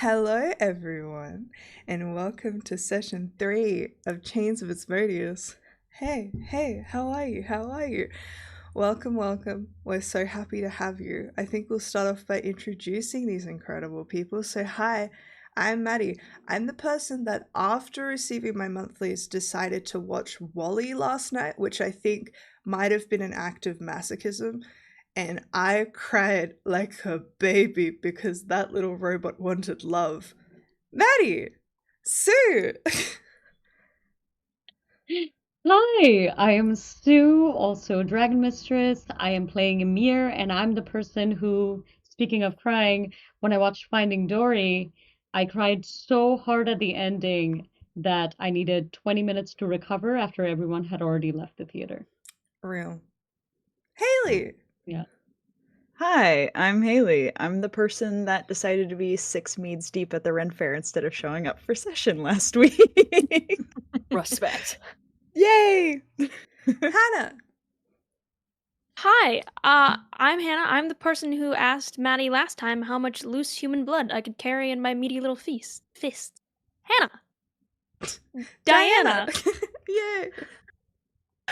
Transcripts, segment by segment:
Hello, everyone, and welcome to session 3 of Chains of Asmodeus. Hey, how are you? How are you? Welcome, welcome. We're so happy to have you. I think we'll start off by introducing these incredible people. So, hi, I'm Maddie. I'm the person that, after receiving my monthlies, decided to watch Wally last night, which I think might have been an act of masochism, and I cried like a baby because that little robot wanted love. Maddie! Sue! Hi, I am Sue, also a Dragon Mistress. I am playing Emir, and I'm the person who, speaking of crying, when I watched Finding Dory, I cried so hard at the ending that I needed 20 minutes to recover after everyone had already left the theater. Real. Haley! Yeah. Hi, I'm Haley. I'm the person that decided to be 6 meads deep at the Ren Fair instead of showing up for session last week. Respect. Yay! Hannah! Hi, I'm Hannah. I'm the person who asked Maddie last time how much loose human blood I could carry in my meaty little fist. Hannah! Diana! Yay!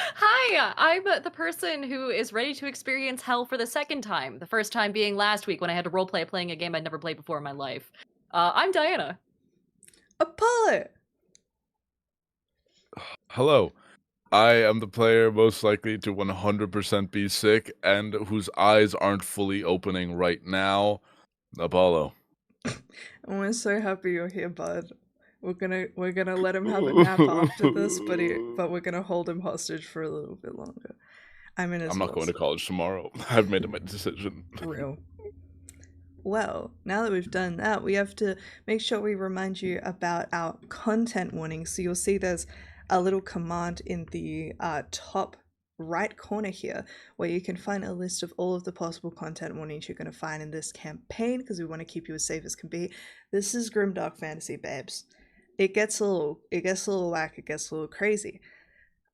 Hi, I'm the person who is ready to experience hell for the second time. The first time being last week when I had to roleplay playing a game I'd never played before in my life. I'm Diana. Apollo! Hello. I am the player most likely to 100% be sick and whose eyes aren't fully opening right now. Apollo. And we're so happy you're here, bud. We're gonna let him have a nap after this, but we're gonna hold him hostage for a little bit longer. I'm not going to college tomorrow. I've made my decision. Real. Well, now that we've done that, we have to make sure we remind you about our content warning. So you'll see there's a little command in the top right corner here where you can find a list of all of the possible content warnings you're going to find in this campaign, because we want to keep you as safe as can be. This is grimdark fantasy, babes. It gets a little whack, it gets a little crazy.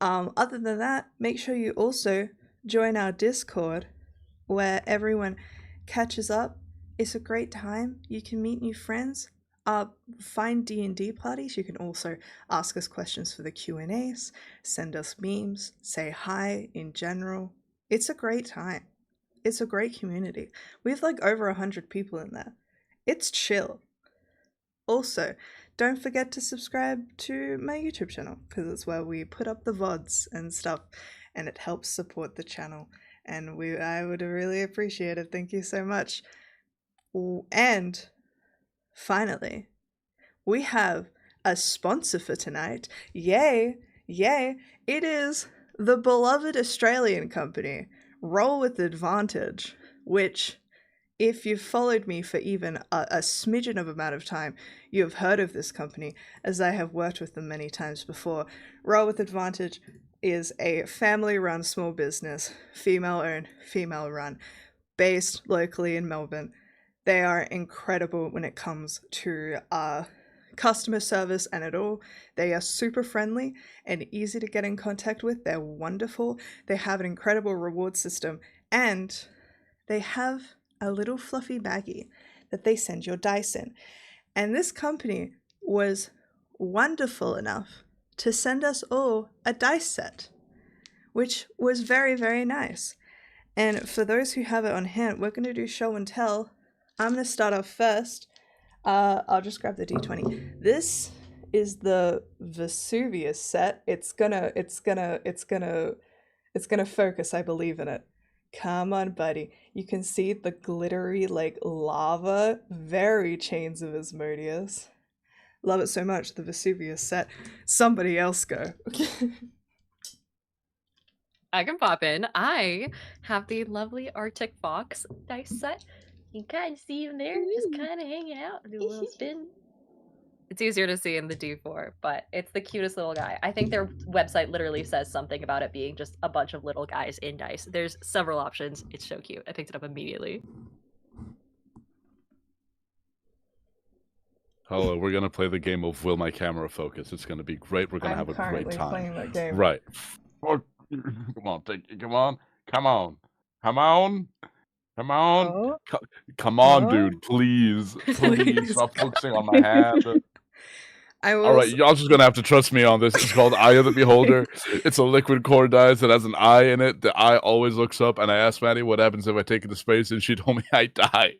Other than that, make sure you also join our Discord where everyone catches up. It's a great time. You can meet new friends, find D&D parties. You can also ask us questions for the Q&As, send us memes, say hi in general. It's a great time. It's a great community. We have like over 100 people in there. It's chill. Also, don't forget to subscribe to my YouTube channel, because it's where we put up the VODs and stuff, and it helps support the channel. And I would really appreciate it. Thank you so much. And finally, we have a sponsor for tonight. Yay! It is the beloved Australian company, Roll with Advantage, which, if you've followed me for even a smidgen of amount of time, you have heard of this company, as I have worked with them many times before. Roll with Advantage is a family-run small business, female-owned, female-run, based locally in Melbourne. They are incredible when it comes to customer service and it all. They are super friendly and easy to get in contact with. They're wonderful. They have an incredible reward system, and they have a little fluffy baggie that they send your dice in. And this company was wonderful enough to send us all a dice set, which was very, very nice. And for those who have it on hand, we're going to do show and tell. I'm going to start off first. I'll just grab the D20. This is the Vesuvius set. It's gonna focus. I believe in it. Come on, buddy. You can see the glittery, like, lava. Very Chains of Asmodeus. Love it so much. The Vesuvius set. Somebody else go. I can pop in. I have the lovely Arctic Fox dice set. You can kind of see him there, just kind of hanging out, do a little spin. It's easier to see in the D4, but it's the cutest little guy. I think their website literally says something about it being just a bunch of little guys in dice. There's several options. It's so cute. I picked it up immediately. Hello, we're gonna play the game of Will My Camera Focus. It's gonna be great. We're gonna have a great time. Playing that game. Right. Come on, come on. Come on. Oh, Come on, oh. dude. Please. Please Please. stop focusing on my hand. I will All right, y'all just gonna have to trust me on this. It's called Eye of the Beholder. It's a liquid core dice that has an eye in it. The eye always looks up, and I asked Maddie what happens if I take it to space, and she told me I die.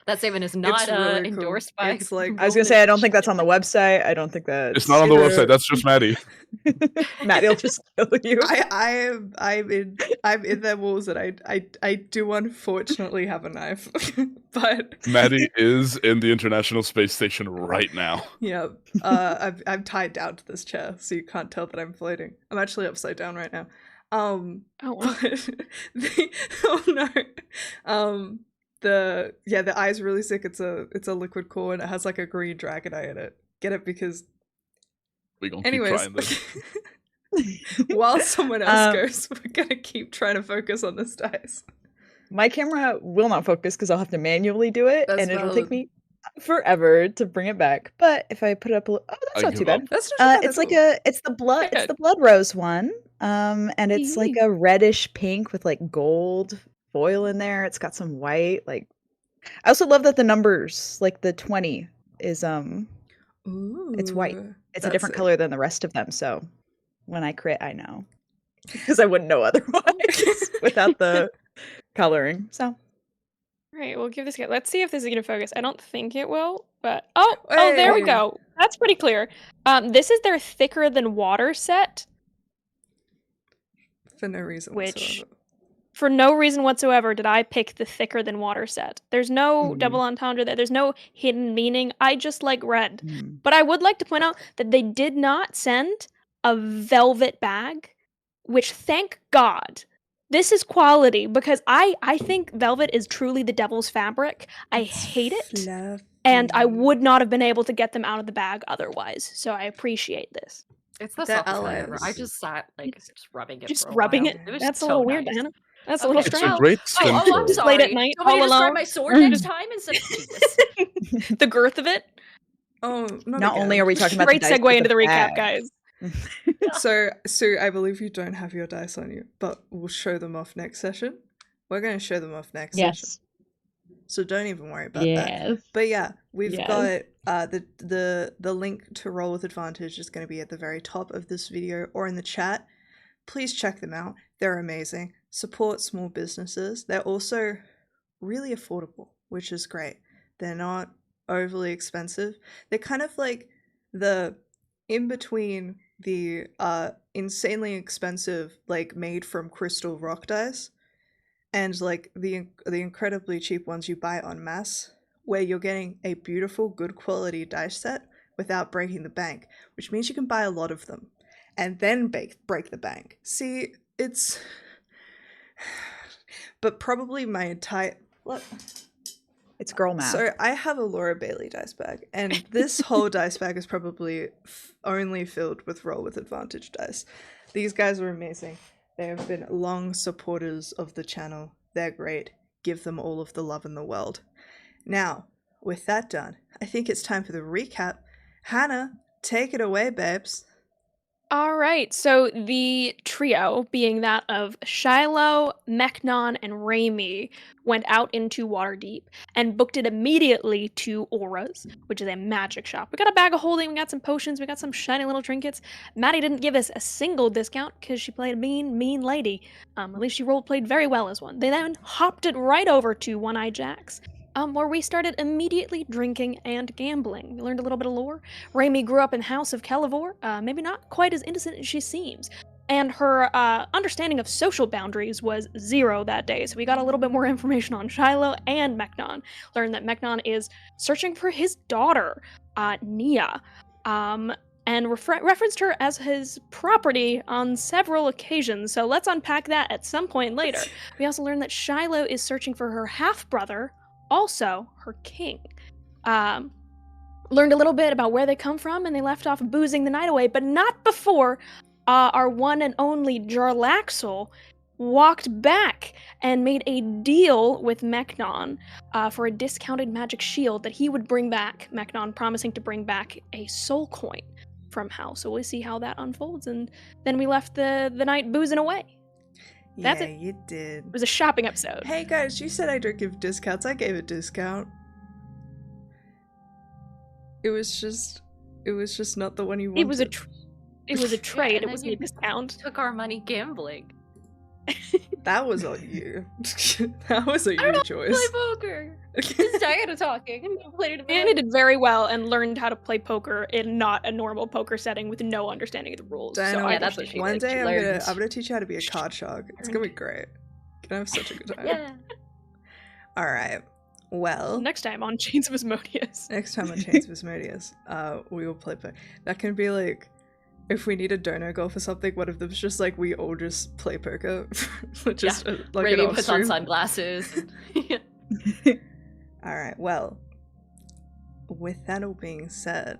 That statement is not really cool. endorsed by. It's like- I was gonna say I don't think that's on the website. I don't think that's. It's not on the It's- website. That's just Maddie. Maddie'll just kill you. I'm in their walls, and I do unfortunately have a knife, but Maddie is in the International Space Station right now. yeah, I'm tied down to this chair, so you can't tell that I'm floating. I'm actually upside down right now. Oh, wow. But the eye's really sick. It's a liquid core, and it has like a green dragon eye in it. Get it? Because We gonna keep anyways, trying this. while someone else goes, we're gonna keep trying to focus on this dice. My camera will not focus because I'll have to manually do it, That's and it'll valid. take me forever to bring it back. But if I put it up, that's I not give too bad. up. That's not It's like it's the blood rose one, and it's like a reddish pink with like gold foil in there. It's got some white. Like, I also love that the numbers, like the 20, is it's white. It's a different color than the rest of them. So when I crit, I know because I wouldn't know otherwise without the coloring. So. All right, we'll give this a go. Let's see if this is going to focus. I don't think it will, but Hey. there we go. That's pretty clear. This is their thicker than water set, For no reason Which- whatsoever. for no reason whatsoever did I pick the thicker than water set. There's no double entendre there. There's no hidden meaning. I just like red. Mm. But I would like to point out that they did not send a velvet bag, which thank God. This is quality because I think velvet is truly the devil's fabric. I hate it. And I would not have been able to get them out of the bag otherwise. So I appreciate this. It's the They're softest thing ever. I allies. just sat like just rubbing it. Just for a rubbing while. it. It was That's a so little weird, nice. Anna. That's a Okay. little It's It's strange. a great Oh, stem I'm cell. sorry. Late at night, Do you want me all to describe alone. my sword next time instead of Jesus? The girth of it. Oh, Not only are we talking about Great the dice, segue but into the recap, bag. guys. So, Sue, I believe you don't have your dice on you, but we'll show them off next session. We're going to show them off next session. Yes. So don't even worry about that. Yes. But yeah, we've Yes. got the link to Roll with Advantage is going to be at the very top of this video or in the chat. Please check them out. They're amazing. Support small businesses. They're also really affordable, which is great. They're not overly expensive. They're kind of like the in between the insanely expensive like made from crystal rock dice and like the incredibly cheap ones you buy en masse, where you're getting a beautiful, good quality dice set without breaking the bank, which means you can buy a lot of them and then break the bank. See, it's but probably my entire look. It's girl math. So I have a Laura Bailey dice bag, and this whole dice bag is probably only filled with Roll with Advantage dice. These guys are amazing. They have been long supporters of the channel. They're great. Give them all of the love in the world. Now, with that done, I think it's time for the recap. Hannah, take it away, babes. All right, so the trio, being that of Shiloh, Mechnon, and Raimi, went out into Waterdeep and booked it immediately to Aura's, which is a magic shop. We got a bag of holding, we got some potions, we got some shiny little trinkets. Maddie didn't give us a single discount because she played a mean lady. At least she role-played very well as one. They then hopped it right over to One-Eye Jack's, where we started immediately drinking and gambling. We learned a little bit of lore. Raimi grew up in House of Kelivor, maybe not quite as innocent as she seems. And her understanding of social boundaries was 0 that day, so we got a little bit more information on Shiloh and Mechnon. Learned that Mechnon is searching for his daughter, Nia, and referenced her as his property on several occasions, so let's unpack that at some point later. We also learned that Shiloh is searching for her half-brother, also her king. Learned a little bit about where they come from, and they left off boozing the night away, but not before our one and only Jarlaxle walked back and made a deal with Mechnon for a discounted magic shield that he would bring back, Mechnon promising to bring back a soul coin from Hal. So we'll see how that unfolds, and then we left the night boozing away. That's Yeah, it. you did. It was a shopping episode. Hey guys, you said I don't give discounts. I gave a discount. It was just not the one you wanted. It was a trade. and It then wasn't a you discount. Took our money gambling. That was on you. That was a I don't you know choice. Play poker. This is Diana talking. I played it. Anna did very well and learned how to play poker in not a normal poker setting with no understanding of the rules. Diana, so yeah, that's what she one did. day She I'm learned. gonna teach you how to be a card shark. It's gonna be great. Gonna have such a good time. Yeah. All right. Well, next time on Chains of Asmodeus. next time on Chains of Asmodeus, we will play poker. That can be like, if we need a dono golf or something, one of them's just like we all just play poker. Just like Raimi an off puts on stream. sunglasses. Yeah. All right. Well, with that all being said,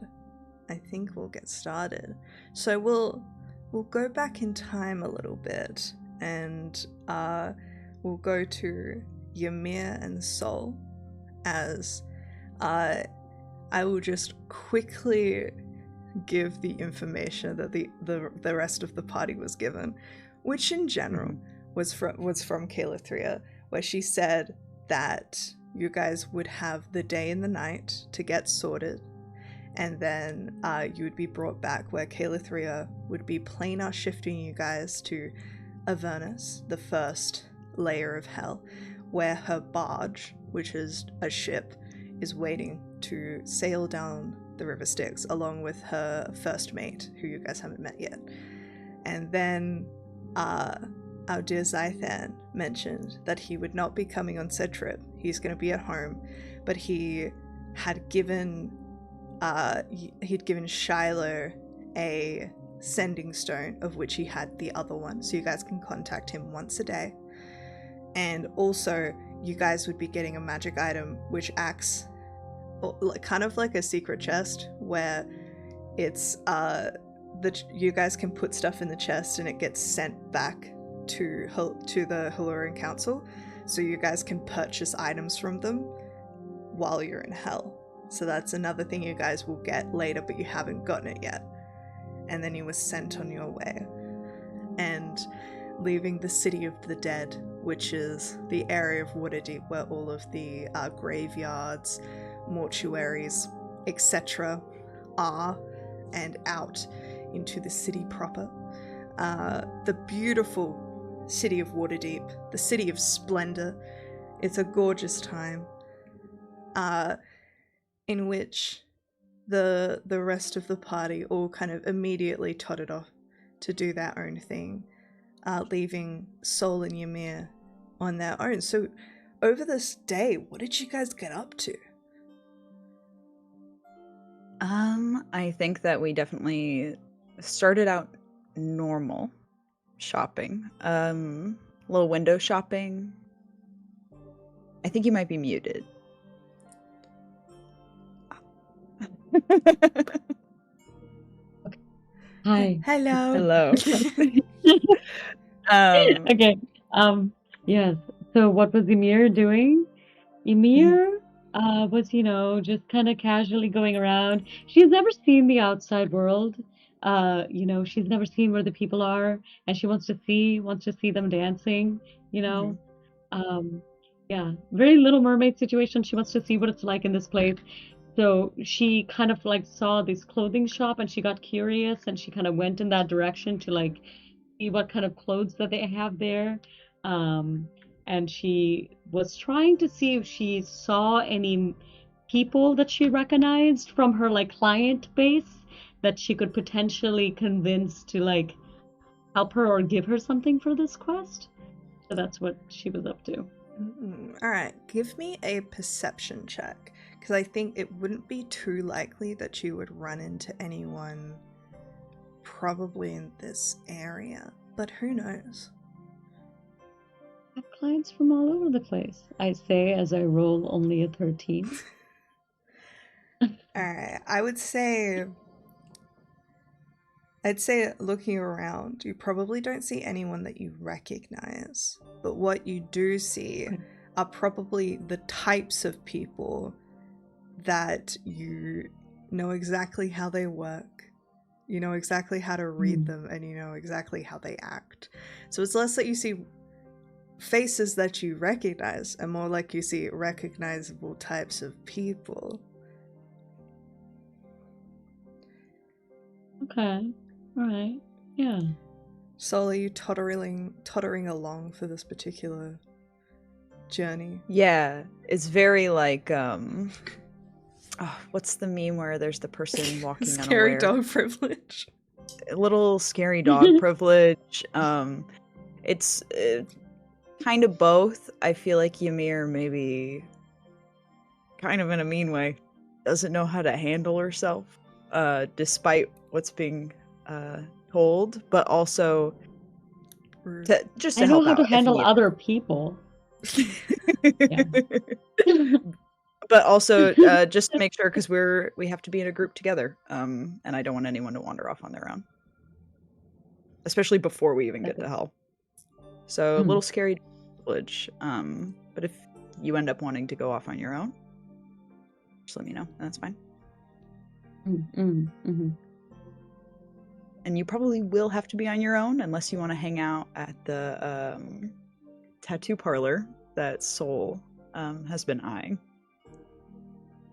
I think we'll get started. So we'll go back in time a little bit, and we'll go to Ymir and Sol, as I will just quickly give the information that the rest of the party was given, which in general was from H3ll, where she said that you guys would have the day and the night to get sorted, and then you would be brought back, where H3ll would be planar shifting you guys to Avernus, the first layer of hell, where her barge, which is a ship, is waiting to sail down the River Styx along with her first mate, who you guys haven't met yet. And then our dear Zythan mentioned that he would not be coming on said trip. He's going to be at home, but he had given Shiloh a sending stone, of which he had the other one, so you guys can contact him once a day. And also, you guys would be getting a magic item which acts kind of like a secret chest, where it's you guys can put stuff in the chest and it gets sent back to the Halluran Council, so you guys can purchase items from them while you're in hell. So that's another thing you guys will get later, but you haven't gotten it yet. And then you were sent on your way, and leaving the City of the Dead, which is the area of Waterdeep where all of the graveyards, mortuaries, etc. are, and out into the city proper. The beautiful city of Waterdeep, the city of splendor. It's a gorgeous time, in which the rest of the party all kind of immediately totted off to do their own thing, leaving Sol and Ymir on their own. So over this day, what did you guys get up to? I think that we definitely started out normal shopping. Little window shopping. I think you might be muted. Hi. Hello. Okay. Yes. So what was Ymir doing? Ymir was, just kind of casually going around. She's never seen the outside world. She's never seen where the people are, and she wants to see them dancing, Yeah, very Little Mermaid situation. She wants to see what it's like in this place. So she kind of like saw this clothing shop and she got curious and she kind of went in that direction to like see what kind of clothes that they have there. And she was trying to see if she saw any people that she recognized from her like client base that she could potentially convince to like help her or give her something for this quest. So that's what she was up to. All right, give me a perception check, because I think it wouldn't be too likely that you would run into anyone probably in this area, but who knows? I have clients from all over the place, I say as I roll only a 13. All right, I'd say looking around, you probably don't see anyone that you recognize, but what you do see are probably the types of people that you know exactly how they work, you know exactly how to read them, and you know exactly how they act. So it's less that you see faces that you recognize, and more like you see recognizable types of people. Okay. All right. Yeah. Sol, are you tottering along for this particular journey? Yeah, it's very like what's the meme where there's the person walking Scary unaware? dog privilege. A little scary dog privilege. It's kind of both. I feel like Ymir maybe kind of in a mean way doesn't know how to handle herself, despite what's being told, but also just to I know help how out to if handle needed. other people. But also just to make sure, because we have to be in a group together, and I don't want anyone to wander off on their own, especially before we even get to hell. So a little scary privilege, but if you end up wanting to go off on your own, just let me know. That's fine. Mm-hmm. And you probably will have to be on your own unless you want to hang out at the tattoo parlor that Soul has been eyeing.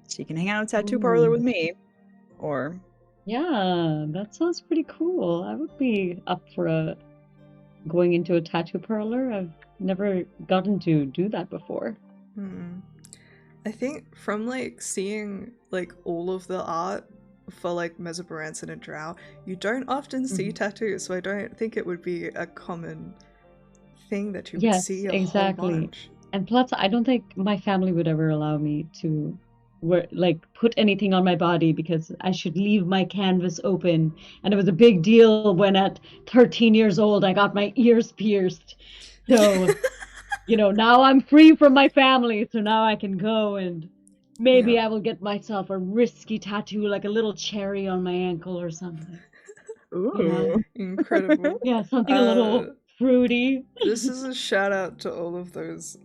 So you can hang out at a tattoo parlor with me, or... Yeah, that sounds pretty cool. I would be up for going into a tattoo parlor. I've never gotten to do that before. I think from like seeing like all of the art for like Mesobaranson and Drow, you don't often see tattoos, so I don't think it would be a common thing that you would see a whole bunch. And plus, I don't think my family would ever allow me to put anything on my body because I should leave my canvas open. And it was a big deal when at 13 years old I got my ears pierced. So, now I'm free from my family, so now I can go and maybe I will get myself a risky tattoo, like a little cherry on my ankle or something. Ooh. Incredible. Yeah, something a little fruity. This is a shout out to all of those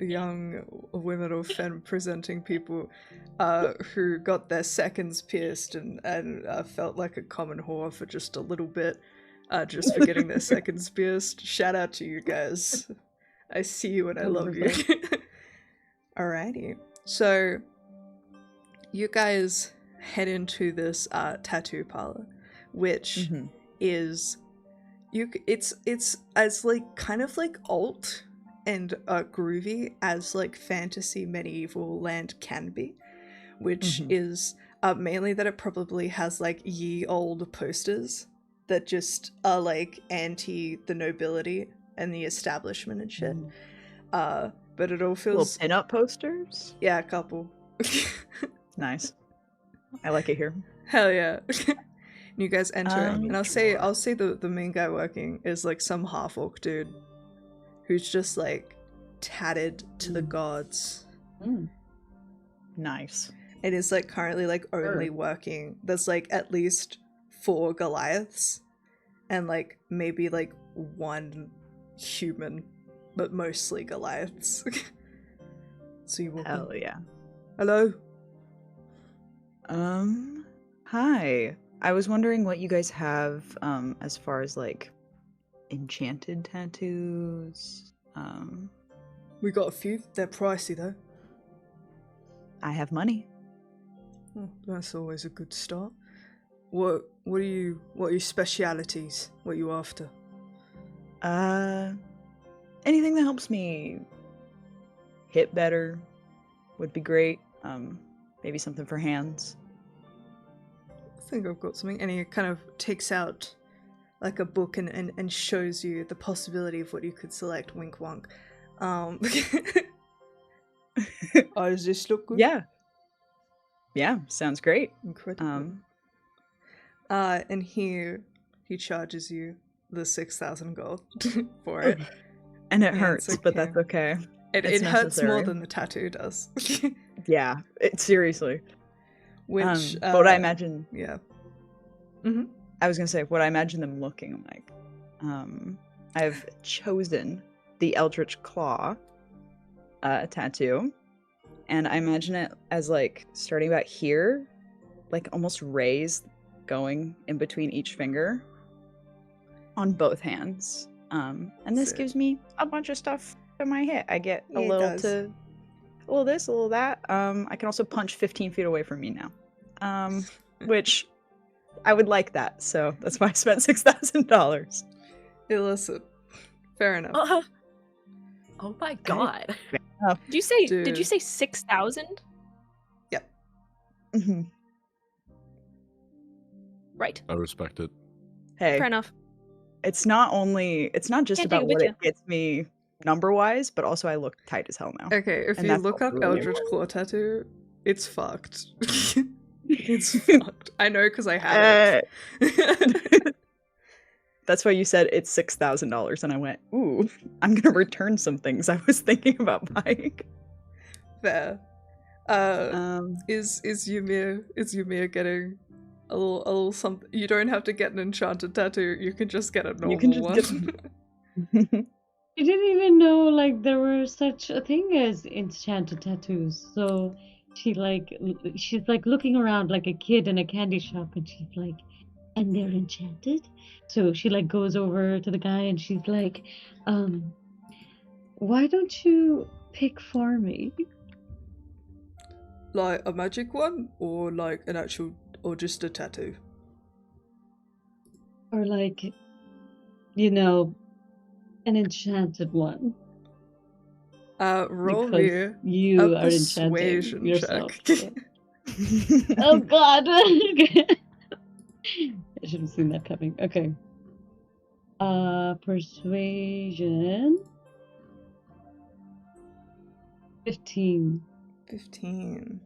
young women or femme presenting people who got their seconds pierced and felt like a common whore for just a little bit, just for getting their seconds pierced. Shout out to you guys. I see you and I love you. Alrighty. So you guys head into this tattoo parlor, which is it's as like kind of like alt and groovy as like fantasy medieval land can be, which is mainly that it probably has like ye old posters that just are like anti the nobility and the establishment and shit. But it all feels little pin-up posters. Yeah, a couple. Nice. I like it here. Hell yeah. You guys enter, and I'll say the main guy working is like some half-orc dude who's just like tatted to the gods. Nice. And is like currently like only working. There's like at least 4 Goliaths and like maybe like 1 human, but mostly Goliaths. So you walk in. Hell yeah. Hello. Hi. I was wondering what you guys have as far as like enchanted tattoos. We got a few. They're pricey though. I have money. Oh, that's always a good start. What are your specialities? What are you after? Anything that helps me hit better would be great. Maybe something for hands. I think I've got something. And he kind of takes out like a book and shows you the possibility of what you could select. Wink wonk. Oh, does this look good? Yeah, sounds great. Incredible. And he charges you the 6,000 gold for it. And it hurts, but that's okay. It hurts more than the tattoo does. Yeah, seriously. Which, but what I imagine... Yeah. I was going to say, what I imagine them looking like. I've chosen the Eldritch Claw tattoo. And I imagine it as, like, starting about here. Like, almost raised, going in between each finger. On both hands. And this Sick. gives me a bunch of stuff to my hit. I get Yeah, a it little does. to a little this, a little that. I can also punch 15 feet away from me now. Which I would like that, so that's why I spent $6,000. Illicit. Fair enough. Oh my god. Did you Dude. say 6,000? Yep. Mhm. Right. I respect it. Hey, Fair enough. it's not just Can't take it about with what ya. it gets me number-wise, but also I look tight as hell now. Okay, if And you that's look also up really Eldritch important. Claw tattoo, it's fucked. It's fucked. I know because I had it. That's why you said it's $6,000, and I went, ooh, I'm gonna return some things I was thinking about buying. Fair. Is Ymir getting a little something? You don't have to get an enchanted tattoo. You can just get a normal You can just one. I didn't even know like there were such a thing as enchanted tattoos. So she's like looking around like a kid in a candy shop, and she's like, and they're enchanted. So she like goes over to the guy and she's like, why don't you pick for me? Like a magic one, or like an actual, or just a tattoo. Or like, you know, an enchanted one. Roll Because me you a are enchanting persuasion yourself. check. So. Oh god! I should have seen that coming. Okay. Persuasion. 15. 15.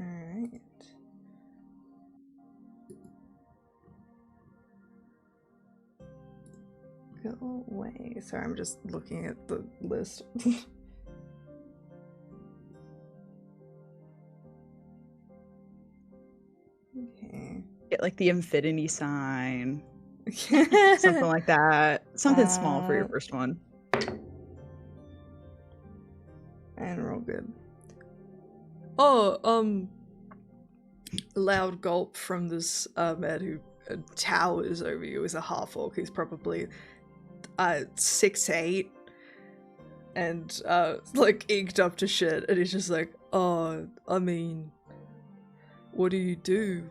Alright. Go away. Sorry, I'm just looking at the list. Okay. Get like the infinity sign. Something like that. Something small for your first one. And roll good. Oh, loud gulp from this man who towers over you is a half-orc. He's probably 6'8", and like inked up to shit, and he's just like, oh, I mean, what do you do?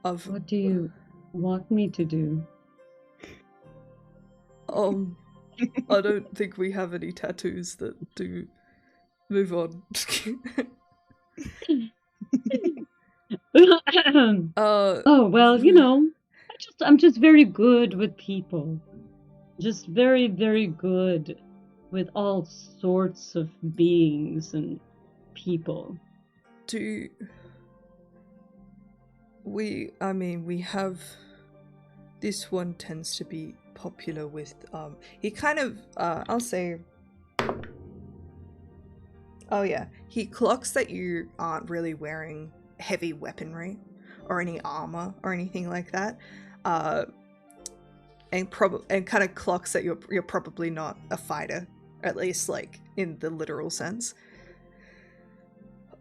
What do you want me to do? I don't think we have any tattoos that do. Move on. Oh well, you know, I'm just very good with people. Just very, very good with all sorts of beings and people. We have, this one tends to be popular with, he kind of, I'll say, oh yeah, he clocks that you aren't really wearing heavy weaponry or any armor or anything like that, and kind of clocks that you're probably not a fighter, at least like in the literal sense.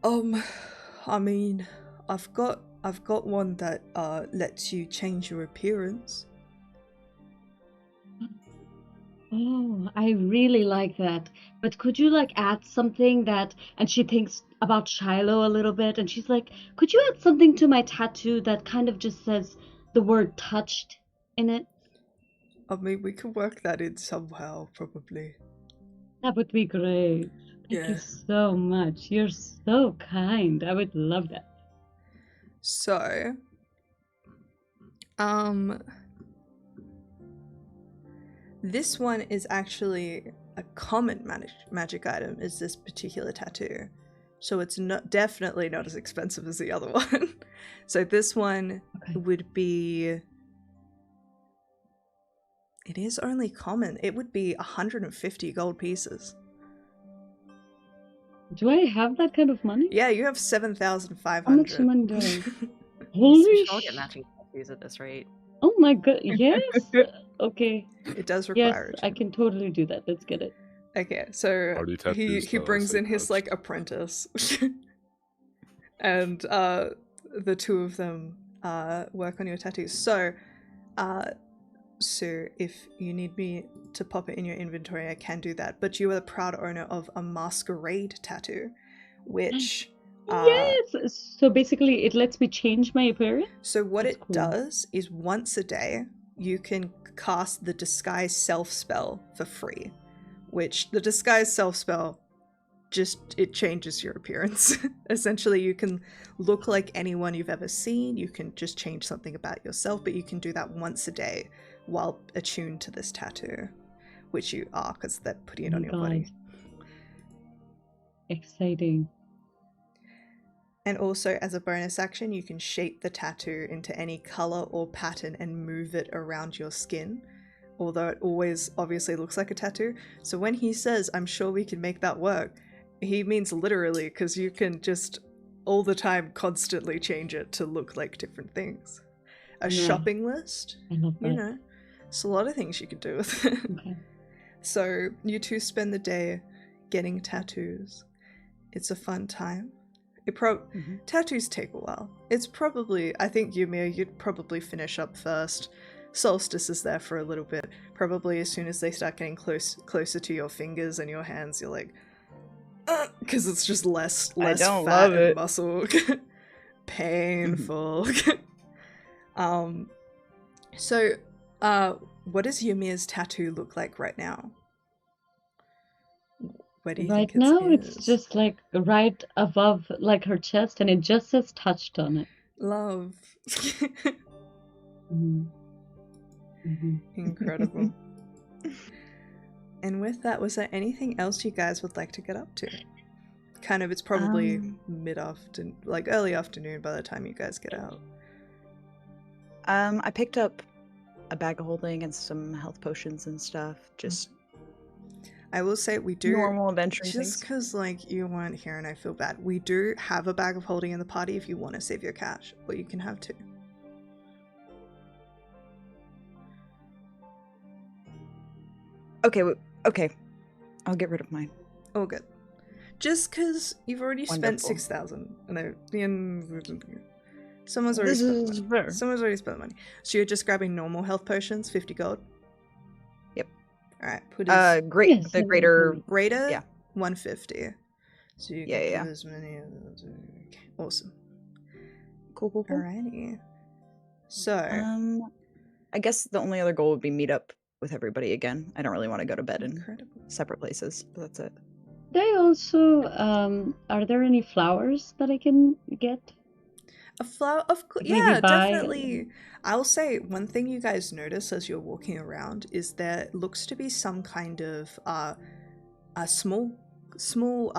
I mean, I've got one that lets you change your appearance. Oh, I really like that. But could you like add something that, and she thinks about Shiloh a little bit, and she's like, could you add something to my tattoo that kind of just says the word touched in it? I mean, we can work that in somehow, probably. That would be great. Thank you so much. You're so kind. I would love that. So, this one is actually a common magic item, is this particular tattoo. So it's definitely not as expensive as the other one. So this one would be... It is only common. It would be 150 gold pieces. Do I have that kind of money? Yeah, you have 7,500. How much money do I? We should all get matching tattoos at this rate. Oh my god, yes! Okay. It does require Yes, I can totally do that. Let's get it. Okay, so he brings in his like apprentice, and the two of them work on your tattoos. So so if you need me to pop it in your inventory, I can do that. But you are the proud owner of a masquerade tattoo, which Yes! So basically, it lets me change my appearance? so what That's it cool. does is once a day you can cast the disguise self spell for free, which the disguise self spell just it changes your appearance. Essentially, you can look like anyone you've ever seen. You can just change something about yourself, but you can do that once a day while attuned to this tattoo, which you are because they're putting it Oh on my your body. God. Exciting. And also, as a bonus action, you can shape the tattoo into any color or pattern and move it around your skin, although it always obviously looks like a tattoo. So when he says, I'm sure we can make that work, he means literally, because you can just all the time constantly change it to look like different things. A Yeah. shopping list, I love that. you know, it's a lot of things you could do with it. Okay. So you two spend the day getting tattoos. It's a fun time. Tattoos take a while. It's probably, I think Ymir, you'd probably finish up first. Solstice is there for a little bit. Probably as soon as they start getting closer to your fingers and your hands, you're like, because it's just less don't fat love and it. muscle. Painful. So, what does Ymir's tattoo look like right now? Where do you Right think now, is? it's just like right above like her chest, and it just says touched on it. Love. Mhm. Incredible. And with that, was there anything else you guys would like to get up to? Kind of, it's probably mid-afternoon, like early afternoon by the time you guys get out. I picked up a bag of holding and some health potions and stuff. Just I will say we do normal adventuring just things. because like you weren't here and I feel bad. We do have a bag of holding in the party if you want to save your cash, or you can have two. Okay, okay. I'll get rid of mine. All good. Just because you've already spent Wonderful. 6,000. Someone's already This spent is money. fair. Someone's already spent money. So you're just grabbing normal health potions, 50 gold? Yep. Alright, put his Great. Yes, The I greater. agree. greater, Yeah. 150. So you Yeah, can yeah. put as many of those. Okay, awesome. Cool. Alrighty. So, I guess the only other goal would be meet up with everybody again. I don't really want to go to bed in incredible. separate places, but that's it. They also, are there any flowers that I can get? A flower, of course, Maybe yeah, buy- definitely. I'll say one thing you guys notice as you're walking around is there looks to be some kind of a small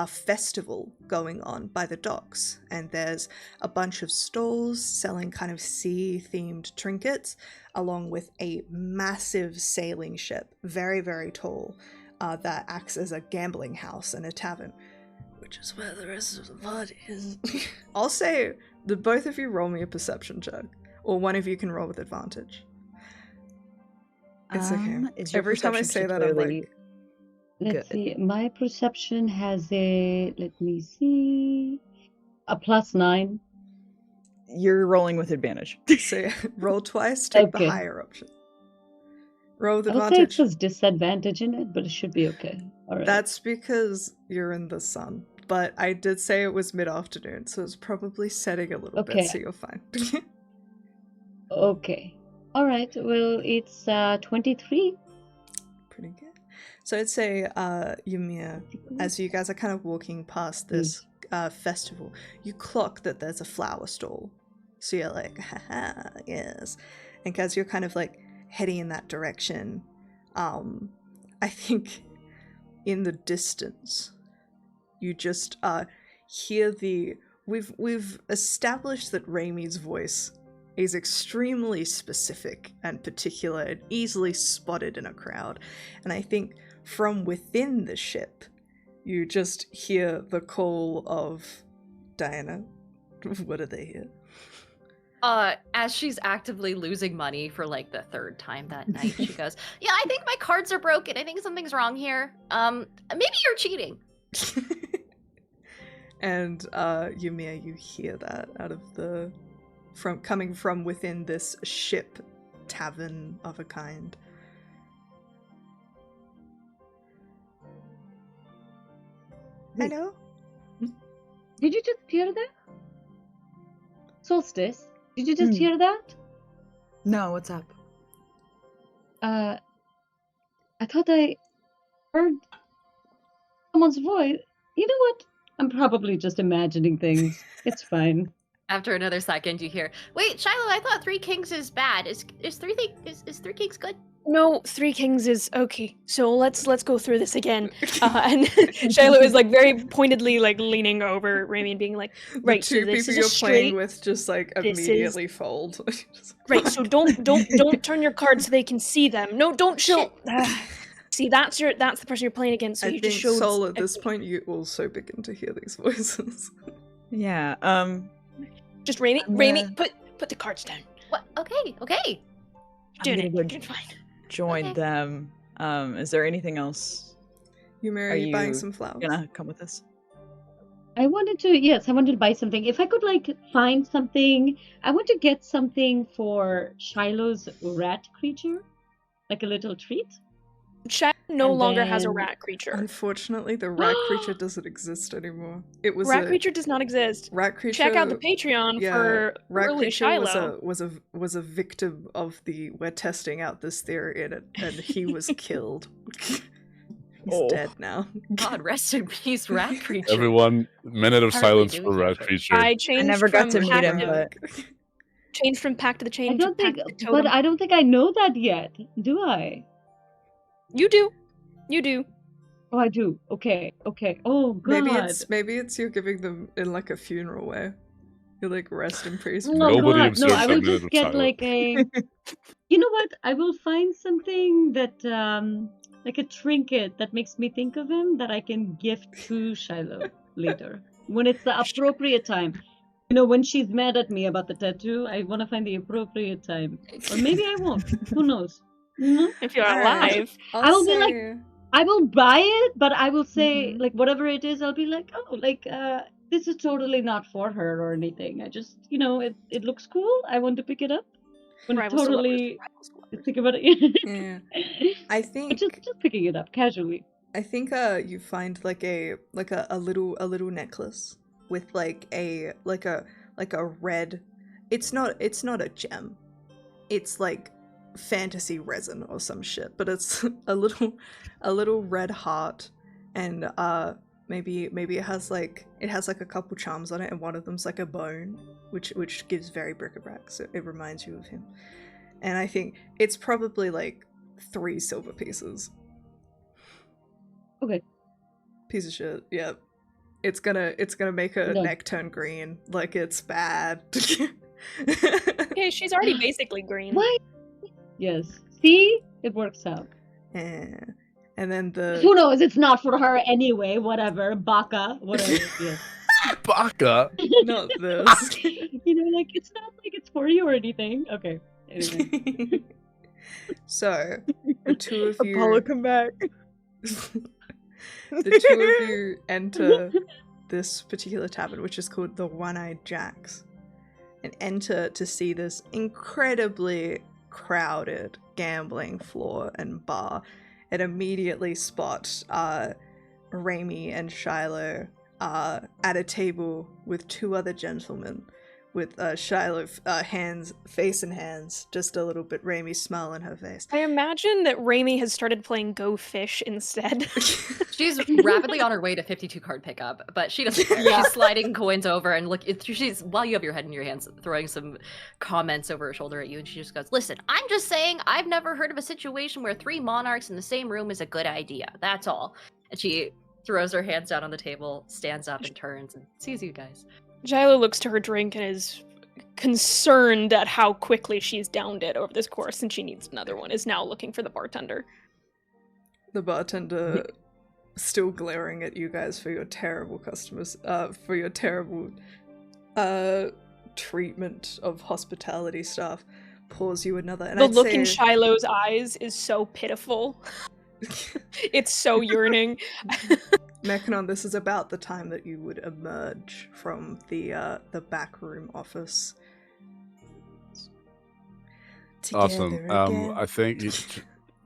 festival going on by the docks, and there's a bunch of stalls selling kind of sea themed trinkets, along with a massive sailing ship, very very tall, that acts as a gambling house and a tavern, which is where the rest of the party is. I'll say the both of you roll me a perception check, or one of you can roll with advantage. It's okay. Is your Every time I perception say that, I'm particularly like, Let's good? see. My perception has a, let me see, a +9. You're rolling with advantage. so roll twice, take the Okay. higher option. Roll with I would say it advantage. says disadvantage in it, but it should be okay. All right. That's because you're in the sun. But I did say it was mid-afternoon, so it's probably setting a little Okay. bit, so you're fine. Okay. All right. Well, it's 23. Pretty good. So I'd say, Ymir, as you guys are kind of walking past this festival, you clock that there's a flower stall. So you're like, haha, yes. And as you're kind of like heading in that direction, I think in the distance, you just hear the... We've established that Raimi's voice is extremely specific and particular and easily spotted in a crowd. And I think from within the ship, you just hear the call of Diana. What are they here? As she's actively losing money for like the third time that night, she goes, "Yeah, I think my cards are broken. I think something's wrong here. Maybe you're cheating." And Ymir, you hear that out of coming from within this ship tavern of a kind. Hello? Did you just hear that? Solstice, did you just hear that? No, what's up? I thought I heard someone's voice. You know what? I'm probably just imagining things. It's fine. After another second, you hear, "Wait, Shiloh, I thought Three Kings is bad. Is Three Kings good?" No, Three Kings is okay. So let's go through this again. And Shiloh is like very pointedly like leaning over Remy and being like, "Right, The two so this people is you're a playing straight. with just like This is- immediately fold. Right, so don't turn your cards so they can see them. No, don't show. See, that's the person you're playing against. So I you think just showed. Soul at this point you also begin to hear these voices. Yeah. Just Remy, I'm Remy, gonna- put the cards down. What? Okay. You're doing I'm it. gonna You're fine. join Okay. them. Is there anything else? Yumira, Are are you buying you some flowers? Gonna come with us? I wanted to buy something. If I could like find something, I want to get something for Shiloh's rat creature, like a little treat. Shiloh no And longer has a then- rat creature. Unfortunately, the rat creature doesn't exist anymore. It was Rat a creature does not exist. rat creature. Check out the Patreon for rat early creature Shiloh. was a victim of the we're testing out this theory in it, and he was killed. He's Oh. dead now. God rest in peace, rat creature. Everyone, minute of How are we silence doing for here, rat folks? creature. I I changed never got to from meet him, pact but changed from pact to the chain I don't to think, pact to the but totem. I don't think I know that yet. Do I? You do. Oh, I do. Okay. Oh God. Maybe it's you giving them in like a funeral way. You're like rest in peace. Oh Nobody God, no, observes I that will minute just of get silence. like a. You know what? I will find something that, like a trinket that makes me think of him that I can gift to Shiloh later when it's the appropriate time. You know, when she's mad at me about the tattoo, I want to find the appropriate time, or maybe I won't. Who knows? You know? If you're Alright. alive. I will be like- say- I will buy it, but I will say Mhm. like whatever it is, I'll be like, oh, like this is totally not for her or anything. I just, you know, it looks cool. I want to pick it up. When Rivals to lovers, totally rivals to lovers. think about it. Yeah. I But think just picking it up casually. I think you find like a little necklace with like a red. It's not a gem. It's like fantasy resin or some shit, but it's a little red heart, and maybe it has like a couple charms on it, and one of them's like a bone, which gives very bric-a-brac, so it reminds you of him. And I think it's probably like 3 silver pieces. Okay. Piece of shit. Yep. It's gonna make her No. neck turn green. Like it's bad. Okay, she's already basically green. What? Yes. See, it works out. Eh. And then the Who knows? It's not for her anyway. Whatever, Baka, whatever. Yes. Baka. not this. You know, like it's not like it's for you or anything. Okay. Anyway. So the two of Apollo, you come back. the two of you enter this particular tavern, which is called the One-Eyed Jacks, and enter to see this incredibly crowded gambling floor and bar, and immediately spot Raimi and Shiloh at a table with 2 other gentlemen, with Shiloh face in hands, just a little bit Raimi's smile on her face. I imagine that Raimi has started playing Go Fish instead. She's rapidly on her way to 52 card pickup, but she doesn't care. Yeah. She's sliding coins over and she's while you have your head in your hands, throwing some comments over her shoulder at you, and she just goes, "Listen, I'm just saying I've never heard of a situation where 3 monarchs in the same room is a good idea. That's all." And she throws her hands down on the table, stands up, and turns and sees you guys. Shiloh looks to her drink and is concerned at how quickly she's downed it over this course, and she needs another one, is now looking for the bartender. The bartender still glaring at you guys for your terrible customers, for your terrible treatment of hospitality staff, pours you another. And The I'd look say, in Shiloh's eyes is so pitiful. It's so yearning. Mechanon, this is about the time that you would emerge from the backroom office. Awesome. Together again. I think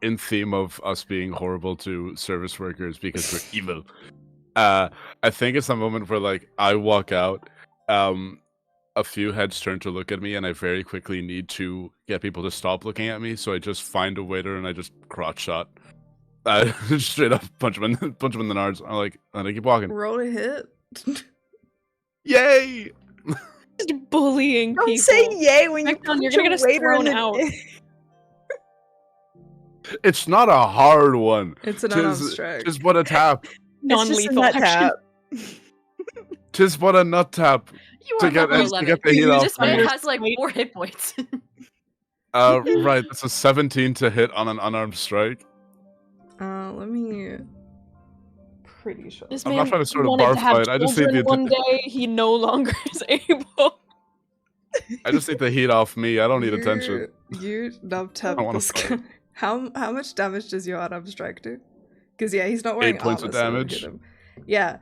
in theme of us being horrible to service workers because we're evil. I think it's a moment where like I walk out, a few heads turn to look at me, and I very quickly need to get people to stop looking at me. So I just find a waiter and I just crotch shot. Straight up punch him in the nards. I'm like, and I keep walking. Roll a hit. Yay! Just bullying Don't people. say yay when you You're punch gonna a get us waiter in thrown out. It's not a hard one. It's an unarmed strike. Tis but a tap. Non-lethal It's just a action. nut tap. Tis but a nut tap. You To are get- level to 11. get the heat off This man me. has like 4 hit points. Right. That's a 17 to hit on an unarmed strike. Let me. Pretty sure. This I'm man not trying to start a wanted bar to have fight, I just need children the- one day. He no longer is able. I just need the heat off me. I don't need attention. You nub tap I wanna this fight. guy. How much damage does your unarmed strike do? Because yeah, he's not wearing 8 points of armor, so it'll damage. hit him. Yeah.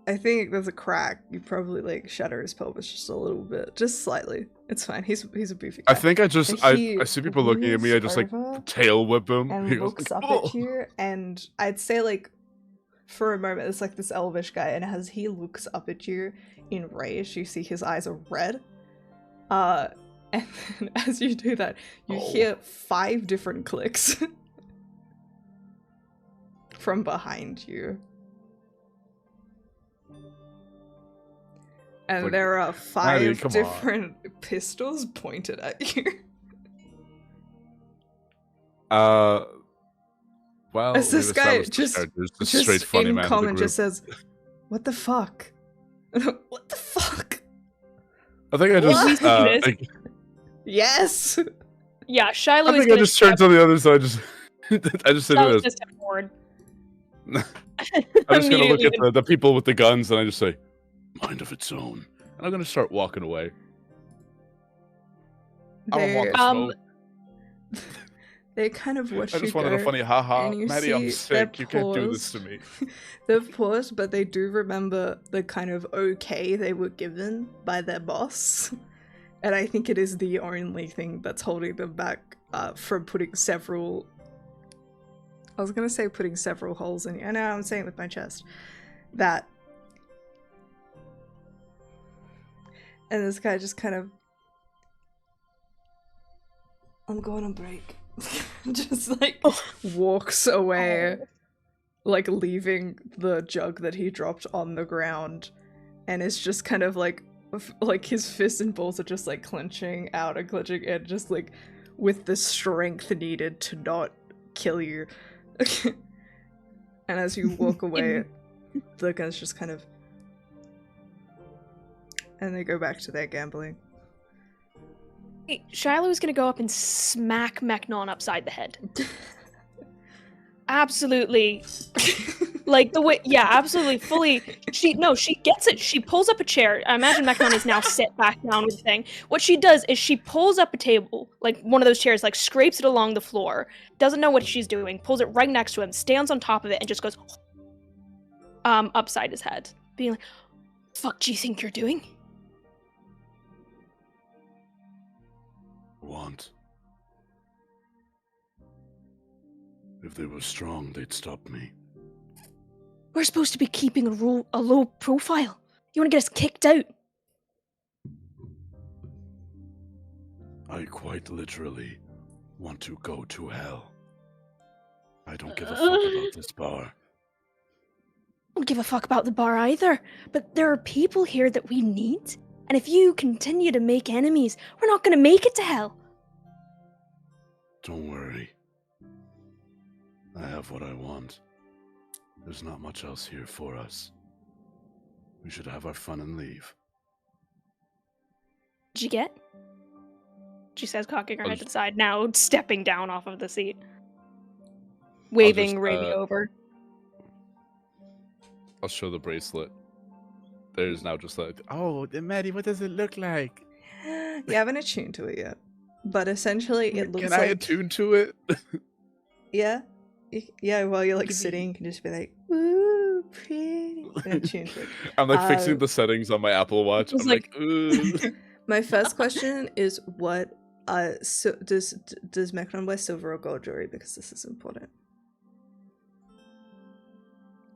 I think there's a crack. You probably like shatter his pelvis just a little bit, just slightly. It's fine. He's a beefy guy. I think I just And he I see people looking at me. I just like moves over tail whip him. and He goes looks like, up "Oh." at you, and I'd say like for a moment it's like this elvish guy, and as he looks up at you in rage, you see his eyes are red. And then as you do that, you Oh. hear 5 different clicks from behind you. And Like, there are Maddie, 5 come on. different pistols pointed at you. Well, As this we've guy established the just- characters, the Just straight funny in man of the comment group. just says, "What the fuck? What the fuck?" I think I just What? It is. Yes. Yeah, Shiloh I is think I gonna just turned to the other side. I just said Shiloh's this. gonna step forward. I'm just gonna look Immediately at the people with the guns, and I just say, "Mind of its own," and I'm gonna start walking away. I don't want They, the smoke. they kind of watch I you just go. wanted a funny haha. and you Maddie, I'm see their sick. You can't do this to paws. me. They've paused, but they do remember the kind of okay they were given by their boss. And I think it is the only thing that's holding them back from putting several... I was going to say putting several holes in you. I know, I'm saying it with my chest. That. And this guy just kind of... I'm going on break. Just like walks away. Like leaving the jug that he dropped on the ground, and it's just kind of like his fists and balls are just like clenching out and clenching in, just like with the strength needed to not kill you. And as you walk away, the guys just kind of, and they go back to their gambling. Hey, Shiloh's gonna go up and smack Mechnon upside the head. Absolutely. Like the way, yeah, absolutely, fully. She gets it. She pulls up a chair. I imagine Mechnon is now sit back down with the thing. What she does is she pulls up a table, like one of those chairs, like scrapes it along the floor, doesn't know what she's doing, pulls it right next to him, stands on top of it, and just goes upside his head, being like, "Fuck, do you think you're doing?" Want. If they were strong, they'd stop me. We're supposed to be keeping a low profile. You want to get us kicked out? I quite literally want to go to hell. I don't give a fuck about this bar. I don't give a fuck about the bar either, but there are people here that we need, and if you continue to make enemies, we're not going to make it to hell. Don't worry. I have what I want. There's not much else here for us. We should have our fun and leave. Did you get? She says, cocking her head to the side, now stepping down off of the seat. Waving Raimi over. I'll show the bracelet. There's now just like, oh, Maddie, what does it look like? You haven't attuned to it yet, but essentially it looks Can like... I attune to it? Yeah. Yeah, while you're like sitting, you can just be like, ooh, pretty. And attune to it. I'm like fixing the settings on my Apple Watch. It's I'm like- like, ooh. My first question is what so does Mechnon wear silver or gold jewelry, because this is important.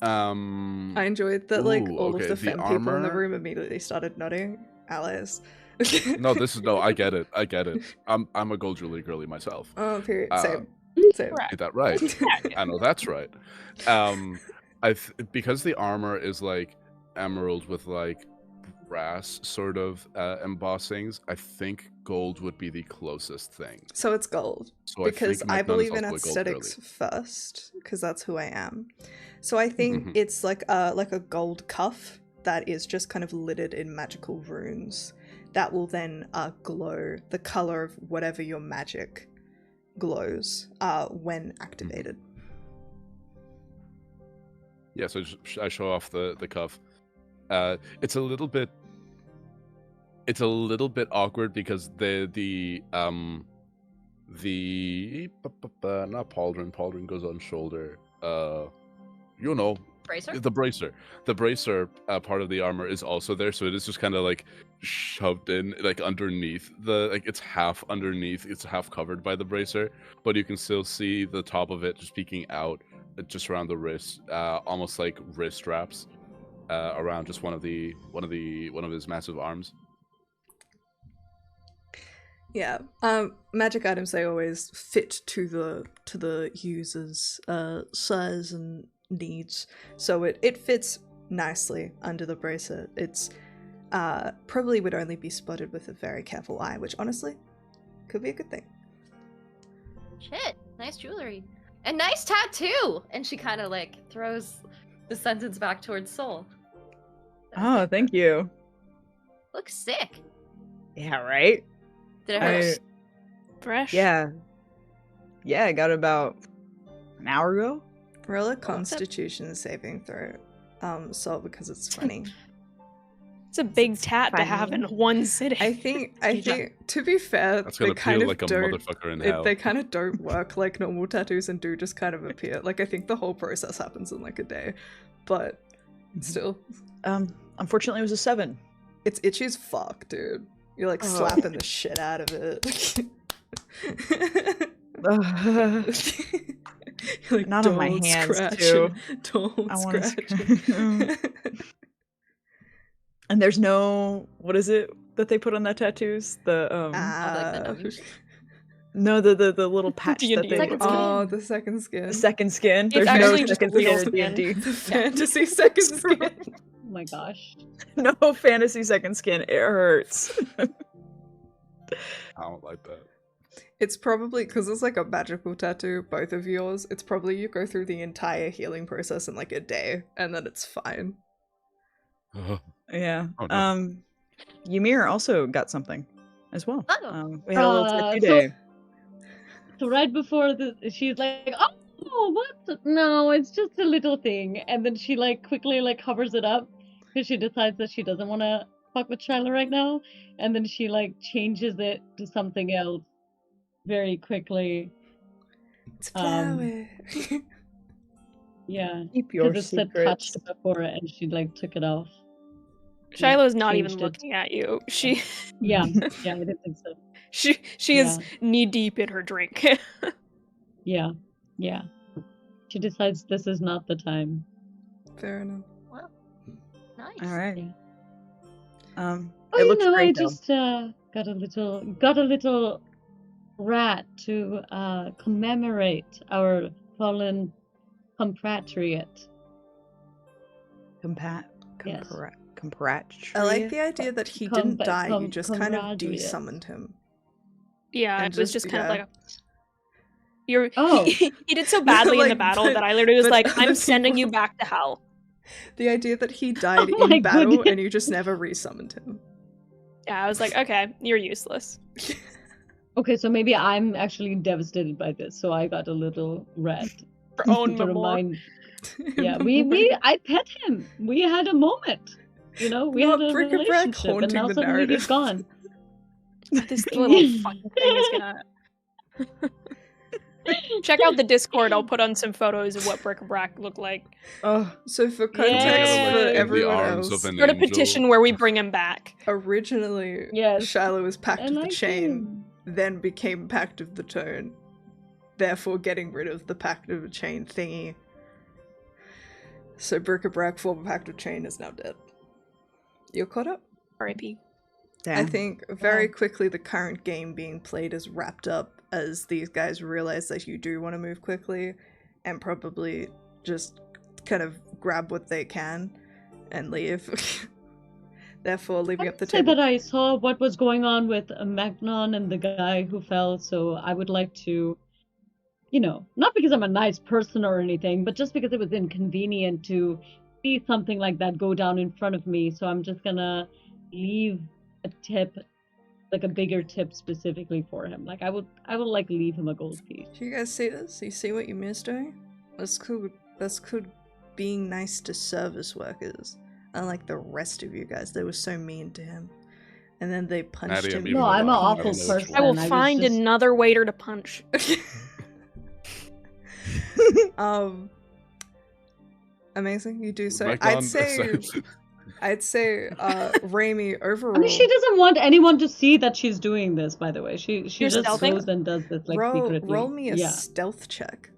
I enjoyed that all of okay, the the femme people in the armor? room immediately started nodding. Alice. No, I get it. I'm a gold jewelry girly myself. Oh, period. Same. Correct. Ain't that right? I know that's right. Because the armor is like emerald with like brass sort of embossings, I think gold would be the closest thing. So it's gold. So Because think I Mechnon is believe in also a gold aesthetics girly. first, because that's who I am. So I think it's like a gold cuff that is just kind of littered in magical runes that will then glow the color of whatever your magic glows when activated. Yeah, so I show off the cuff. It's a little bit awkward because the not pauldron goes on shoulder. You know, Bracer? the bracer part of the armor is also there, so it is just kind of like shoved in like underneath it's half underneath, it's half covered by the bracer, but you can still see the top of it just peeking out just around the wrist, almost like wrist straps around just one of his massive arms. Yeah. Magic items, they always fit to the user's size and needs, so it fits nicely under the bracer. It's probably would only be spotted with a very careful eye, which honestly could be a good thing. Shit, nice jewelry. And nice tattoo! And she kind of like throws the sentence back towards Soul. Oh, thank you. Looks sick. Yeah, right? Did it hurt? Fresh. Yeah. Yeah, I got it about an hour ago. Roll a Constitution saving throw, Sol, because it's funny. It's a big tat to have in one sitting. I think to be fair, That's gonna they kind feel of like a don't. motherfucker in hell. They kind of don't work like normal tattoos and do just kind of appear. Like, I think the whole process happens in like a day, but still. Unfortunately, it was a 7. It's itchy as fuck, dude. You're like slapping the shit out of it. You're like, Not on my hands, scratch too. Don't I wanna scratch. And there's no, what is it that they put on that tattoos? The like the numbers. no, the little patch that D&D. they Second skin. Oh, the second skin. the second skin. It's There's no actually just second real skin in D&D. The fantasy second skin. Oh my gosh. No fantasy second skin. It hurts. I don't like that. It's probably because it's like a magical tattoo, both of yours. It's probably you go through the entire healing process in like a day, and then it's fine. Yeah. Oh, no. Ymir also got something as well. Oh. We had a little tattoo day. So right before she's like, "Oh, what? No, it's just a little thing," and then she like quickly like covers it up because she decides that she doesn't want to fuck with Shiloh right now, and then she like changes it to something else very quickly. It's flower. Yeah, Keep your because it said secrets. touched before, and she like took it off. Shiloh's not even Changed it. looking at you. She Yeah, yeah, I didn't think so. she is knee deep in her drink. Yeah, yeah. She decides this is not the time. Fair enough. Well, nice. All right. Yeah. It Oh, you looks know, I great, though. just got a little rat to commemorate our fallen compatriot. Yes. Compatriot. I like the idea that he didn't die, you just kind of camaraderie. desummoned him. Yeah, And it was just- just kind of yeah. like a you're Oh. he did so badly in the Like, battle but- that I literally was but like, other I'm sending people- you back to hell. The idea that he died Oh my in battle goodness. and you just never resummoned him. Yeah, I was like, okay, you're useless. Okay, so maybe I'm actually devastated by this, so I got a little rat Your own to memoir. remind. Yeah, I pet him. We had a moment. You know, we Not had a bringing back relationship, and haunting now the suddenly narrative. he's gone. This little fucking thing is gonna. Check out the Discord. I'll put on some photos of what bric-a-brac looked like. Oh, So for Can we context get for in the everyone arms else, of an Start a angel? petition where we bring him back. originally Yes. Shiloh was Pact I of the like Chain, him. then became Pact of the Tone, therefore getting rid of the Pact of the Chain thingy. So bric-a-brac former Pact of Chain is now dead. You're caught up? R.I.P. damn. I think very quickly the current game being played is wrapped up as these guys realize that you do want to move quickly and probably just kind of grab what they can and leave. Therefore, leaving I up the would say table. that I saw what was going on with Magnon and the guy who fell, so I would like to, not because I'm a nice person or anything, but just because it was inconvenient to see something like that go down in front of me, so I'm just gonna leave a tip, like a bigger tip specifically for him. Like I would like leave him a gold piece. Do you guys see this? You see what you missed doing? That's cool. That's cool being nice to service workers. Unlike the rest of you guys, they were so mean to him. And then they punched Maddie, him. I'm even even No, I'm an though he awful missed. person. I will I was find just- another waiter to punch. Amazing, you do so. Mike I'd on- say, Raimi overall. I mean, she doesn't want anyone to see that she's doing this. By the way, she You're just stealthing? goes and does this like roll secretly. me a Yeah. stealth check.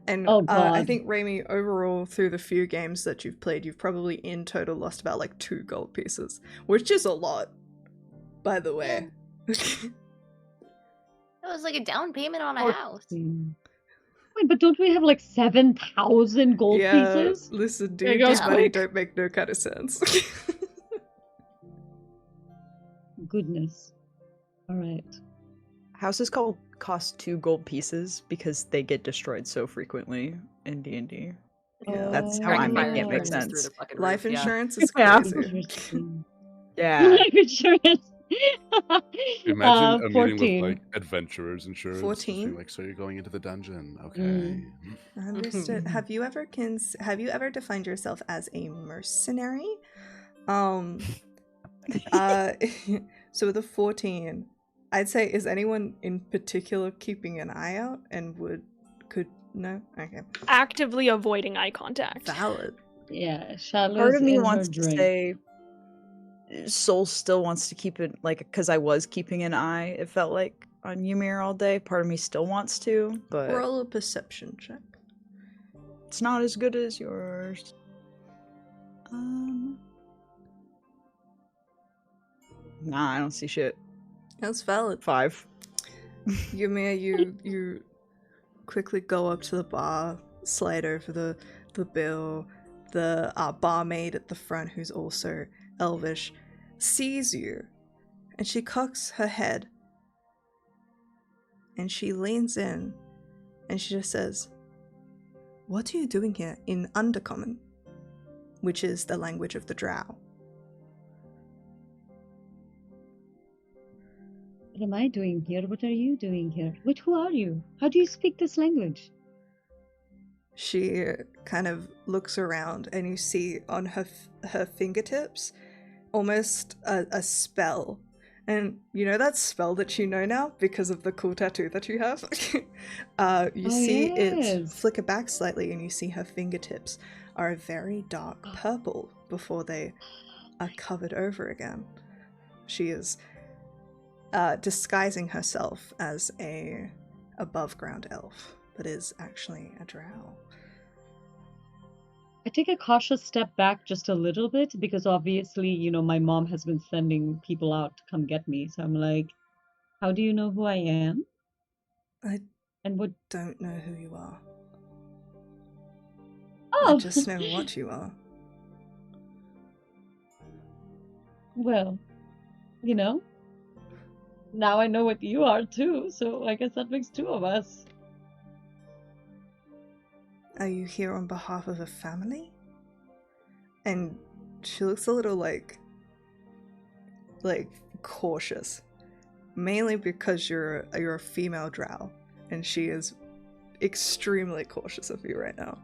And Oh, I God. think Raimi, overall through the few games that you've played, you've probably in total lost about like 2 gold pieces, which is a lot, by the way. That was like a down payment on a house. Wait, but don't we have like 7,000 gold pieces? Listen, There you D&D go. money don't make no kind of sense. Goodness. All right. Houses cost 2 gold pieces because they get destroyed so frequently in D&D. Yeah. That's how Dragon I'm fire making it make insurance is through sense. the fucking Life roof, yeah. insurance is Yeah. crazy. Interesting. Yeah. Life insurance. Imagine a meeting 14. with like adventurers insurance. just being 14? like, so you're going into the dungeon, okay? Mm. Understood. Have you ever defined yourself as a mercenary? So with a 14, I'd say, is anyone in particular keeping an eye out and no? Okay. Actively avoiding eye contact. Valid. Yeah, Charlotte's Part of me in her wants to drink. say Soul still wants to keep it, like, because I was keeping an eye, it felt like, on Ymir all day. Part of me still wants to, but Roll a perception check. it's not as good as yours. Nah, I don't see shit. That's valid. 5. Ymir, you quickly go up to the bar, slide over the bill. The barmaid at the front, who's also elvish, sees you, and she cocks her head, and she leans in, and she just says, "What are you doing here in Undercommon?" Which is the language of the drow. What am I doing here? What are you doing here? Wait, who are you? How do you speak this language? She kind of looks around, and you see on her fingertips almost a spell. And you know that spell that you know now because of the cool tattoo that you have? You see it yes. flicker back slightly, and you see her fingertips are a very dark purple before they are covered over again. She is disguising herself as a above ground elf, but is actually a drow. I take a cautious step back just a little bit because obviously, my mom has been sending people out to come get me. So I'm like, how do you know who I am? I And what? don't know who you are. Oh, I just know what you are. well, now I know what you are too. So I guess that makes 2 of us. Are you here on behalf of a family? And she looks a little like cautious. Mainly because you're a female drow, and she is extremely cautious of you right now.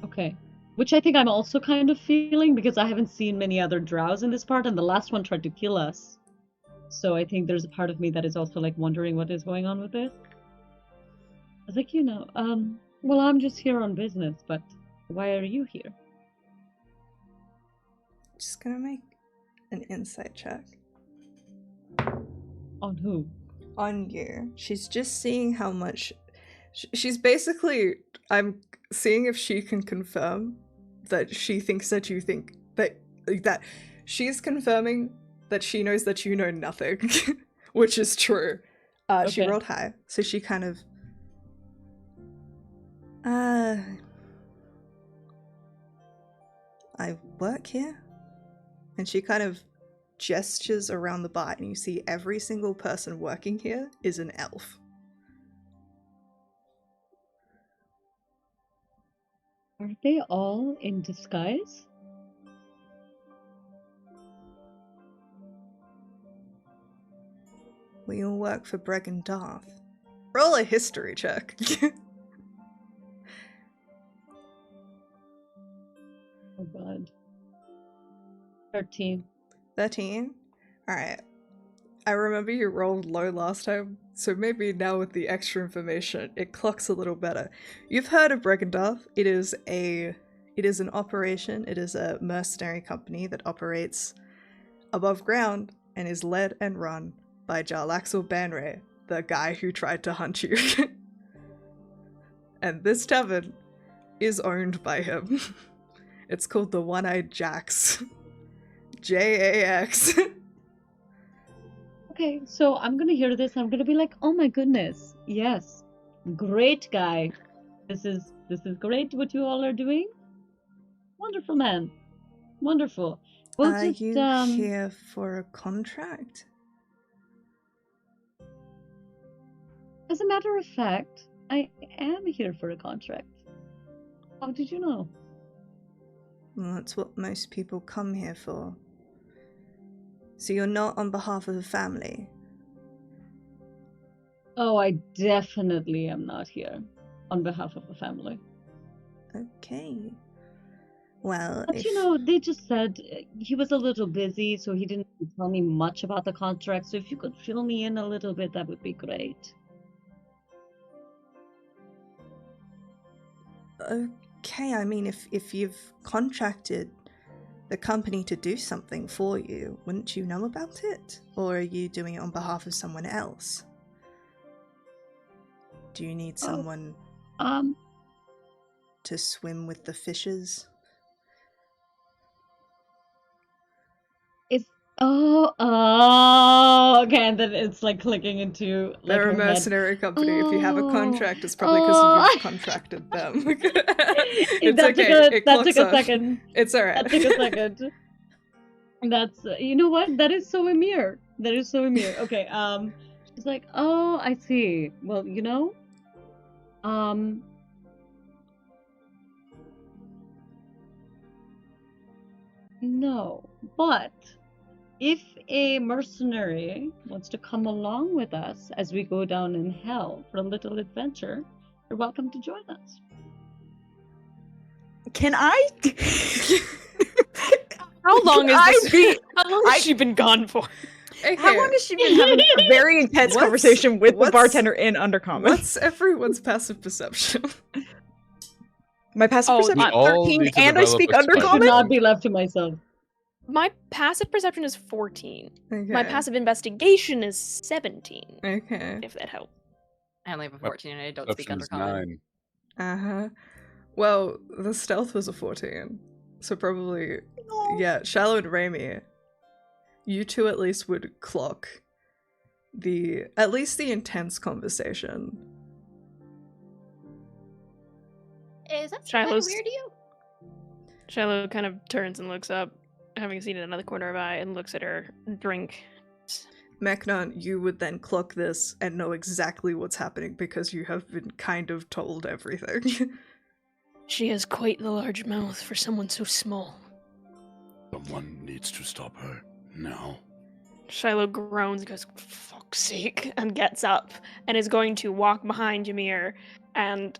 Okay. Which I think I'm also kind of feeling because I haven't seen many other drows in this part, and the last one tried to kill us. So I think there's a part of me that is also like wondering what is going on with it. was like, well, I'm just here on business, but why are you here? Just gonna make an insight check. On who? On you. She's just seeing how much... She's basically... I'm seeing if she can confirm that she thinks that you think... That she's confirming that she knows that you know nothing. Which is true. She Okay. rolled high. So she kind of... I work here? And she kind of gestures around the bar, and you see every single person working here is an elf. Are they all in disguise? We all work for Bregan Darth. Roll a history check. Oh god. 13. 13? Alright. I remember you rolled low last time, so maybe now with the extra information, it clocks a little better. You've heard of Bregan Darth. It is an operation, it is a mercenary company that operates above ground and is led and run by Jarlaxle Banray, the guy who tried to hunt you. And this tavern is owned by him. It's called the One-Eyed Jacks. Jax. Okay, so I'm gonna hear this, I'm gonna be like, oh my goodness, yes, great guy. This is great what you all are doing. Wonderful, man. Wonderful. We'll Are just you here for a contract? As a matter of fact, I am here for a contract. How did you know? Well, that's what most people come here for. So you're not on behalf of the family? Oh, I definitely am not here on behalf of the family. Okay. Well, But they just said he was a little busy, so he didn't tell me much about the contract. So if you could fill me in a little bit, that would be great. Okay, I mean, if you've contracted the company to do something for you, wouldn't you know about it? Or are you doing it on behalf of someone else? Do you need someone to swim with the fishes? Okay, and then it's like clicking into like They're a her head. mercenary company. If you have a Oh, contract, it's probably because you've contracted them. It's okay. That took a second. It's alright. That took a second. That's you know what? That is so Emir. That is so Emir. Okay. She's like, oh, I see. Well, no, but if a mercenary wants to come along with us as we go down in hell for a little adventure, you're welcome to join us. Can I? How long Can is I this? be- How long has she been gone for? How long has she been having a very intense conversation with the bartender in Undercommon? What's everyone's passive perception? My passive perception we all 13, need to and I develop speak a I should Undercommon? not be left to myself. My passive perception is 14. Okay. My passive investigation is 17. Okay. If that helps. I only have a My 14 and I don't speak Perception is Undercommon. 9. Uh-huh. Well, the stealth was a 14. So probably, yeah, Shallow and Raimi, you two at least would clock at least the intense conversation. Is that kind of kind of Shiloh's- weird to you? Shiloh kind of turns and looks up, having a seat in another corner of eye, and looks at her drink. Mechnon, you would then clock this and know exactly what's happening because you have been kind of told everything. She has quite the large mouth for someone so small. Someone needs to stop her now. Shiloh groans and goes, for fuck's sake, and gets up and is going to walk behind Ymir and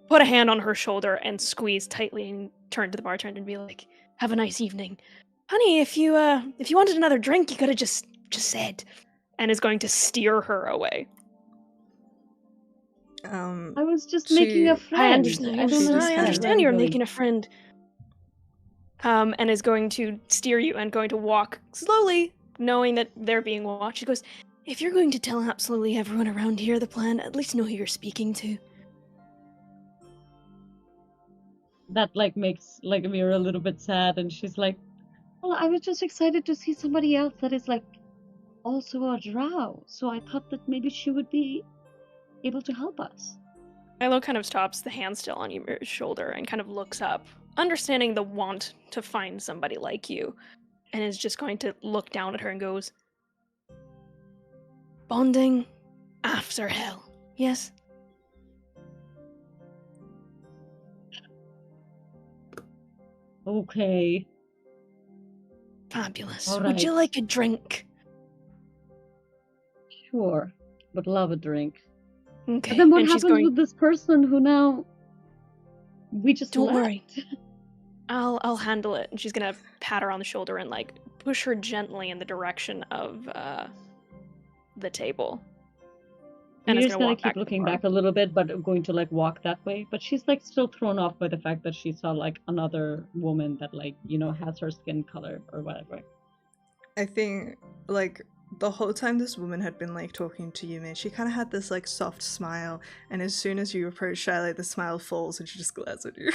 put a hand on her shoulder and squeeze tightly and turn to the bartender and be like, have a nice evening. Honey, if you wanted another drink, you could have just said. And is going to steer her away. I was just making a She- friend. I understand. I don't She just I kinda- understand you're really. making a friend. And is going to steer you and going to walk slowly, knowing that they're being watched. She goes, "If you're going to tell absolutely everyone around here the plan, at least know who you're speaking to." That like makes like Amira a little bit sad, and she's like, "Well, I was just excited to see somebody else that is like also a drow, so I thought that maybe she would be able to help us." Milo kind of stops, the hand still on your shoulder, and kind of looks up, understanding the want to find somebody like you, and is just going to look down at her and goes, "Bonding after hell, yes?" Okay. Fabulous. All Would you right. like a drink? Sure, but love a drink. Okay. But then what and she's happens going, with this person who now we just "Don't left? worry. I'll handle it." And she's gonna pat her on the shoulder and like push her gently in the direction of the table. And is Amira's gonna gonna walk keep back to the looking bar. back a little bit, but going to like walk that way. But she's like still thrown off by the fact that she saw like another woman that like, you know, has her skin color or whatever. I think, like, the whole time this woman had been, like, talking to Yumi, she kind of had this, like, soft smile, and as soon as you approach Shiloh, the smile falls and she just glares at you.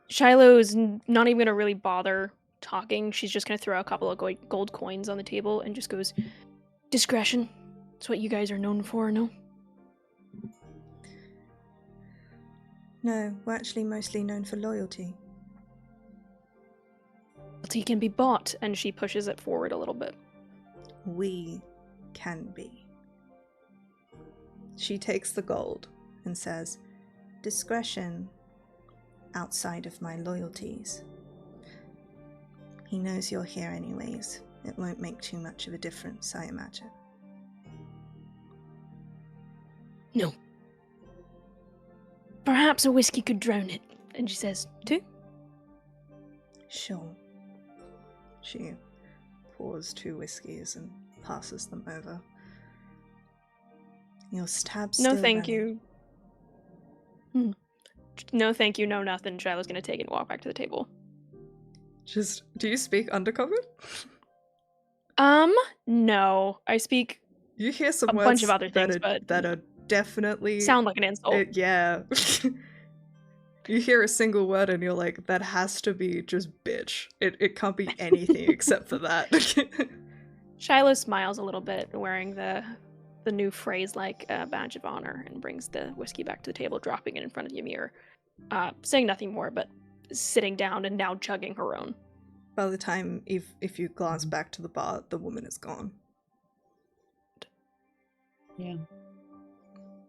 Shiloh's not even gonna really bother talking. She's just gonna throw a couple of gold coins on the table and just goes, "Discretion. It's what you guys are known for, no?" No, we're actually mostly known for loyalty. Loyalty can be bought, and she pushes it forward a little bit. We can be. She takes the gold and says, "Discretion outside of my loyalties. He knows you're here anyways. It won't make too much of a difference, I imagine." No. Perhaps a whiskey could drown it. And she says, "Two?" Sure. She pours 2 whiskeys and passes them over. Your stab's No, still thank running. you. No, thank you. No, nothing. Shiloh's gonna take it and walk back to the table. Just, do you speak undercover? No. I speak You hear some a words bunch of other that things, are, but that are definitely sound like an insult. yeah. You hear a single word and you're like, that has to be just bitch. It can't be anything except for that. Shiloh smiles a little bit, wearing the new phrase like badge of honor, and brings the whiskey back to the table, dropping it in front of Ymir, saying nothing more, but sitting down and now chugging her own. By the time, if you glance back to the bar, the woman is gone. Yeah.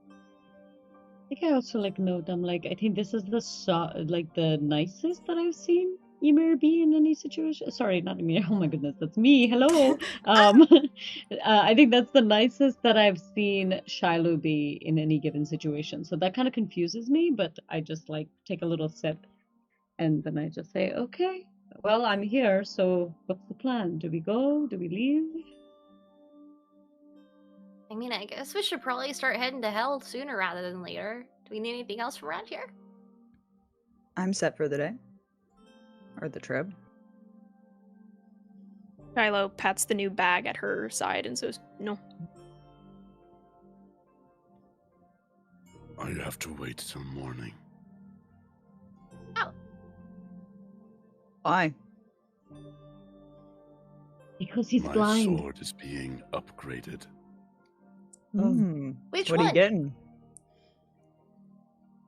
I think I also like note I'm like I think this is like the nicest that I've seen Ymir be in any situation. Sorry, not Ymir. Oh my goodness, that's me. Hello. I think that's the nicest that I've seen Shiloh be in any given situation. So that kind of confuses me, but I just like take a little sip, and then I just say, okay, well I'm here. So what's the plan? Do we go? Do we leave? I mean, I guess we should probably start heading to hell sooner rather than later. Do we need anything else from around here? I'm set for the day. Or the trip. Shiloh pats the new bag at her side and says, "No." I have to wait till morning. Oh, Why? Because he's My blind. sword is being upgraded. which What are one? you getting?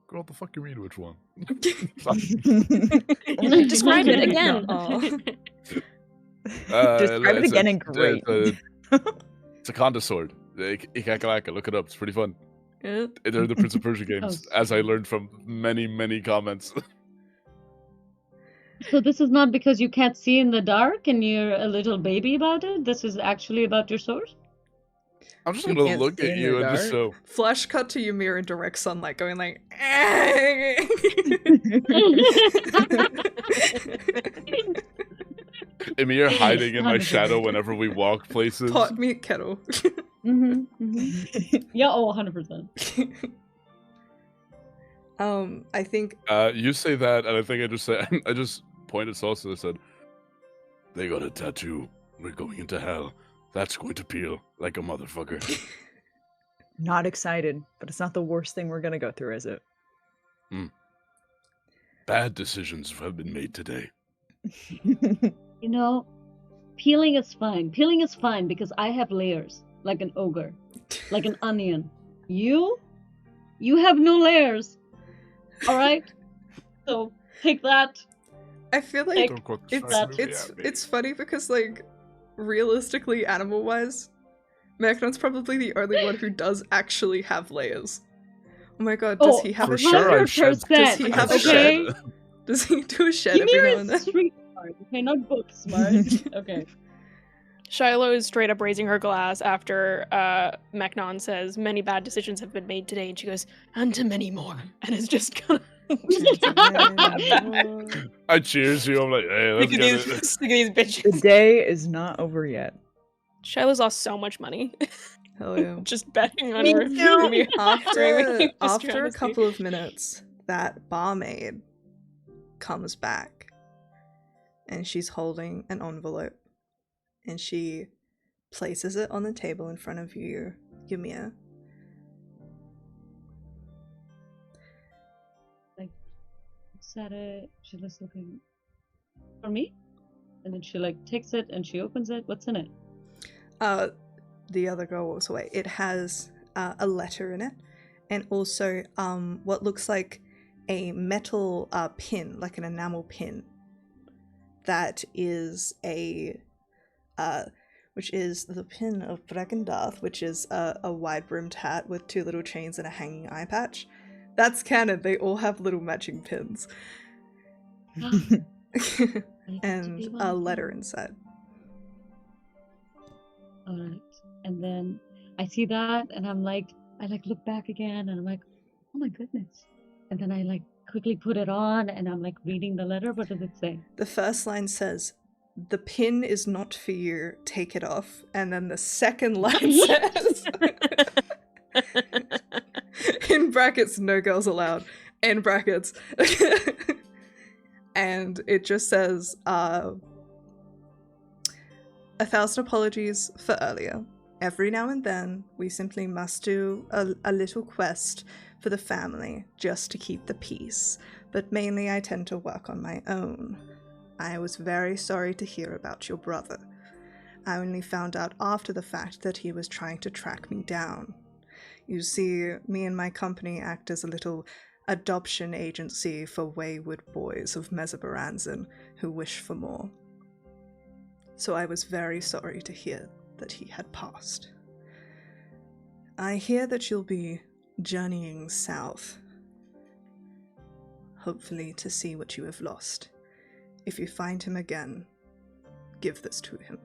Girl, the fuck you mean which one? Describe it again. Describe it again in great. It's a Conda sword. Ikakalaka, look it up. It's pretty fun. Yeah. They're the Prince of Persia games, Oh, as I learned from many, many comments. So this is not because you can't see in the dark and you're a little baby about it? This is actually about your sword? I'm just You gonna can't look see at in you the and just dark? so. Flash cut to Ymir in direct sunlight, going like, Emir hiding in my Honestly. shadow whenever we walk places. pot meat kettle. Yeah, 100%. I think You say that, and I think I just pointed Salsa and said, "They got a tattoo. We're going into hell. That's going to peel like a motherfucker." Not excited, but it's not the worst thing we're gonna go through, is it? Bad decisions have been made today. You know, peeling is fine. Peeling is fine because I have layers, like an ogre, like an onion. You have no layers. All right? So take that. I feel like Don't quote the It's fucking movie it's at me. it's funny because like realistically, animal wise, Mechnon's probably the only one who does actually have layers. Oh my god, does he have for a sure I've shed- 100%. Does he have a okay? shed? Does he do a shed every Ymir now and is then? street smart, okay, not book smart. Okay. Shiloh is straight up raising her glass after Mechnon says, "Many bad decisions have been made today," and she goes, "And to many more," and is just gonna I cheers you. I'm like, hey, let's Look at get these, it. look at these The bitches. day is not over yet. Shiloh's lost so much money Hell yeah. just betting on Me her. too. Ymir. After Just after trying a to see. couple of minutes, that barmaid comes back and she's holding an envelope and she places it on the table in front of you, Ymir. Looks at it. She's just looking for me, and then she like takes it and she opens it. What's in it? The other girl walks away. It has a letter in it, and also what looks like a metal pin, like an enamel pin, that is which is the pin of Breckendarth, which is a wide-brimmed hat with two little chains and a hanging eye patch. That's canon. They all have little matching pins. And a letter inside. Alright. And then I see that and I look back again and I'm like, oh my goodness. And then I like quickly put it on and I'm like reading the letter. What does it say? The first line says, "The pin is not for you, take it off." And then the second line says, in brackets, "No girls allowed," in brackets. And it just says, 1,000 apologies for earlier. Every now and then, we simply must do a little quest for the family just to keep the peace, but mainly I tend to work on my own. I was very sorry to hear about your brother. I only found out after the fact that he was trying to track me down. You see, me and my company act as a little adoption agency for wayward boys of Mesobaranzan who wish for more. So I was very sorry to hear that he had passed. I hear that you'll be journeying south, hopefully to see what you have lost. If you find him again, give this to him.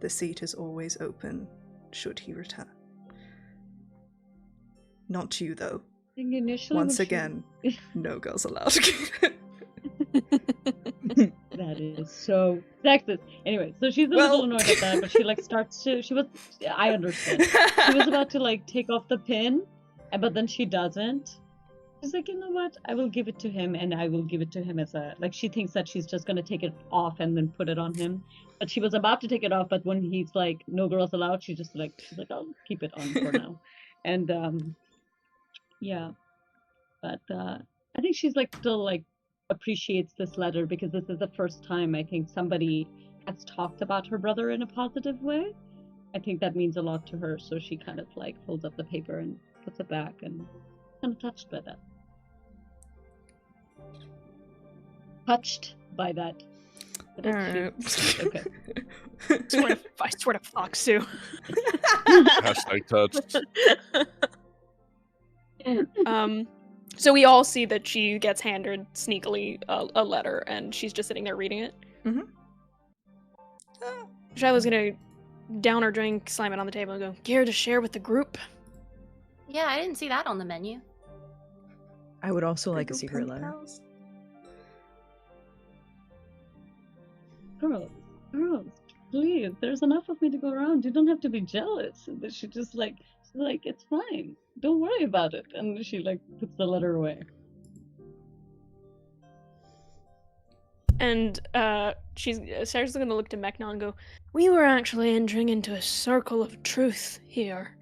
The seat is always open, should he return. Not you, though. I think initially Once when she- again, no girls allowed. That is so sexist. Anyway, so she's a Well- little annoyed at that, but she like starts to. I understand. She was about to like take off the pin, but then she doesn't. She's like, you know what? I will give it to him, and I will give it to him as a like. She thinks that she's just gonna take it off and then put it on him, but she was about to take it off. But when he's like, "No girls allowed," she's like, "I'll keep it on for now," and yeah. But I think she's like still like appreciates this letter because this is the first time I think somebody has talked about her brother in a positive way. I think that means a lot to her, so she kind of like folds up the paper and puts it back and kind of touched by that. Touched by that. But it's she- Alright. Okay. I swear to fuck, Sue. Hashtag touched. So we all see that she gets handed sneakily a letter, and she's just sitting there reading it. Mhm. Shiloh's gonna down her drink, slam it on the table, and go, "Care to share with the group?" Yeah, I didn't see that on the menu. I would also like a Little secret pen letter. pals. Girls, please, there's enough of me to go around. You don't have to be jealous. And then she's like, it's fine. Don't worry about it. And she like puts the letter away. And Sarah's gonna look to Mechnon and go, "We were actually entering into a circle of truth here.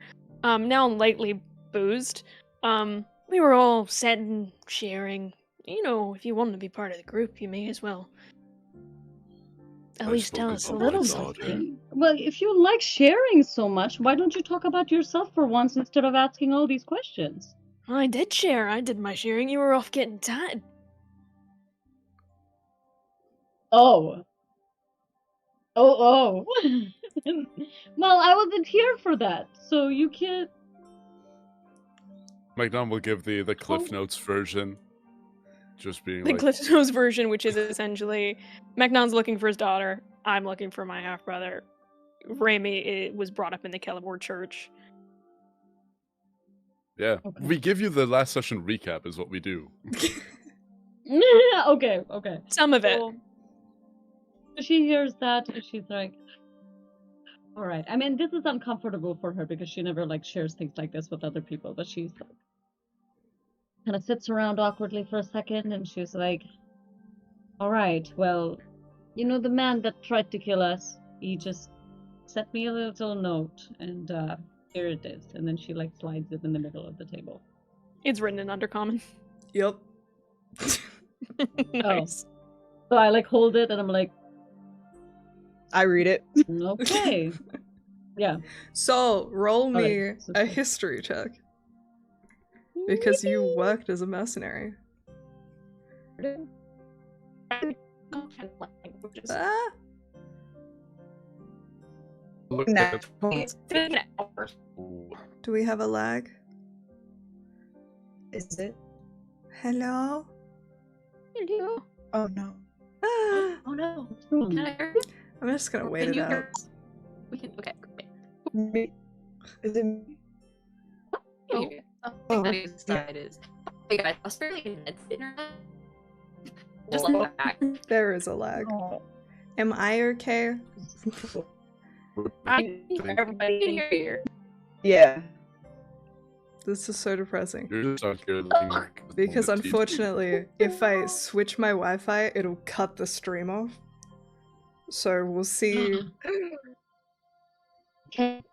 Now lightly boozed. We were all set and sharing. You know, if you want to be part of the group, you may as well. At I've least tell spoken us to a my little daughter. something." Well, if you like sharing so much, why don't you talk about yourself for once instead of asking all these questions? I did share. I did my sharing. You were off getting tired. Oh. Oh. Well, I wasn't here for that, so you can't. McDonald will give the Cliff Notes version. Just being The like, Cliff Notes version, which is essentially Mechnon's looking for his daughter. I'm looking for my half brother. Raimi was brought up in the Celeborn Church. yeah, Okay. we give you the last session recap is what we do. Okay. Some of it. So she hears that and she's like, all right. I mean, this is uncomfortable for her because she never like shares things like this with other people, but she's like kind of sits around awkwardly for a second and she's like, all right, well, you know the man that tried to kill us, he just sent me a little note and here it is. And then she like slides it in the middle of the table. It's written in Undercommon. Yep. Nice. So I like hold it and I'm like, I read it. okay. Yeah. So, roll me Alright, so a cool. history check. Because you worked as a mercenary. Ah, Look Nah. at do we have a lag? Is it? Hello? Hello. Oh no. Ah, Oh no. Hmm. Can I hear? I'm just gonna wait Can it you out. hear us? We can. Okay. Great. Me? Is it me? Can hear you. Oh, My side is. Hey guys, Australia Ned's internet. Just like back. There is a lag. Oh. Am I okay? I everybody can hear you. Yeah. This is so depressing. You're just out here looking like Because the TV. unfortunately, if I switch my Wi-Fi, it'll cut the stream off. So we'll see.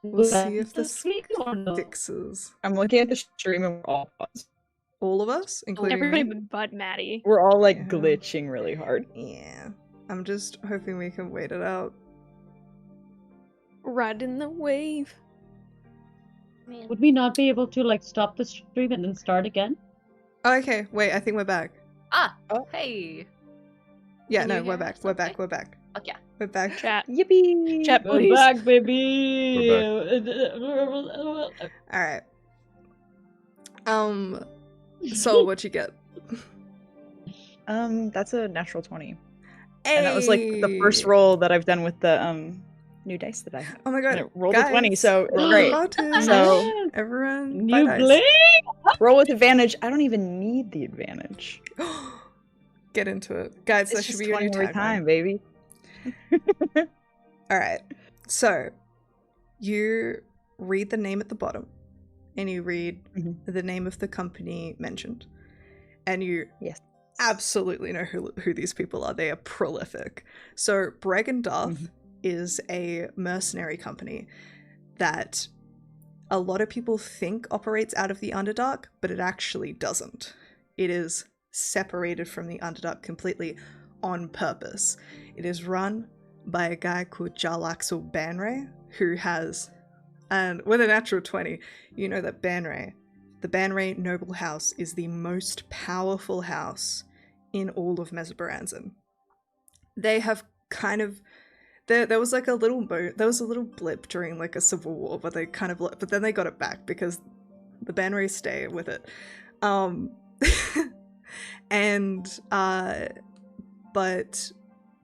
We'll see if this fixes. I'm looking at the stream and we're all paused. All of us, including Everybody me. but Maddie. We're all like Yeah. glitching really hard. Yeah. I'm just hoping we can wait it out. Riding the wave. Man. Would we not be able to like stop the stream and then start again? Oh, okay, wait, I think we're back. Ah. Oh. Hey. Yeah, Can no, you we're hear back. us We're okay? back. We're back. Okay. We're back. Chat. Yippee! Chat, We're please. back, baby. All right. So what'd you get? That's a natural 20. And that was like the first Hey! roll that I've done with the new dice that I have. Oh my And god. it rolled a 20, guys, so it's roll great. advantage. So- Yes. Everyone, New buy dice. blade. Roll with advantage. I don't even need the advantage. Get into it, guys. That It's should just be your 20 new every tagline. time, baby. All right. So you read the name at the bottom, and you read Mhm. the name of the company mentioned, and you Yes. absolutely know who these people are. They are prolific. So Bregendoth is a mercenary company that a lot of people think operates out of the Underdark, but it actually doesn't. It is separated from the Underdark completely on purpose. It is run by a guy called Jarlaxle Banray, who has, and with a natural 20, you know that Banray, the Banray noble house, is the most powerful house in all of Mesobaranzan. They have kind of there was like a little there was a little blip during like a civil war, but they kind of but then they got it back because the Banrays stay with it. And but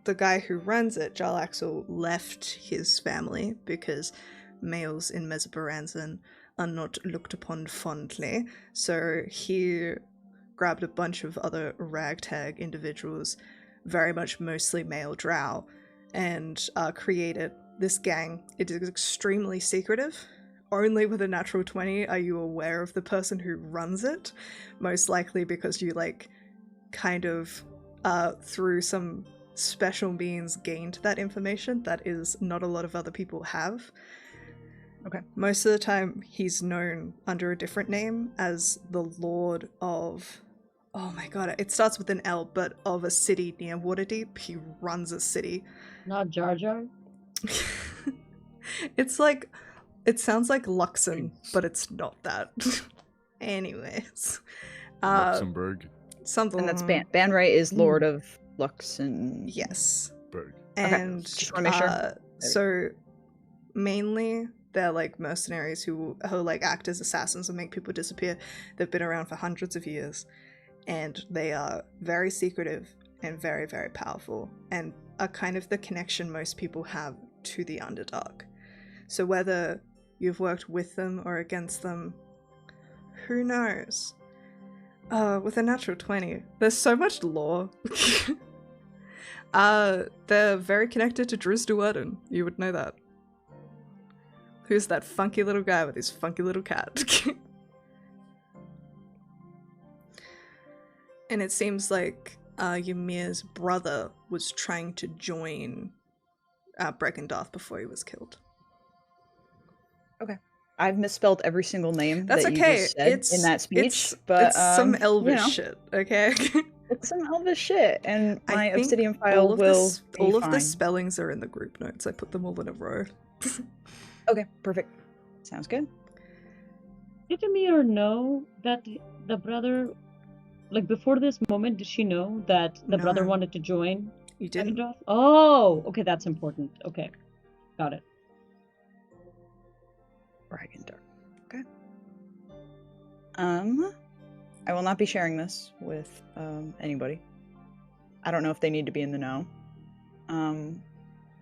the guy who runs it, Jarlaxle, left his family because males in Mesobaranzan are not looked upon fondly. So he grabbed a bunch of other ragtag individuals, very much mostly male drow, and created this gang, it is extremely secretive. Only with a natural 20 are you aware of the person who runs it, most likely because you like kind of through some special means gained that information that is not a lot of other people have. Okay. Most of the time he's known under a different name as the Lord of, oh my god, it starts with an L, but of a city near Waterdeep. He runs a city. Not Jar Jar? It's like, it sounds like Luxon, but it's not that. Anyways. Luxembourg. Something. And that's Banrai is Lord of Luxembourg. Yes. Berg. And just wanna make sure. So mainly they're like mercenaries who like act as assassins and make people disappear. They've been around for hundreds of years, and they are very secretive and very, very powerful, and are kind of the connection most people have to the Underdark. So whether you've worked with them or against them, who knows? With a natural 20, there's so much lore. They're very connected to Driz Duerden. You would know that. Who's that funky little guy with his funky little cat? And it seems like Ymir's brother was trying to join Breckendarth before he was killed. Okay. I've misspelled every single name That's that okay. you just said in that speech, but it's some Elvish shit, okay? It's some Elvish shit, and my I think Obsidian file will be all fine. of the spellings are in the group notes. I put them all in a row. Okay, perfect. Sounds good. Did Ymir know that the brother, like before this moment, did she know that the brother No. wanted to join You didn't? Breckendarth? Oh, okay, that's important. Okay, got it. Breckendarth. Okay. I will not be sharing this with anybody. I don't know if they need to be in the know.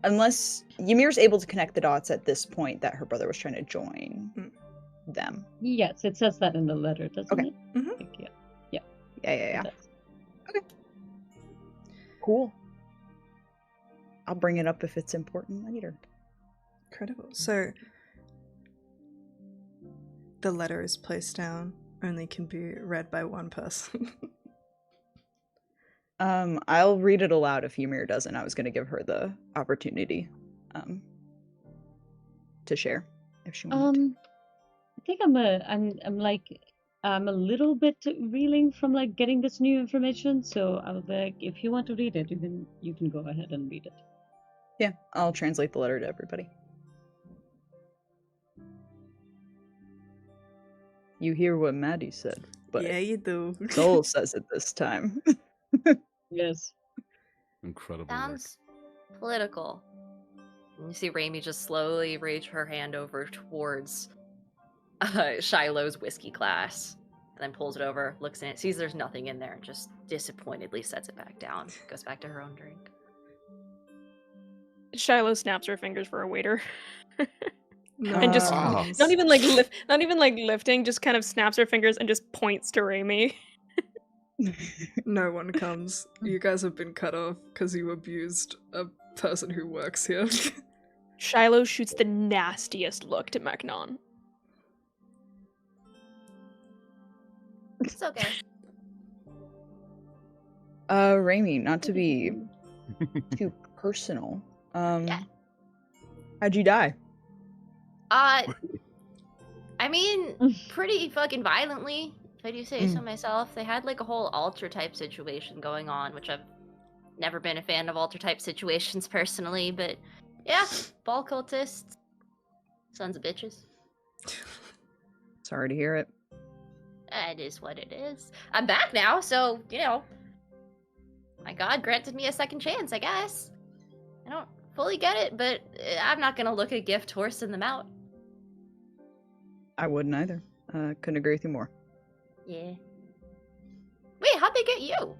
Unless Ymir's able to connect the dots at this point that her brother was trying to join them. Yes, it says that in the letter, doesn't Okay. it? Mhm. I think, yeah. Yeah. It does. Okay. Cool. I'll bring it up if it's important later. Incredible. So, the letter is placed down, only can be read by one person. I'll read it aloud if Ymir doesn't. I was going to give her the opportunity to share if she wanted I think I'm a little bit reeling from like getting this new information, so I was like, if you want to read it, you can go ahead and read it. Yeah, I'll translate the letter to everybody. You hear what Maddie said, but yeah, you do. Soul says it this time. Yes. Incredible Sounds political. And you see Raimi just slowly reach her hand over towards Shiloh's whiskey glass, and then pulls it over, looks in it, sees there's nothing in there, and just disappointedly sets it back down. Goes back to her own drink. Shiloh snaps her fingers for a waiter. No. And just Wow. not even like lifting, just kind of snaps her fingers and just points to Raimi. No one comes. You guys have been cut off because you abused a person who works here. Shiloh shoots the nastiest look to Meknon. It's okay. Raimi, not to be too personal. Yeah. How'd you die? I mean, pretty fucking violently, if I do say so myself. They had like a whole altar type situation going on, which I've never been a fan of altar type situations personally, but yeah, ball cultists. Sons of bitches. Sorry to hear it. It is what it is. I'm back now, so, you know, my god granted me a second chance, I guess. I don't fully get it, but I'm not gonna look a gift horse in the mouth. I wouldn't either. Couldn't agree with you more. Yeah. Wait, how'd they get you?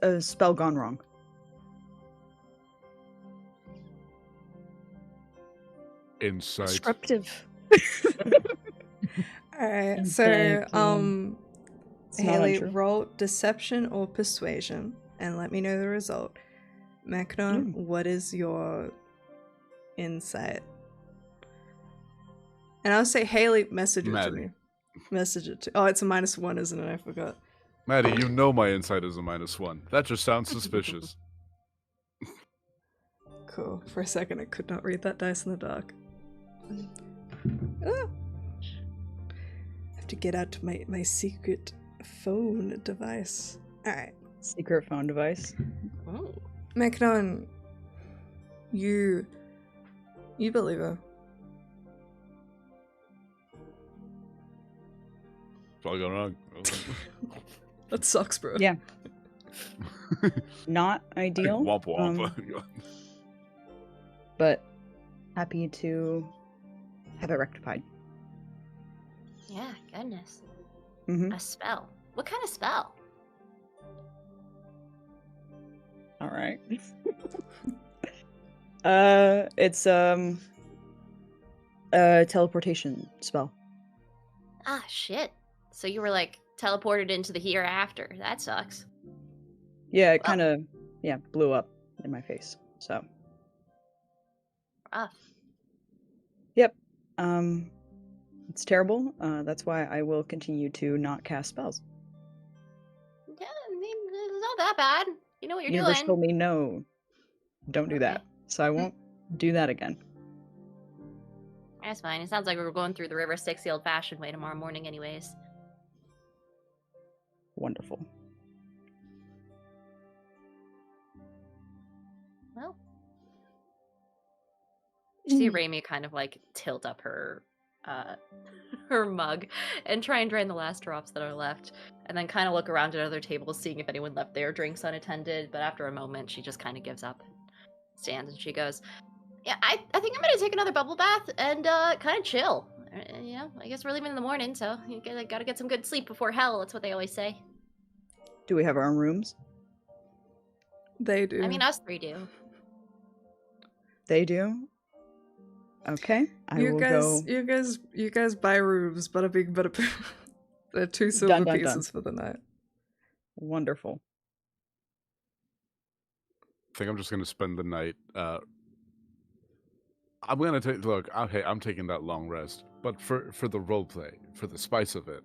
A spell gone wrong. Insight. Disruptive. Alright, Insight, so, yeah. It's not Haley, untrue. roll deception or persuasion and let me know the result. Macron, what is your insight? And I'll say, Haley, message it to Maddie. me. Message it to. Oh, it's a -1, isn't it? I forgot. Maddie, you know my insight is a -1. That just sounds suspicious. Cool. For a second, I could not read that dice in the dark. Ah. I have to get out my secret phone device. Alright. Secret phone device. Oh. Macron, you believe her. It's all going wrong. That sucks, bro. Yeah. Not ideal. Womp womp. But happy to have it rectified. Yeah, goodness. Mm-hmm. A spell. What kind of spell? All right. It's a teleportation spell. Ah, shit. So you were like teleported into the hereafter. That sucks. Yeah, it kind of blew up in my face. So. Rough. Yep. It's terrible. That's why I will continue to not cast spells. Yeah, I mean, it's not that bad. You know what you're Universe doing. told me no, don't do that. Okay. So I won't do that again. That's fine. It sounds like we're going through the River Styx the old-fashioned way tomorrow morning anyways. Wonderful. Well. You see Raimi kind of like tilt up her her mug and try and drain the last drops that are left, and then kind of look around at other tables seeing if anyone left their drinks unattended, but after a moment she just kind of gives up and stands and she goes, yeah, I think I'm gonna take another bubble bath and kind of chill. You know, I guess we're leaving in the morning, so you gotta get some good sleep before hell. That's what they always say. Do we have our own rooms? They do. I mean, us three do. They do? Okay. I will go. You guys buy rooms, bada bing, bada boom. They're 2 silver Dun, dun, dun. pieces for the night. Wonderful. I think I'm just gonna spend the night. I'm gonna take. Look, okay, I'm taking that long rest, but for the role play, for the spice of it,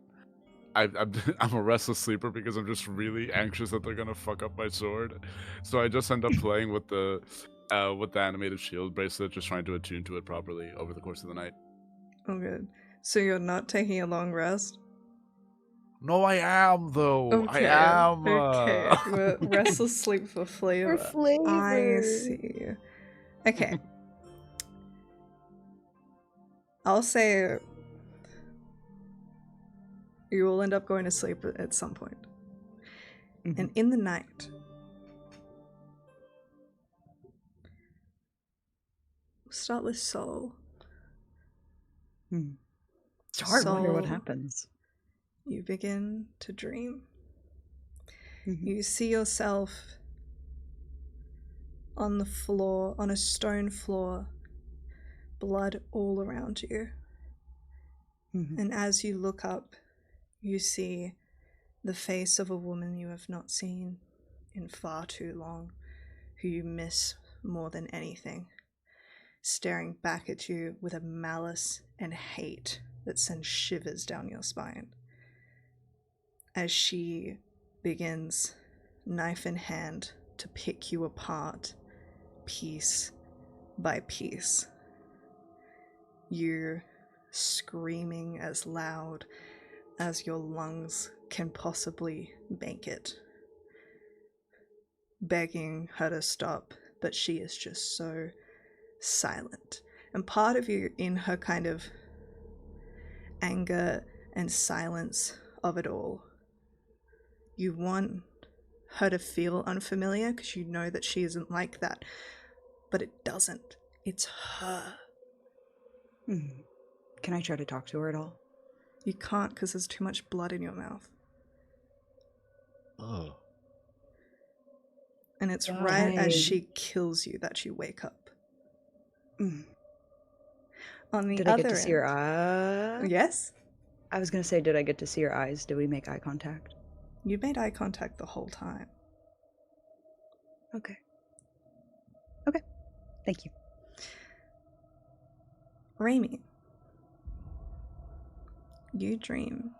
I'm a restless sleeper because I'm just really anxious that they're gonna fuck up my sword. So I just end up playing with the animated shield bracelet, just trying to attune to it properly over the course of the night. Oh, good. So you're not taking a long rest? No, I am though. Okay. I am. Okay. We're restless sleep for flavor. For flavor. I see. Okay. I'll say you will end up going to sleep at some point. Mhm. And in the night, we'll start with Soul. Start. I wonder what Soul, happens. you begin to dream. Mhm. You see yourself on the floor, on a stone floor, blood all around you. Mhm. And as you look up, you see the face of a woman you have not seen in far too long, who you miss more than anything, staring back at you with a malice and hate that sends shivers down your spine. As she begins, knife in hand, to pick you apart, piece by piece. You're screaming as loud as your lungs can possibly make it, begging her to stop, but she is just so silent. And part of you, in her kind of anger and silence of it all, you want her to feel unfamiliar because you know that she isn't like that, but it doesn't. It's her. Can I try to talk to her at all? You can't because there's too much blood in your mouth. Oh. And it's right as Right. she kills you that you wake up. On the Did other I get to see her end- eyes? Yes? I was gonna say, did I get to see her eyes? Did we make eye contact? You made eye contact the whole time. Okay. Okay. Thank you. Raimi, you dream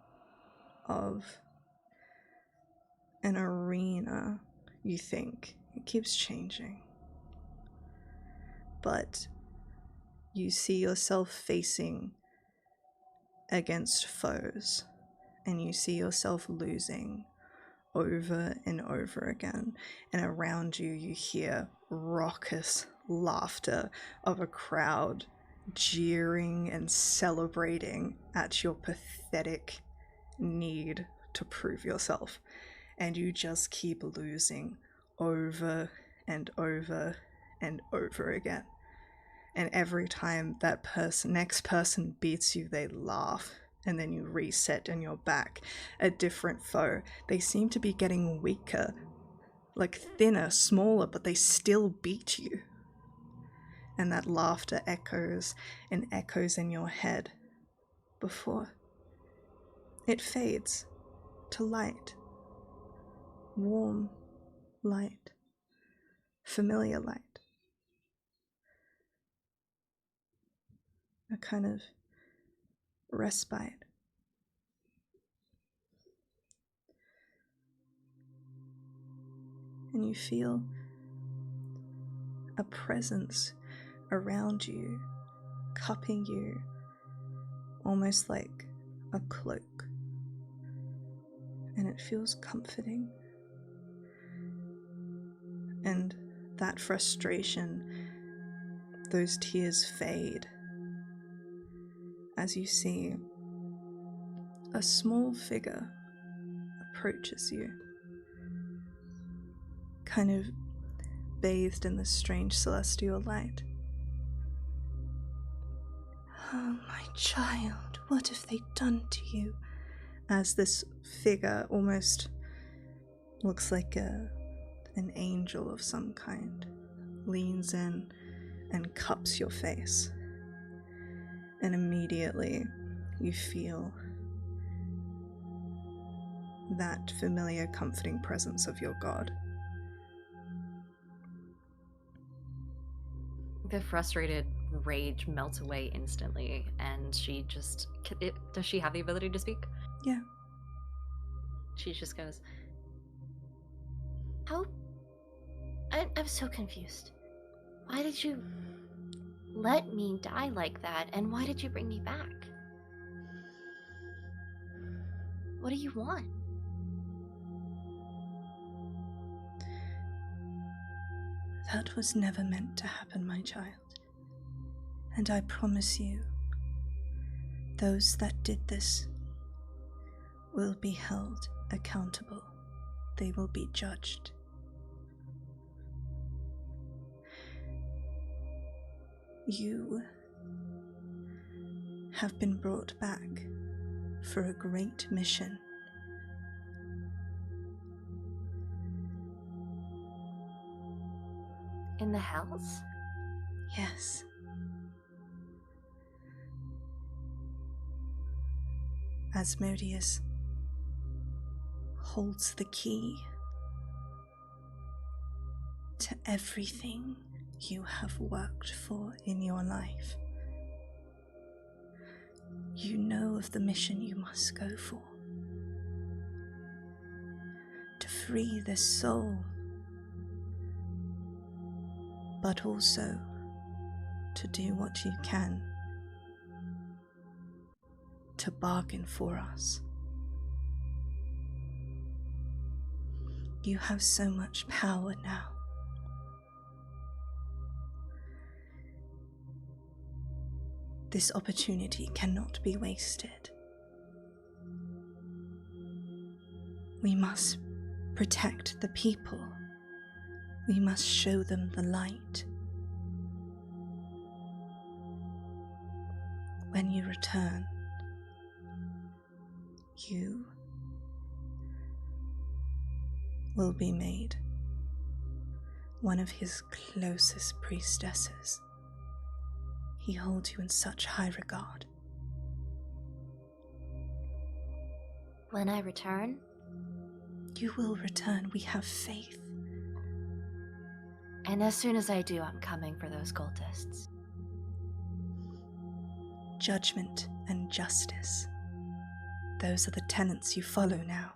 of an arena, you think. It keeps changing. But you see yourself facing against foes, and you see yourself losing over and over again. And around you, you hear raucous laughter of a crowd jeering and celebrating at your pathetic need to prove yourself. And you just keep losing over and over and over again. And every time that next person beats you, they laugh. And then you reset and you're back. A different foe. They seem to be getting weaker, like thinner, smaller, but they still beat you. And that laughter echoes and echoes in your head before it fades to light. Warm light. Familiar light. A kind of respite. And you feel a presence around you, cupping you, almost like a cloak. And it feels comforting. And that frustration, those tears fade as you see a small figure approaches you, kind of bathed in this strange celestial light. Oh, my child, what have they done to you? As this figure almost looks like an angel of some kind leans in and cups your face. And immediately you feel that familiar, comforting presence of your god. The frustrated rage melts away instantly, and she just... does she have the ability to speak? Yeah. She just goes, How? I'm so confused. Why did you let me die like that, and why did you bring me back? What do you want? That was never meant to happen, my child. And I promise you, those that did this will be held accountable. They will be judged. You have been brought back for a great mission. In the hells? Yes. Asmodeus holds the key to everything you have worked for in your life. You know of the mission you must go for. To free this soul, but also to do what you can to bargain for us. You have so much power now. This opportunity cannot be wasted. We must protect the people. We must show them the light. When you return, you will be made one of his closest priestesses. He holds you in such high regard. When I return? You will return. We have faith. And as soon as I do, I'm coming for those cultists. Judgment and justice. Those are the tenets you follow now.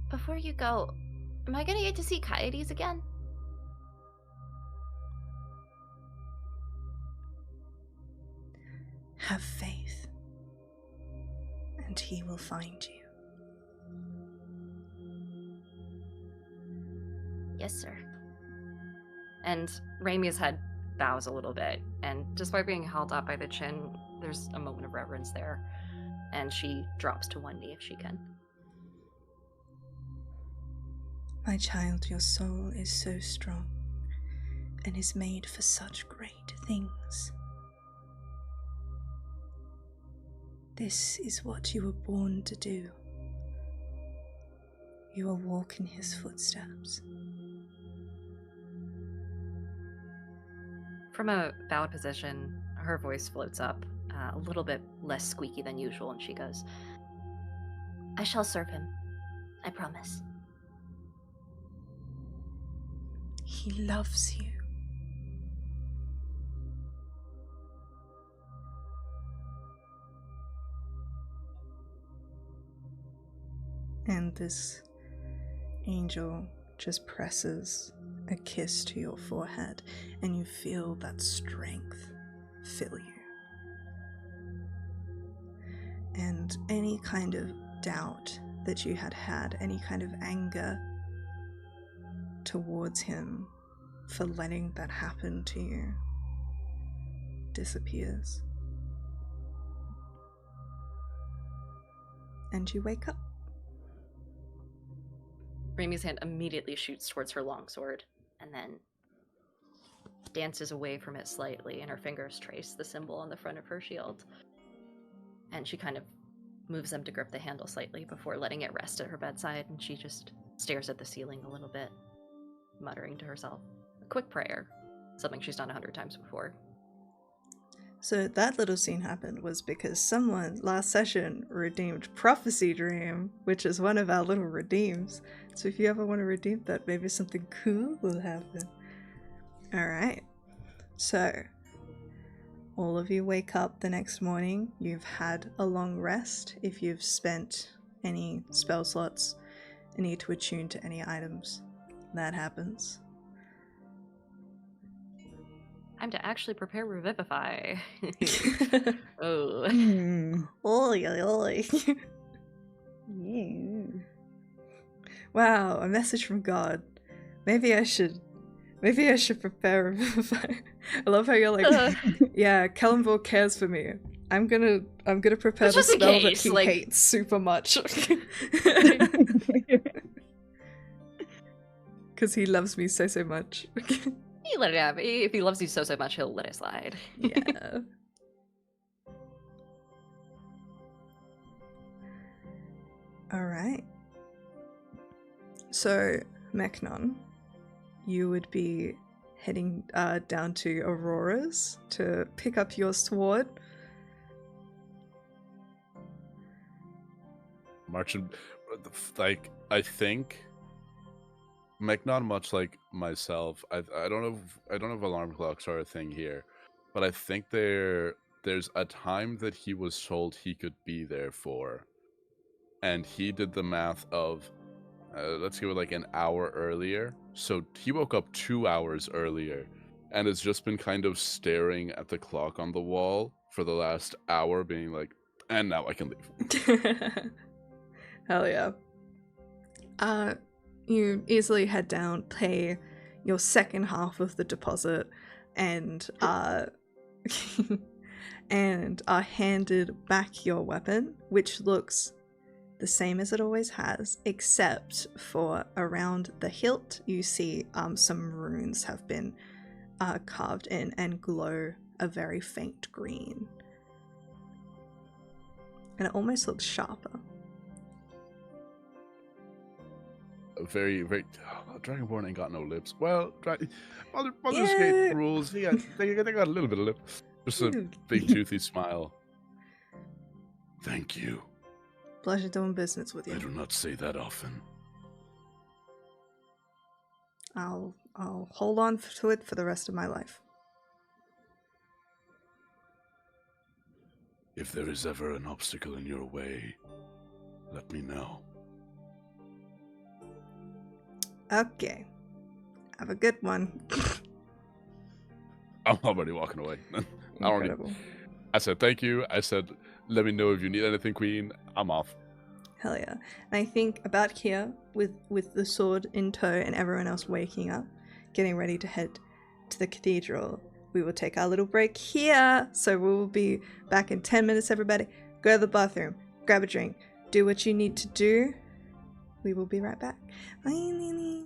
Before you go, am I gonna get to see Coyotes again? Have faith, and he will find you. Yes, sir. And Raimi's head bows a little bit, and just by being held up by the chin, there's a moment of reverence there. And she drops to one knee if she can. My child, your soul is so strong, and is made for such great things. This is what you were born to do. You will walk in his footsteps. From a bowed position, her voice floats up, a little bit less squeaky than usual, and she goes, I shall serve him. I promise. He loves you. And this angel just presses a kiss to your forehead, and you feel that strength fill you. And any kind of doubt that you had, any kind of anger towards him for letting that happen to you, disappears. And you wake up. Raimi's hand immediately shoots towards her longsword, and then dances away from it slightly, and her fingers trace the symbol on the front of her shield. And she kind of moves them to grip the handle slightly before letting it rest at her bedside, and she just stares at the ceiling a little bit, muttering to herself. A quick prayer, something she's done 100 times before. So that little scene happened was because someone last session redeemed Prophecy Dream, which is one of our little redeems. So if you ever want to redeem that, maybe something cool will happen. Alright. So, all of you wake up the next morning. You've had a long rest. If you've spent any spell slots and need to attune to any items, that happens. Time to actually prepare Revivify. Oh. Oi, oi, oi. Wow, a message from God. Maybe I should prepare Revivify. I love how you're like, yeah, Kellenvor cares for me. I'm gonna prepare the Just in spell case, that he like- hates super much. Because he loves me so much. You let it have. If he loves you so much, he'll let it slide. Yeah. Alright. So, Mechnon, you would be heading down to Aurora's to pick up your sword. Marching, like, I think Mechnon, much like myself, I don't know if alarm clocks are a thing here, but I think there's a time that he was told he could be there for, and he did the math of let's give it like an hour earlier. So he woke up 2 hours earlier and has just been kind of staring at the clock on the wall for the last hour, being like, and now I can leave. Hell yeah. You easily head down, pay your second half of the deposit, and and are handed back your weapon, which looks the same as it always has, except for around the hilt you see some runes have been carved in and glow a very faint green. And it almost looks sharper. Very, very. Oh, Dragonborn ain't got no lips. Well, Baldur's Gate rules. They got a little bit of lip. Just a big toothy smile. Thank you. Pleasure doing business with I you. do not say that often. I'll hold on to it for the rest of my life. If there is ever an obstacle in your way, let me know. Okay. Have a good one. I'm already walking away. Incredible. I said thank you. I said, let me know if you need anything, Queen. I'm off. Hell yeah. And I think about here, with the sword in tow and everyone else waking up, getting ready to head to the cathedral, we will take our little break here. So we will be back in 10 minutes, everybody. Go to the bathroom, grab a drink, do what you need to do. We will be right back. Bye.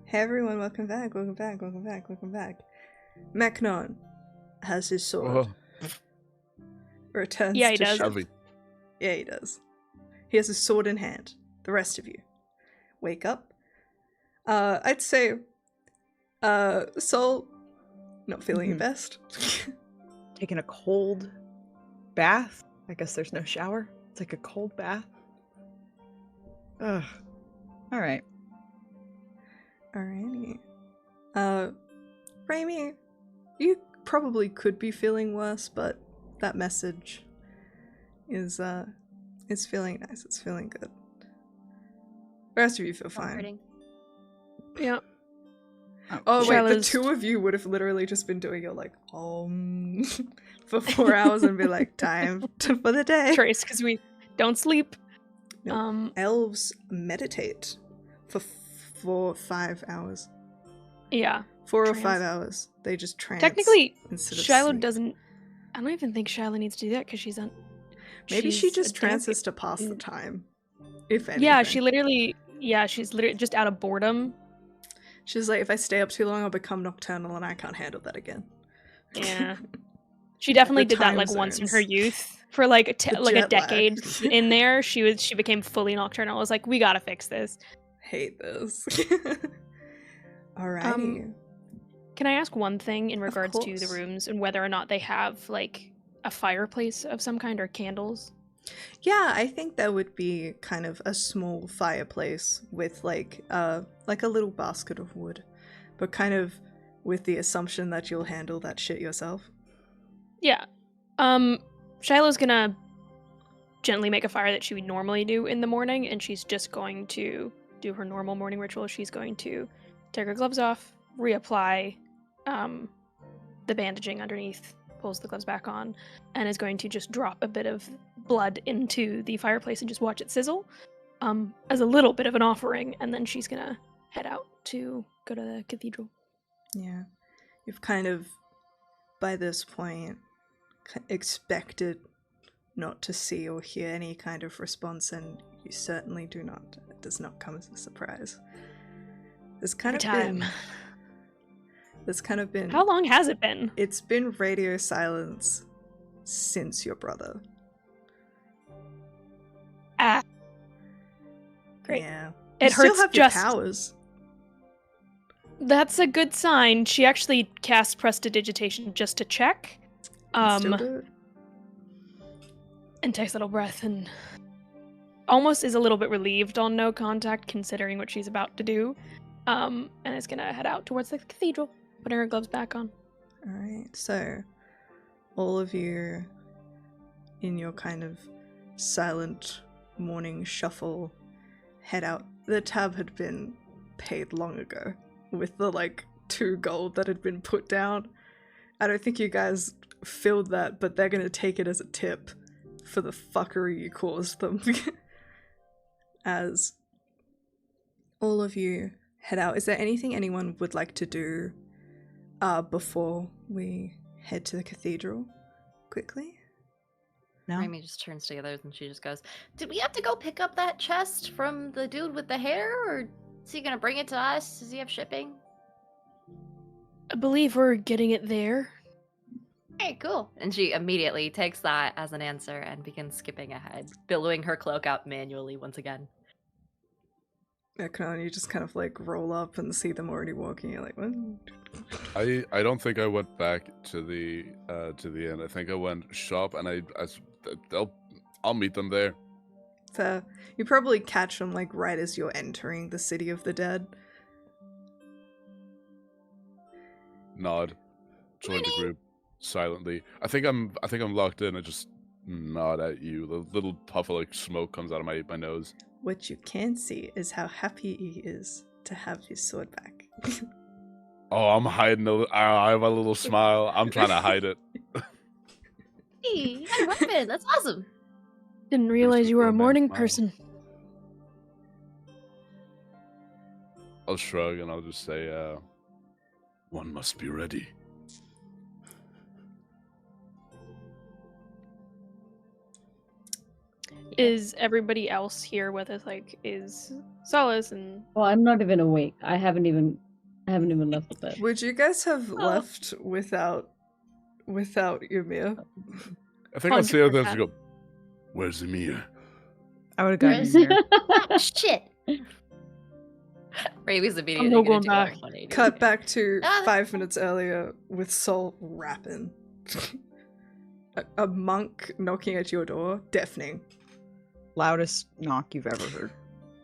Hey everyone, welcome back, welcome back, welcome back, welcome back. Mechnon has his sword. Returns Yeah, he to does. shift. Yeah, he does. He has his sword in hand. The rest of you wake up. I'd say Sol not feeling your best. Taking a cold bath. I guess there's no shower. It's like a cold bath. Ugh. All right. Alrighty. Raimi, you probably could be feeling worse, but that message is it's feeling nice. It's feeling good. The rest of you feel fine. Comforting. Yeah. Oh wait, the Shallow's- two of you would have literally just been doing your like for 4 hours and be like, time for the day. Trace, because we don't sleep. Nope. Elves meditate for 5 hours. Yeah. 4 or Trance. 5 hours. They just trance. Technically, instead of Shiloh sleep. doesn't. I don't even think Shiloh needs to do that because she's on. Maybe she she's just a trances to pass the time. If anything. Yeah, she's literally just out of boredom. She's like, if I stay up too long, I'll become nocturnal, and I can't handle that again. Yeah. She definitely The did that time like once in her zones. youth for like The like a jet lag. decade in there. She became fully nocturnal. I was like, we gotta fix this. Hate this. Alrighty. Can I ask one thing in Of regards to the course. rooms and whether or not they have like a fireplace of some kind or candles? Yeah, I think that would be kind of a small fireplace with like a little basket of wood, but kind of with the assumption that you'll handle that shit yourself. Yeah. Shiloh's gonna gently make a fire that she would normally do in the morning, and she's just going to do her normal morning ritual. She's going to take her gloves off, reapply the bandaging underneath, pulls the gloves back on, and is going to just drop a bit of blood into the fireplace and just watch it sizzle as a little bit of an offering, and then she's gonna head out to go to the cathedral. Yeah. You've kind of, by this point, expected not to see or hear any kind of response, and you certainly do not. It does not come as a surprise. There's kind of been... There's kind of been... How long has it been? It's been radio silence since your brother. Ah. Great. Yeah. It You still hurts have just... your powers. That's a good sign. She actually cast prestidigitation just to check. Still do it. And takes a little breath and almost is a little bit relieved on no contact considering what she's about to do. And is gonna head out towards the cathedral, putting her gloves back on. Alright, so all of you in your kind of silent morning shuffle head out. The tab had been paid long ago with the like 2 gold that had been put down. I don't think you guys filled that, but they're gonna take it as a tip for the fuckery you caused them. As all of you head out, is there anything anyone would like to do before we head to the cathedral quickly? No. Raimi just turns to the others and she just goes, "Did we have to go pick up that chest from the dude with the hair, or is he gonna bring it to us? Does he have shipping?" I believe we're getting it there. Hey, cool. And she immediately takes that as an answer and begins skipping ahead, billowing her cloak out manually once again. Eknon, you just kind of like roll up and see them already walking. You're like, what? I don't think I went back to the inn. I think I went shop, and I'll meet them there. Fair. You probably catch them like right as you're entering the city of the dead. Nod, join the group silently. I think I'm locked in. I just nod at you. The little puff of like smoke comes out of my nose. What you can see is how happy he is to have his sword back. Oh, I'm hiding. I have a little smile. I'm trying to hide it. Hey, you got a weapon. That's awesome. Didn't realize you were a Romance morning smile. person. I'll shrug and I'll just say, one must be ready. is everybody else here with us? Like, is Solace and Oh, I'm not even awake. I haven't even left the bed. Would you guys have left without Ymir? I think I'll see how this 100%. go. Where's Ymir? I would have gotten Where's- there. Ah, shit. Ravi's immediately no gonna going do back. a 180. Cut back to Ah. 5 minutes earlier with Sol rapping. a monk knocking at your door, deafening. Loudest knock you've ever heard.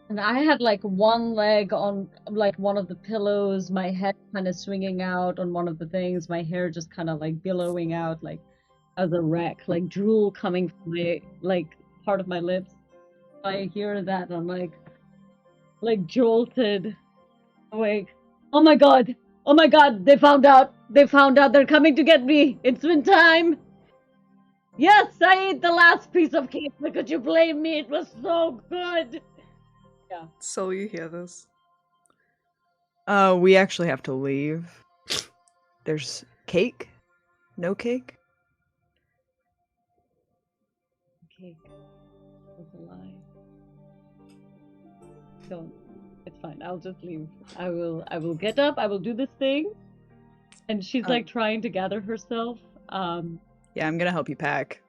And I had like one leg on like one of the pillows, my head kind of swinging out on one of the things, my hair just kind of like billowing out like as a wreck, like drool coming from my like part of my lips. I hear that I'm like jolted awake. Oh my god! Oh my god! They found out! They found out! They're coming to get me! It's been time! Yes, I ate the last piece of cake, but could you blame me? It was so good! Sol, you hear this? We actually have to leave. There's cake? No cake? Cake was a lie. Don't. It's fine. I'll just leave. I will get up. I will do this thing. And she's like trying to gather herself. Yeah, I'm gonna help you pack.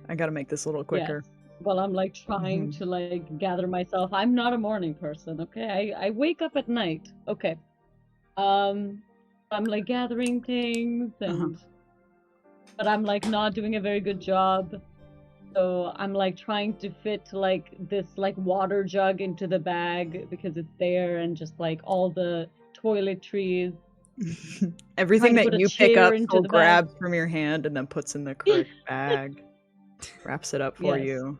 I gotta make this a little quicker. Yes. Well, I'm like trying to like gather myself. I'm not a morning person, okay? I wake up at night. Okay. I'm like gathering things and but I'm like not doing a very good job. So I'm like trying to fit like this like water jug into the bag because it's there and just like all the toiletries. Everything Trying to that put a you pick chair up, into Sol the bag. grabs from your hand and then puts in the correct bag. Wraps it up for Yes. you.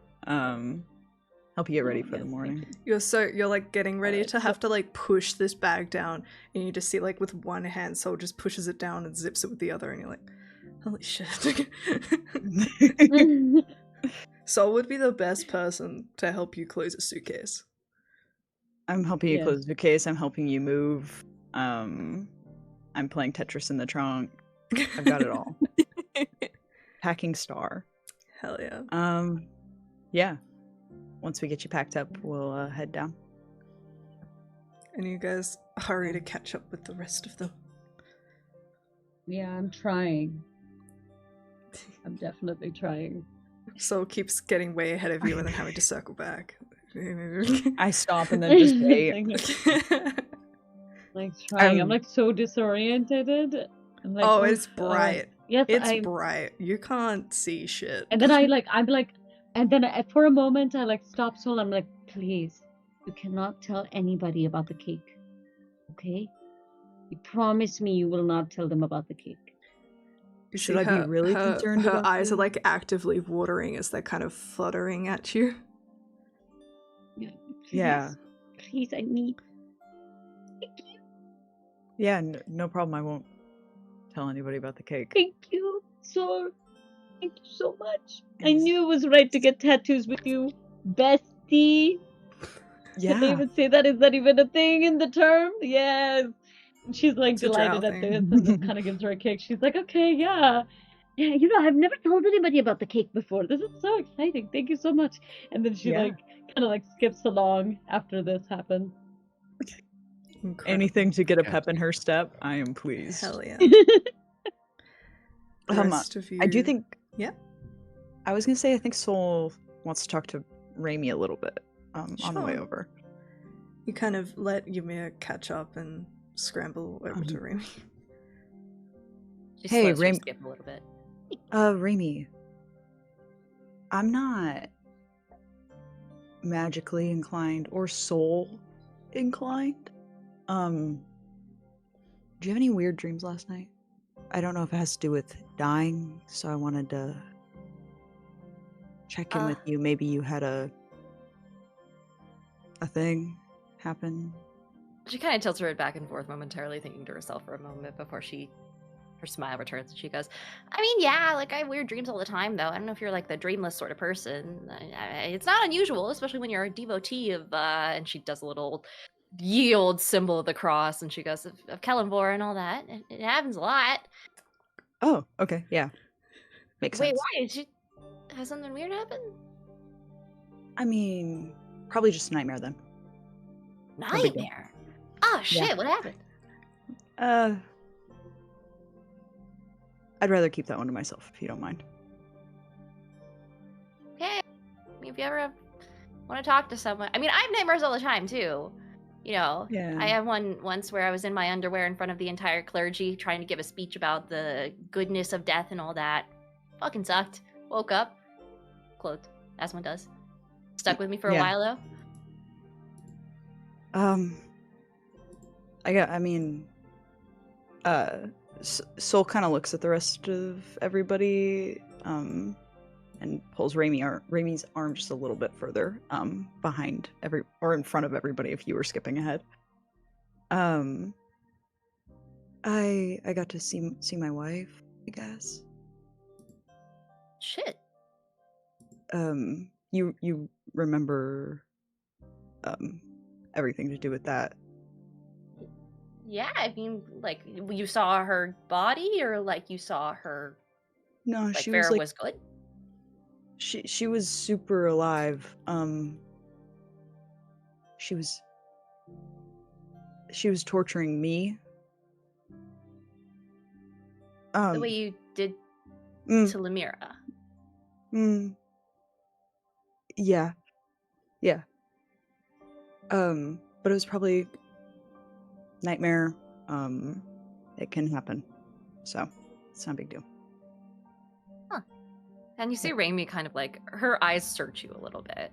Help you get ready for the Yes, morning. You're like getting ready Alright, to so- have to like push this bag down, and you just see like with one hand, Sol just pushes it down and zips it with the other, and you're like, holy shit. Sol would be the best person to help you close a suitcase. I'm helping you Yes. close your case. I'm helping you move. I'm playing Tetris in the trunk. I've got it all. Packing star. Hell yeah. Yeah. Once we get you packed up, we'll head down. And you guys hurry to catch up with the rest of them. Yeah, I'm trying. I'm definitely trying. Sol keeps getting way ahead of you and then having to circle back. I stop and then just wait. Like trying. I'm Um, like so disoriented. I'm like, Oh, it's "Oof, bright. yes, It's I'm. bright. You can't see shit. And then I'm like, and then for a moment I like stop Sol. I'm like, please, you cannot tell anybody about the cake, okay? You promise me you will not tell them about the cake. You Should see I be really concerned her about eyes are you? like actively watering as they're kind of fluttering at you. Please, Yeah. Please, I need. Yeah, no problem. I won't tell anybody about the cake. Thank you, Sol. Thank you so much. I Yes. knew it was right to get tattoos with you, bestie. Did they Yeah. even say that? Is that even a thing in the term? Yes. And she's like It's a delighted drow at thing. this and just kind of gives her a cake. She's like, okay, yeah. Yeah, you know, I've never told anybody about the cake before. This is so exciting. Thank you so much. And then she Yeah. like kind of like skips along after this happens. Incredible. Anything to get a Yeah. pep in her step, I am pleased. Hell yeah. The rest of you. I do think. Yeah. I was gonna say I think Sol wants to talk to Raimi a little bit on the way Sure. over. You kind of let Ymir catch up and scramble over to Remy. She Hey, slows her Ram- skip a little bit. Raimi. I'm not magically inclined or soul inclined. Do you have any weird dreams last night? I don't know if it has to do with dying, so I wanted to check in with you. Maybe you had a thing happen. She kind of tilts her head back and forth momentarily, thinking to herself for a moment before her smile returns and she goes, I mean, yeah, like I have weird dreams all the time, though. I don't know if you're like the dreamless sort of person. It's not unusual, especially when you're a devotee of, and she does a little ye old symbol of the cross, and she goes, of Kellenvor and all that. It happens a lot. Oh, okay, yeah. Makes Wait, sense. why? Has something weird happened? I mean, probably just a nightmare then. No big deal. Nightmare. Oh shit! Yeah. What happened? I'd rather keep that one to myself if you don't mind. Okay. If you ever want to talk to someone, I mean, I have nightmares all the time too. You know, Yeah. I have one once where I was in my underwear in front of the entire clergy trying to give a speech about the goodness of death and all that. Fucking sucked. Woke up, clothed, as one does. Stuck with me for a Yeah. while though. Soul kind of looks at the rest of everybody, and pulls Raimi's arm just a little bit further, behind or in front of everybody if you were skipping ahead. I got to see my wife, I guess. Shit. You remember, everything to do with that? Yeah, I mean, like, you saw her body, or like you saw her. No, Like, she Farrah was like, was good. she was super alive. She was torturing me. The way you did mm, to Lemira. yeah. But it was probably nightmare. It can happen, so it's not a big deal. Huh. And you see Raimi kind of like, her eyes search you a little bit.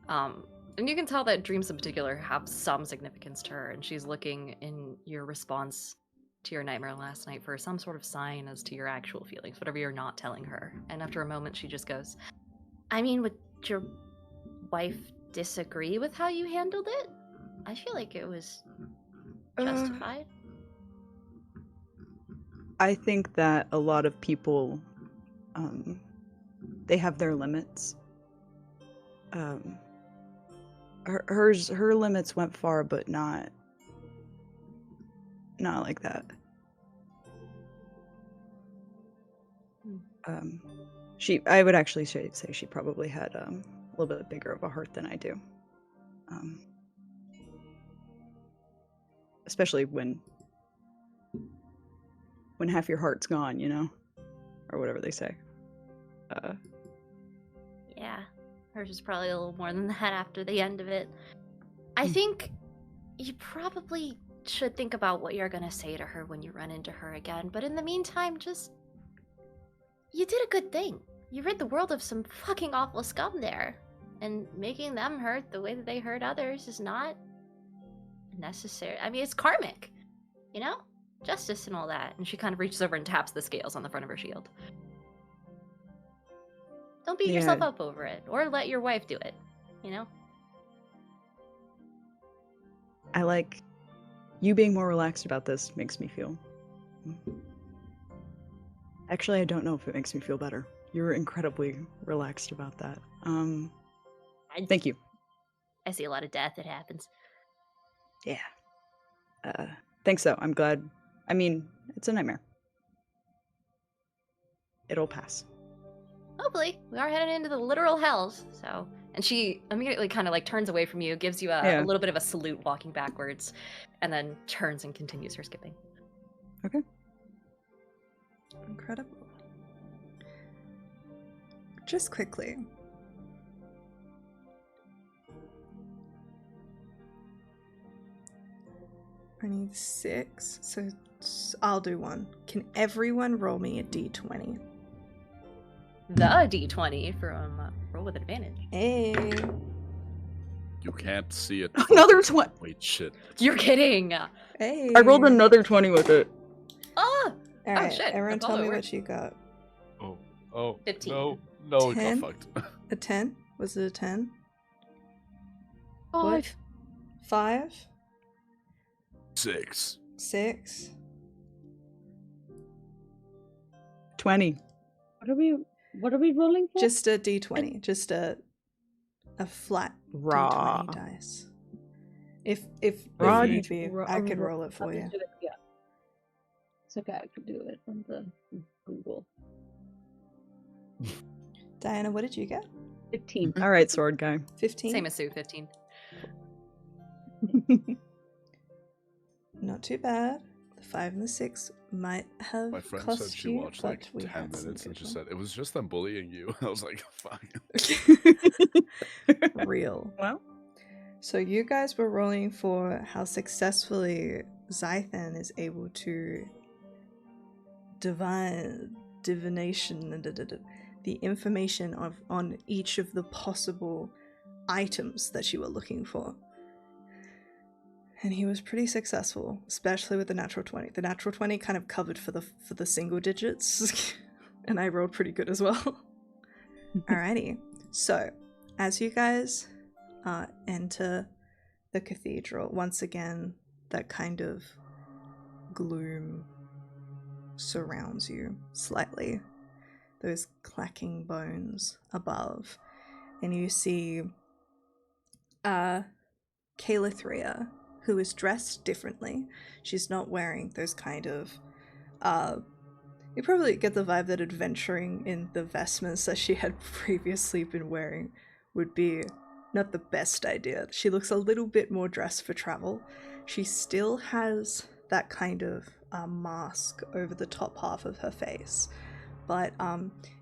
And you can tell that dreams in particular have some significance to her, and she's looking in your response to your nightmare last night for some sort of sign as to your actual feelings, whatever you're not telling her. And after a moment, she just goes, I mean, would your wife disagree with how you handled it? I feel like it was justified. I think that a lot of people, they have their limits. Her limits went far, but not like that. I would actually say she probably had a little bit bigger of a heart than I do. Especially when half your heart's gone, you know, or whatever they say. Yeah, hers was probably a little more than that after the end of it. I think you probably should think about what you're gonna say to her when you run into her again, but in the meantime, you did a good thing. You rid the world of some fucking awful scum there, and making them hurt the way that they hurt others is not necessary. I mean, it's karmic, you know? Justice and all that. and she kind of reaches over and taps the scales on the front of her shield. Don't beat yourself up over it, or let your wife do it, you know? I like you being more relaxed about this makes me feel. Actually, I don't know if it makes me feel better. You're incredibly relaxed about that. Thank you. I see a lot of death that happens. Yeah. Thanks though. I'm glad. I mean, it's a nightmare. It'll pass. Hopefully. We are headed into the literal hells, so. And she immediately kind of like turns away from you, gives you a little bit of a salute walking backwards, and then turns and continues her skipping. Okay. Incredible. Just quickly. I need 6, so I'll do 1. Can everyone roll me a d20? The d20 from Roll with Advantage. Hey. You can't see it. Another 20. Wait, shit. You're kidding! Hey. I rolled another 20 with it. Oh! All right, shit, everyone tell me Apollo, what you got. Oh, 15. no, it 10? got fucked. A 10? Was it a 10? 5. 5? 6. 6? 20. What are we rolling for? Just a d20. Just a flat Raw. d20 dice. If Raw need be, I could roll it for you. Yeah. It's okay, I could do it on the Google. Diana, what did you get? 15. All right, sword guy. 15. Same as Sue, 15. Not too bad. The 5 and the 6 might have My friend cost said she you, watched but like we 10 had some minutes and good just ones. said, it was just them bullying you. I was like, fuck. Real. Well, So you guys were rolling for how successfully Zythan is able to divination the information on each of the possible items that you were looking for. And he was pretty successful, especially with the natural 20. The natural 20 kind of covered for the single digits, and I rolled pretty good as well. Alrighty, so as you guys enter the cathedral, once again, that kind of gloom surrounds you slightly. Those clacking bones above, and you see H3ll, who is dressed differently. She's not wearing those kind of you probably get the vibe that adventuring in the vestments that she had previously been wearing would be not the best idea. She looks a little bit more dressed for travel. She still has that kind of mask over the top half of her face, but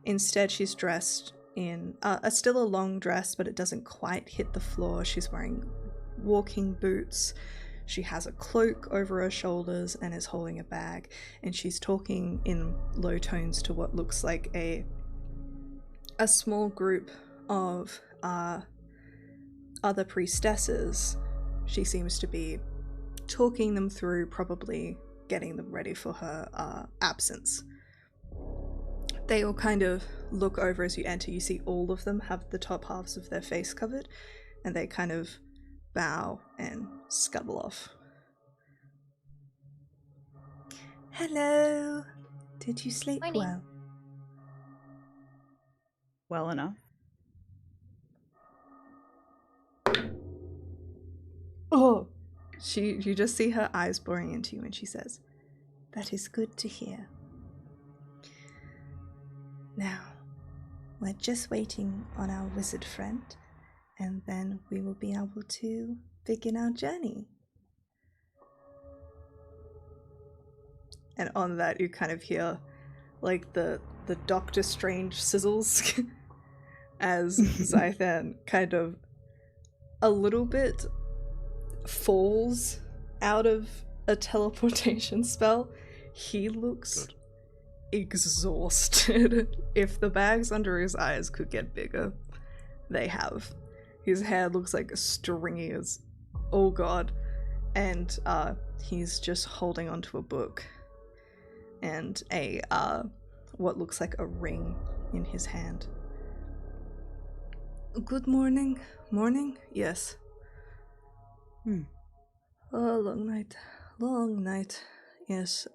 instead she's dressed in still a long dress, but it doesn't quite hit the floor. She's wearing walking boots. She has a cloak over her shoulders and is holding a bag, and she's talking in low tones to what looks like a small group of other priestesses. She seems to be talking them through, probably getting them ready for her absence. They all kind of look over as you enter. You see all of them have the top halves of their face covered, and they kind of bow and scuttle off. Hello. Did you sleep Morning. well? well enough. Oh, you just see her eyes boring into you, and she says, "That is good to hear. Now, we're just waiting on our wizard friend, and then we will be able to begin our journey." And on that, you kind of hear, like, the Doctor Strange sizzles as Zythan kind of a little bit falls out of a teleportation spell. He looks exhausted. If the bags under his eyes could get bigger, they have. His hair looks like stringy as oh god, and he's just holding onto a book and a what looks like a ring in his hand. Good morning. Morning? Yes. Oh, long night. Long night. Yes.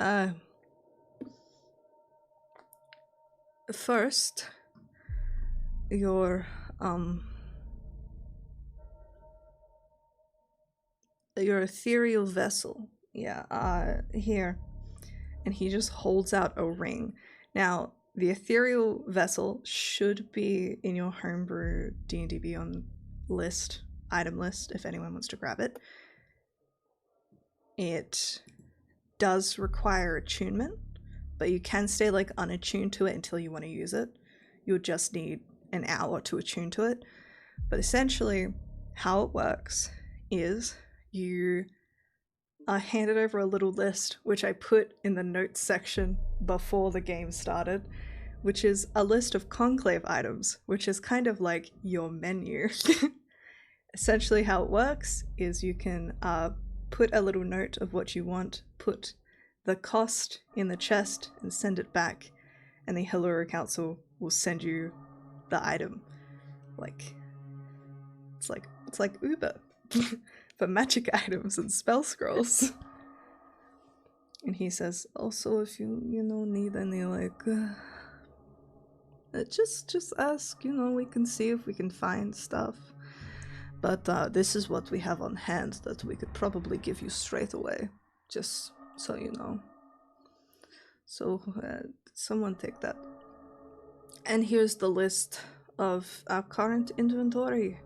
First, your ethereal vessel. Yeah, here. And he just holds out a ring. Now, the ethereal vessel should be in your homebrew D&D Beyond list, item list, if anyone wants to grab it. It does require attunement, but you can stay like unattuned to it until you want to use it. You'll just need an hour to attune to it. But essentially, how it works is you are handed over a little list, which I put in the notes section before the game started, which is a list of conclave items, which is kind of like your menu. Essentially how it works is you can put a little note of what you want, put the cost in the chest and send it back, and the H3ll Council will send you the item. It's like Uber for magic items and spell scrolls. And he says, also, if you need any, just ask, we can see if we can find stuff. But this is what we have on hand that we could probably give you straight away, just so you know. So, someone take that. And here's the list of our current inventory.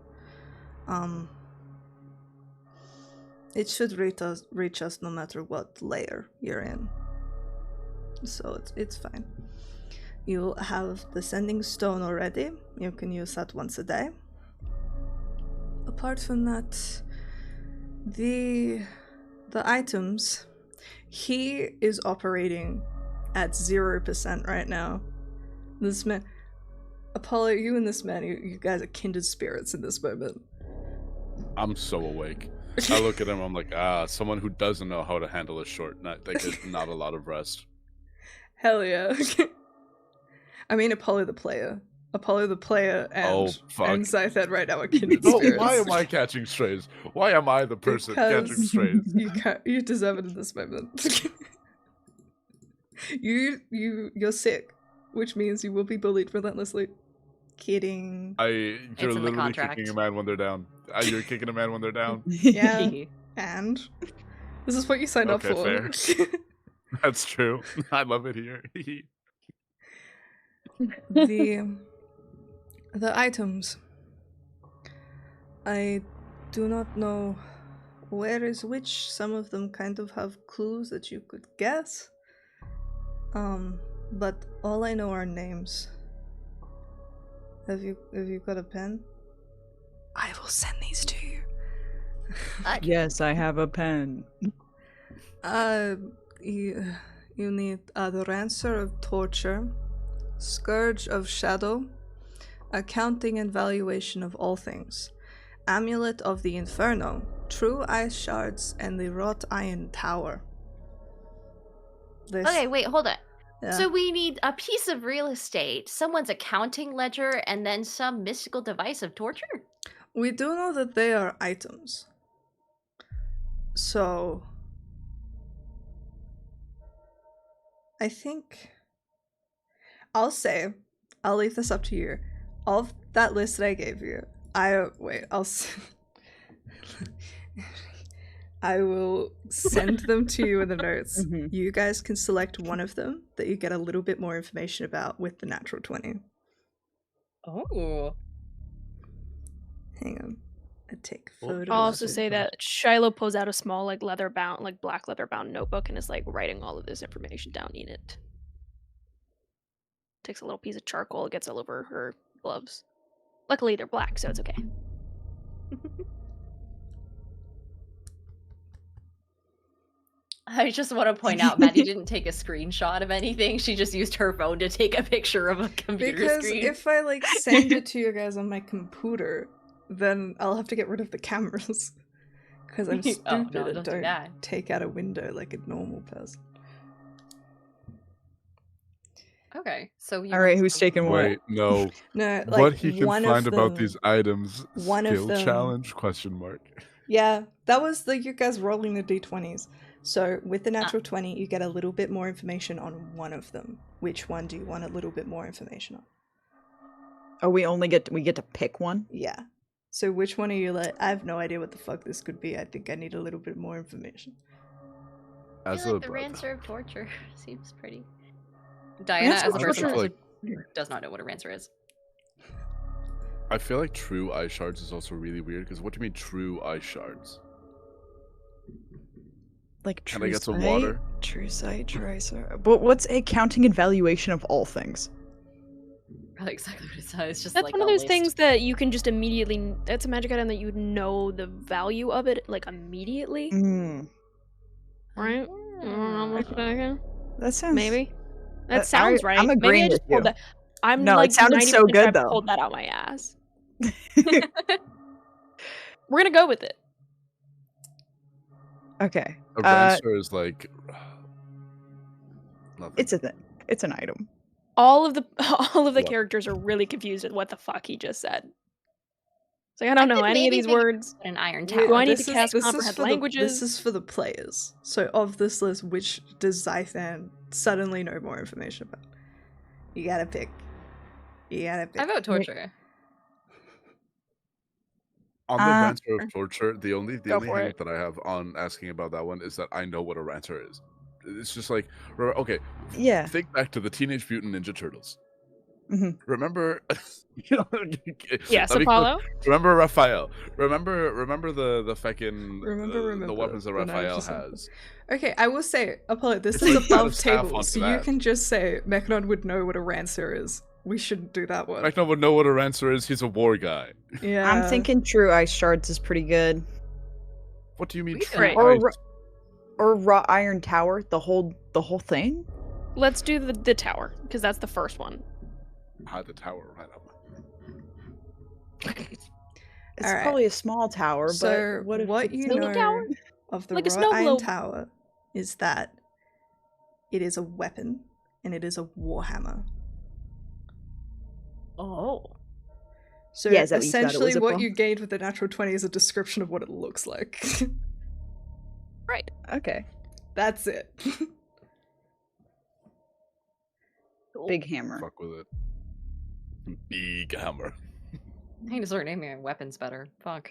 It should reach us no matter what layer you're in. So it's fine. You have the sending stone already. You can use that once a day. Apart from that, the items, he is operating at 0% right now. This man, Apollo, you and this man, you guys are kindred spirits in this moment. I'm so awake. I look at him, I'm like, someone who doesn't know how to handle a short night. They get not a lot of rest. Hell yeah. I mean, Apollo the player and Zythed right now are kindred spirits. Why am I catching strays? Why am I the person catching strays? You deserve it in this moment. You're sick, which means you will be bullied relentlessly. Kidding. You're literally kicking a man when they're down. You're kicking a man when they're down. Yeah. And this is what you signed up for. Fair. That's true. I love it here. The items. I do not know where is which. Some of them kind of have clues that you could guess. But all I know are names. Have you got a pen? I will send these to you. Yes, I have a pen. You need the Rancer of Torture, Scourge of Shadow, Accounting and Valuation of All Things, Amulet of the Inferno, True Ice Shards, and the Wrought Iron Tower. Okay, wait, hold on. Yeah. So we need a piece of real estate, someone's accounting ledger, and then some mystical device of torture? We do know that they are items. So I think I'll leave this up to you. Of that list that I gave you, I will send them to you in the notes. Mhm. You guys can select one of them that you get a little bit more information about with the natural 20. Oh. Hang on. I take photos. I'll also say that Shiloh pulls out a small, black leather bound notebook and is writing all of this information down in it. Takes a little piece of charcoal, gets all over her gloves. Luckily, they're black, so it's okay. I just want to point out, Maddie didn't take a screenshot of anything. She just used her phone to take a picture of a computer screen. Because if I send it to you guys on my computer, then I'll have to get rid of the cameras. Because I'm stupid and don't take out a window like a normal person. Okay, so all right, who's taking what? Wait, no. No, what he can find about these items? One skill of them, challenge? Question mark. Yeah, that was you guys rolling the d20s. So with the natural 20, you get a little bit more information on one of them. Which one do you want a little bit more information on? Oh, we get to pick one? Yeah. So which one are you I have no idea what the fuck this could be. I think I need a little bit more information. I feel like the Rancer of Torture seems pretty. Diana, as a person who does not know what a Rancer is. I feel like true eye shards is also really weird, because what do you mean true eye shards? Like true Can I get some sight, water? True sight, true eyesight. But what's a counting and valuation of all things? Probably exactly what it says. It's just That's one of those things that you can just immediately. That's a magic item that you would know the value of it immediately, right? That sounds maybe. That sounds right. I'm agreeing Maybe I just with you. pulled that. I'm No, it sounded so 90% good, I though. pulled that out my ass. We're gonna go with it. Okay. A rancer is nothing. It's a thing. It's an item. All of the characters are really confused at what the fuck he just said. It's I don't know any of these words. An iron tower. Do I need to cast comprehend languages? This is for the players. So of this list, which does Zythan suddenly know more information about? You gotta pick. I vote torture. On the Rancer of Torture, the only for hang it. that I have on asking about that one is that I know what a Rancer is. It's just okay, Yeah. think back to the Teenage Mutant Ninja Turtles. Remember? Yes, Let me Apollo? remember Raphael. Remember the fucking Remember. the weapons that when I Raphael just said- has. Okay, I will say, Apollo, this It's is like got above a staff table, onto so you that. can just say Mechnon would know what a rancer is. We shouldn't do that one. Mechnon would know what a rancer is. He's a war guy. Yeah. I'm thinking True Ice Shards is pretty good. What do you mean? We True Right. Or ice? or Wrought Iron Tower, the whole thing. Let's do the tower, because that's the first one. The tower right up. It's Alright. probably a small tower, So but what, if it's you Mini know tower? of the Like a wrought snow iron globe. tower is that it is a weapon and it is a warhammer. Oh. So Yeah, is that what you thought it essentially was, what April? you gained with the natural 20 is a description of what it looks like. Right. Okay. That's it. Big hammer. Fuck with it. Big hammer. I need to start naming my weapons better. Fuck.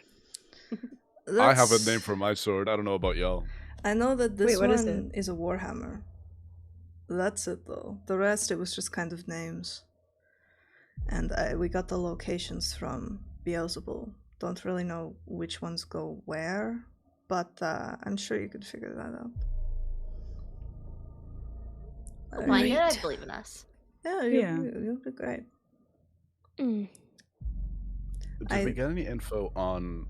I have a That's- name for my sword. I don't know about y'all. I know that this Wait, what is one is a warhammer. That's it though. The rest it was just kind of names. And we got the locations from Beelzebul. Don't really know which ones go where, but I'm sure you could figure that out. Don't mind it, I Alright. believe in us. Yeah, Yeah. you'll be great. Mm. Did we get any info on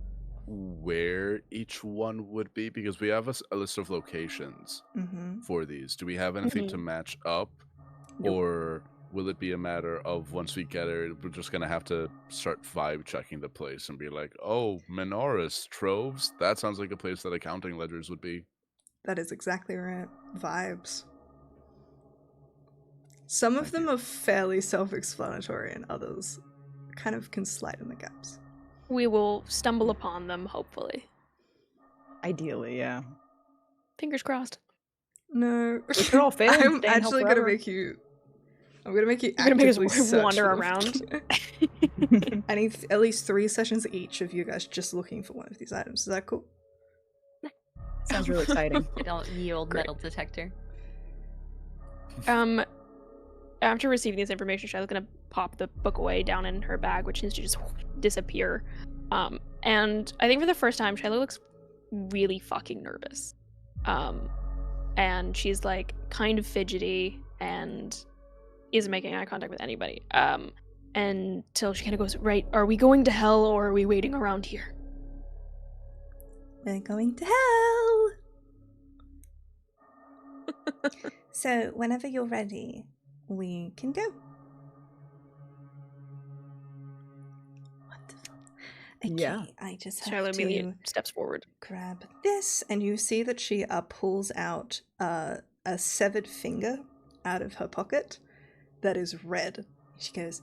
where each one would be? Because we have a list of locations Mm-hmm. for these. Do we have anything to match up? Nope. Or will it be a matter of once we get it, we're just going to have to start vibe checking the place and be like, oh, Menoris, Troves? That sounds like a place that accounting ledgers would be. That is exactly right. Vibes. Some of them are fairly self-explanatory and others kind of can slide in the gaps. We will stumble upon them, hopefully. Ideally, yeah. Fingers crossed. No. If it all fails, I'm stay in hell actually gonna forever. make you I'm gonna make you You're gonna make us actively search wander for them. around. I need at least 3 sessions each of you guys just looking for one of these items. Is that cool? Sounds really exciting. I don't yield Great. metal detector. After receiving this information, Shiloh's gonna pop the book away down in her bag, which seems to just disappear. And I think for the first time, Shiloh looks really fucking nervous. And she's like kind of fidgety and isn't making eye contact with anybody. Until she kind of goes, right, are we going to hell or are we waiting around here? We're going to hell! So, whenever you're ready, we can go. Wonderful. Okay, Yeah. I just have Shiloh immediately to steps forward. grab this, and you see that she pulls out a severed finger out of her pocket that is red. She goes,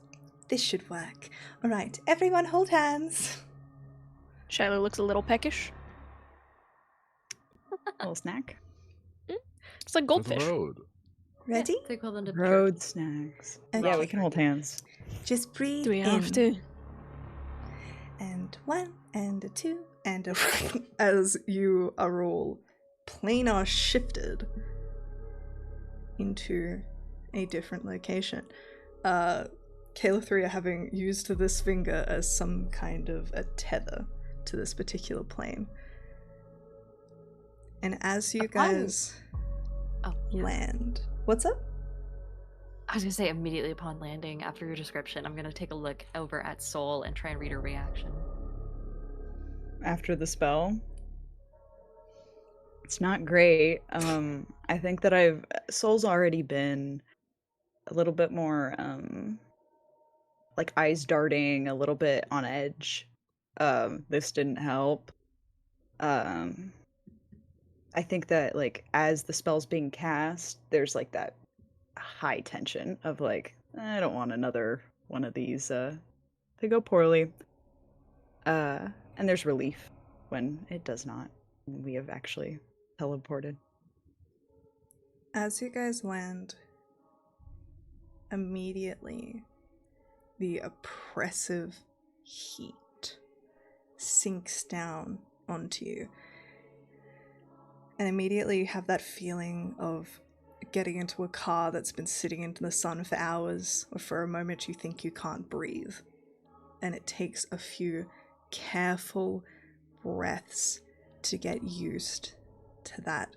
"This should work. All right, everyone hold hands." Shiloh looks a little peckish. Little snack. It's like For the goldfish. road. Ready? It's equivalent to Road snacks. Okay. Yeah, we can hold hands. Just breathe Do we have in. to? And 1, and a 2, and a as you are all planar shifted into a different location. Kayla 3 are having used this finger as some kind of a tether to this particular plane. And as you guys land, what's up? I was gonna say immediately upon landing, after your description, I'm gonna take a look over at Soul and try and read her reaction. After the spell. It's not great. I think that Soul's already been a little bit more like eyes darting, a little bit on edge. This didn't help. I think that like as the spell's being cast, there's like that high tension of like, I don't want another one of these to go poorly. And there's relief when it does not. We have actually teleported. As you guys land, immediately the oppressive heat sinks down onto you. And immediately you have that feeling of getting into a car that's been sitting in the sun for hours, or for a moment you think you can't breathe. And it takes a few careful breaths to get used to that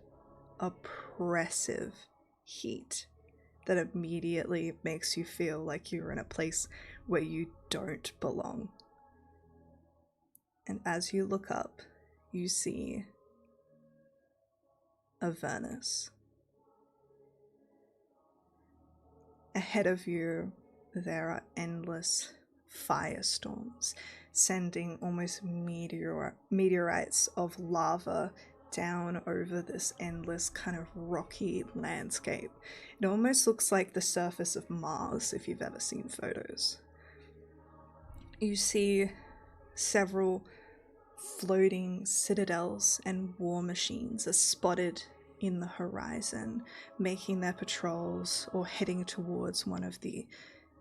oppressive heat that immediately makes you feel like you're in a place where you don't belong. And as you look up, you see Avernus. Ahead of you, there are endless firestorms, sending almost meteorites of lava down over this endless kind of rocky landscape. It almost looks like the surface of Mars if you've ever seen photos. You see several floating citadels and war machines are spotted in the horizon, making their patrols or heading towards one of the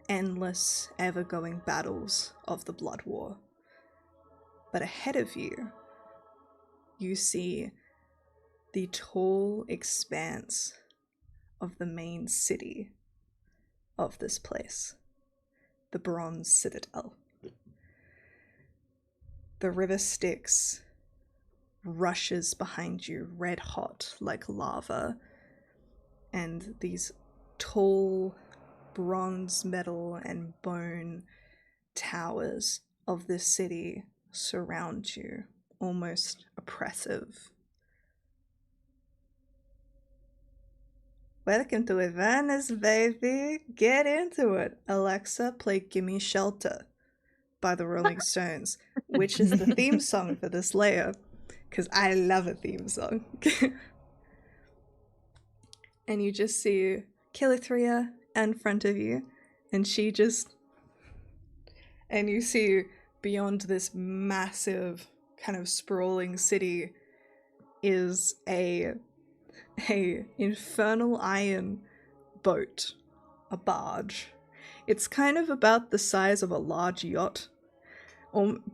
endless, ever-going battles of the Blood War. But ahead of you, you see the tall expanse of the main city of this place, the Bronze Citadel. The river Styx rushes behind you, red hot like lava, and these tall bronze, metal, and bone towers of this city surround you, almost oppressive. Welcome to Avernus, baby! Get into it! Alexa, play Gimme Shelter by the Rolling Stones, which is the theme song for this layer, because I love a theme song. And you just see Kilithria in front of you, and and you see beyond this massive kind of sprawling city is a infernal iron boat, a barge. It's kind of about the size of a large yacht,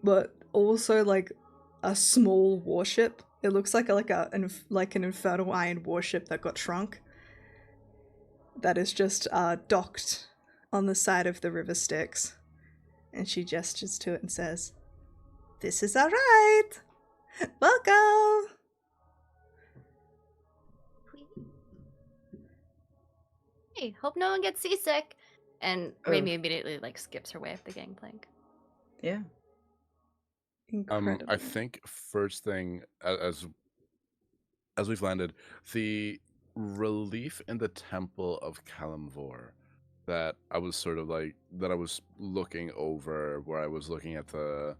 but also like a small warship. It looks like an infernal iron warship that got shrunk. That is just docked on the side of the river Styx. And she gestures to it and says, "This is our ride! Welcome!" Hey, hope no one gets seasick. And Raimi immediately skips her way up the gangplank. Yeah. Incredible. I think first thing, as we've landed, the relief in the Temple of Kalimvor that I was that I was looking over, where I was looking at the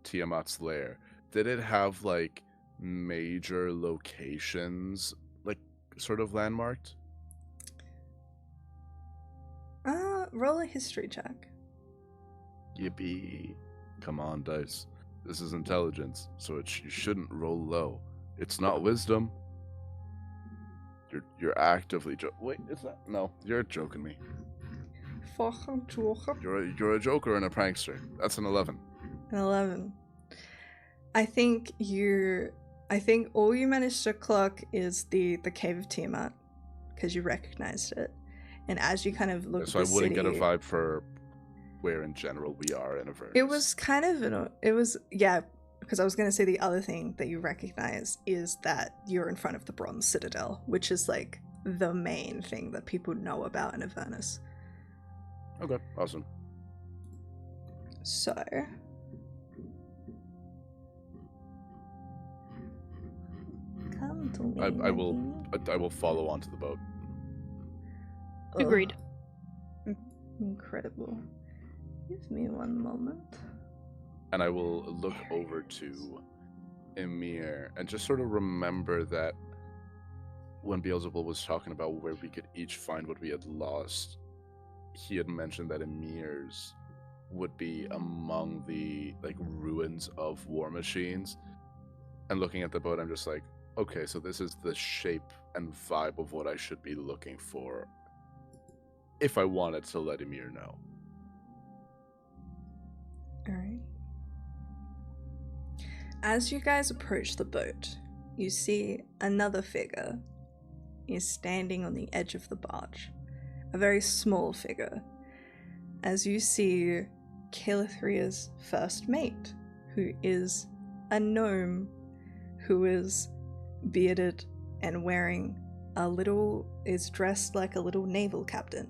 Tiamat's lair. Did it have major locations sort of landmarked? Roll a history check. Yippee. Come on, dice. This is intelligence, so you shouldn't roll low. It's not wisdom. You're actively wait, is that? No, you're joking me. Fucking joker. You're a joker and a prankster. That's an 11. An 11. I think all you managed to clock is the Cave of Tiamat, because you recognized it. And as you kind of look at the I wouldn't city, get a vibe for where in general we are in Avernus. it was kind of because I was going to say the other thing that you recognize is that you're in front of the Bronze Citadel, which is the main thing that people know about in Avernus. Okay, awesome. So come to me. I will follow onto the boat. Agreed. Incredible. Give me one moment. And I will look over to Emir and just sort of remember that when Beelzebub was talking about where we could each find what we had lost, he had mentioned that Emir's would be among the ruins of war machines. And looking at the boat, I'm just like, okay, so this is the shape and vibe of what I should be looking for if I wanted to let Emir know. Alright. As you guys approach the boat, you see another figure is standing on the edge of the barge, a very small figure, as you see Calithria's first mate, who is a gnome, who is bearded and is dressed like a little naval captain,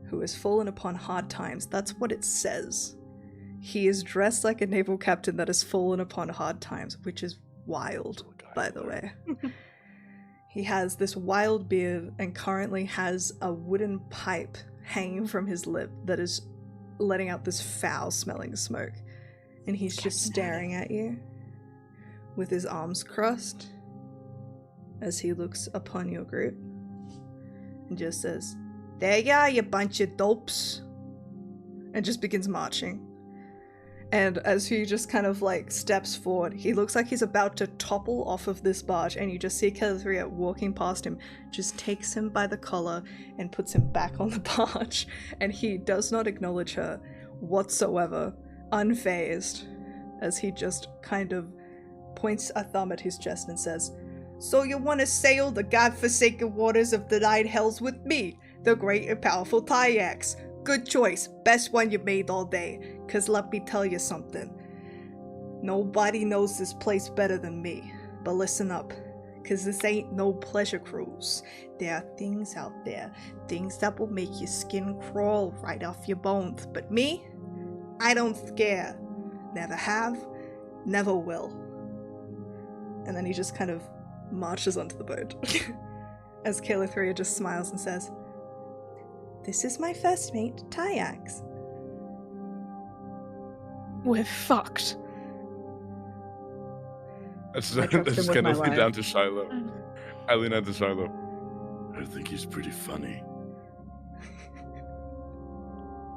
who has fallen upon hard times. That's what it says. He is dressed like a naval captain that has fallen upon hard times, which is wild, by the way. He has this wild beard and currently has a wooden pipe hanging from his lip that is letting out this foul-smelling smoke. And he's just staring at you with his arms crossed as he looks upon your group and just says, "There you are, you bunch of dopes," and just begins marching. And as he just kind of like steps forward, he looks like he's about to topple off of this barge, and you just see Calithria walking past him, just takes him by the collar and puts him back on the barge, and he does not acknowledge her whatsoever, unfazed, as he just kind of points a thumb at his chest and says, "So you want to sail the godforsaken waters of the nine hells with me, the great and powerful Tyax? Good choice, best one you made all day, 'cause let me tell you something. Nobody knows this place better than me, but listen up, 'cause this ain't no pleasure cruise. There are things out there, things that will make your skin crawl right off your bones, but me, I don't scare. Never have, never will." And then he just kind of marches onto the boat, as Calithria just smiles and says, "This is my first mate, Tyax." We're fucked. I just I trust him with kind my of lean life. down to Shiloh. I lean down to Shiloh. I think he's pretty funny.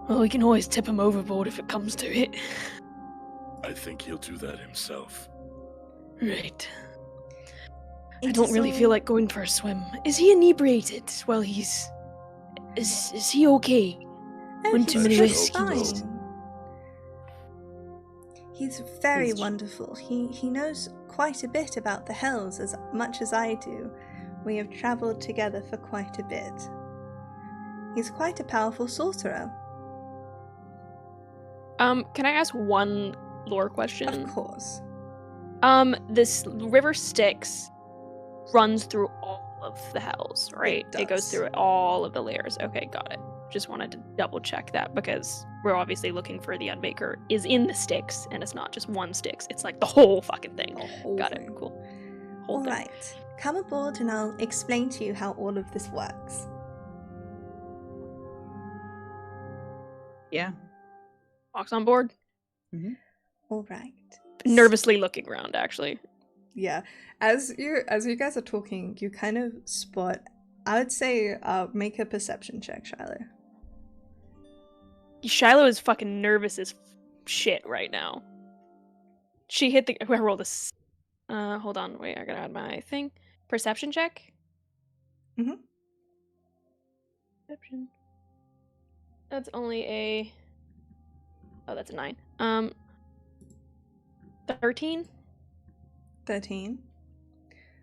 Well, we can always tip him overboard if it comes to it. I think he'll do that himself. Right. I don't really feel like going for a swim. Is he inebriated while he's... Is he okay? When too many He's whiskeys. fine. He's very He's- wonderful. He knows quite a bit about the hells, as much as I do. We have travelled together for quite a bit. He's quite a powerful sorcerer. Can I ask one lore question? Of course. This river Styx runs through all of the hells, right? It goes does. through all of the layers. Okay, got it. Just wanted to double check that because we're obviously looking for the Unmaker is in the Styx, and it's not just one Styx. It's like the whole fucking thing. The whole Got thing. it. Cool. Whole thing. Alright. Come aboard and I'll explain to you how all of this works. Yeah. Walks on board. Alright. Nervously looking around, actually. Yeah. As you guys are talking, you kind of spot, I would say, make a perception check, Shiloh. Shiloh is fucking nervous as shit right now. She hit the. I rolled a. Hold on. Wait, I gotta add my thing. Perception check. Mhm. Perception. That's only a. Oh, that's a 9. 13. 13.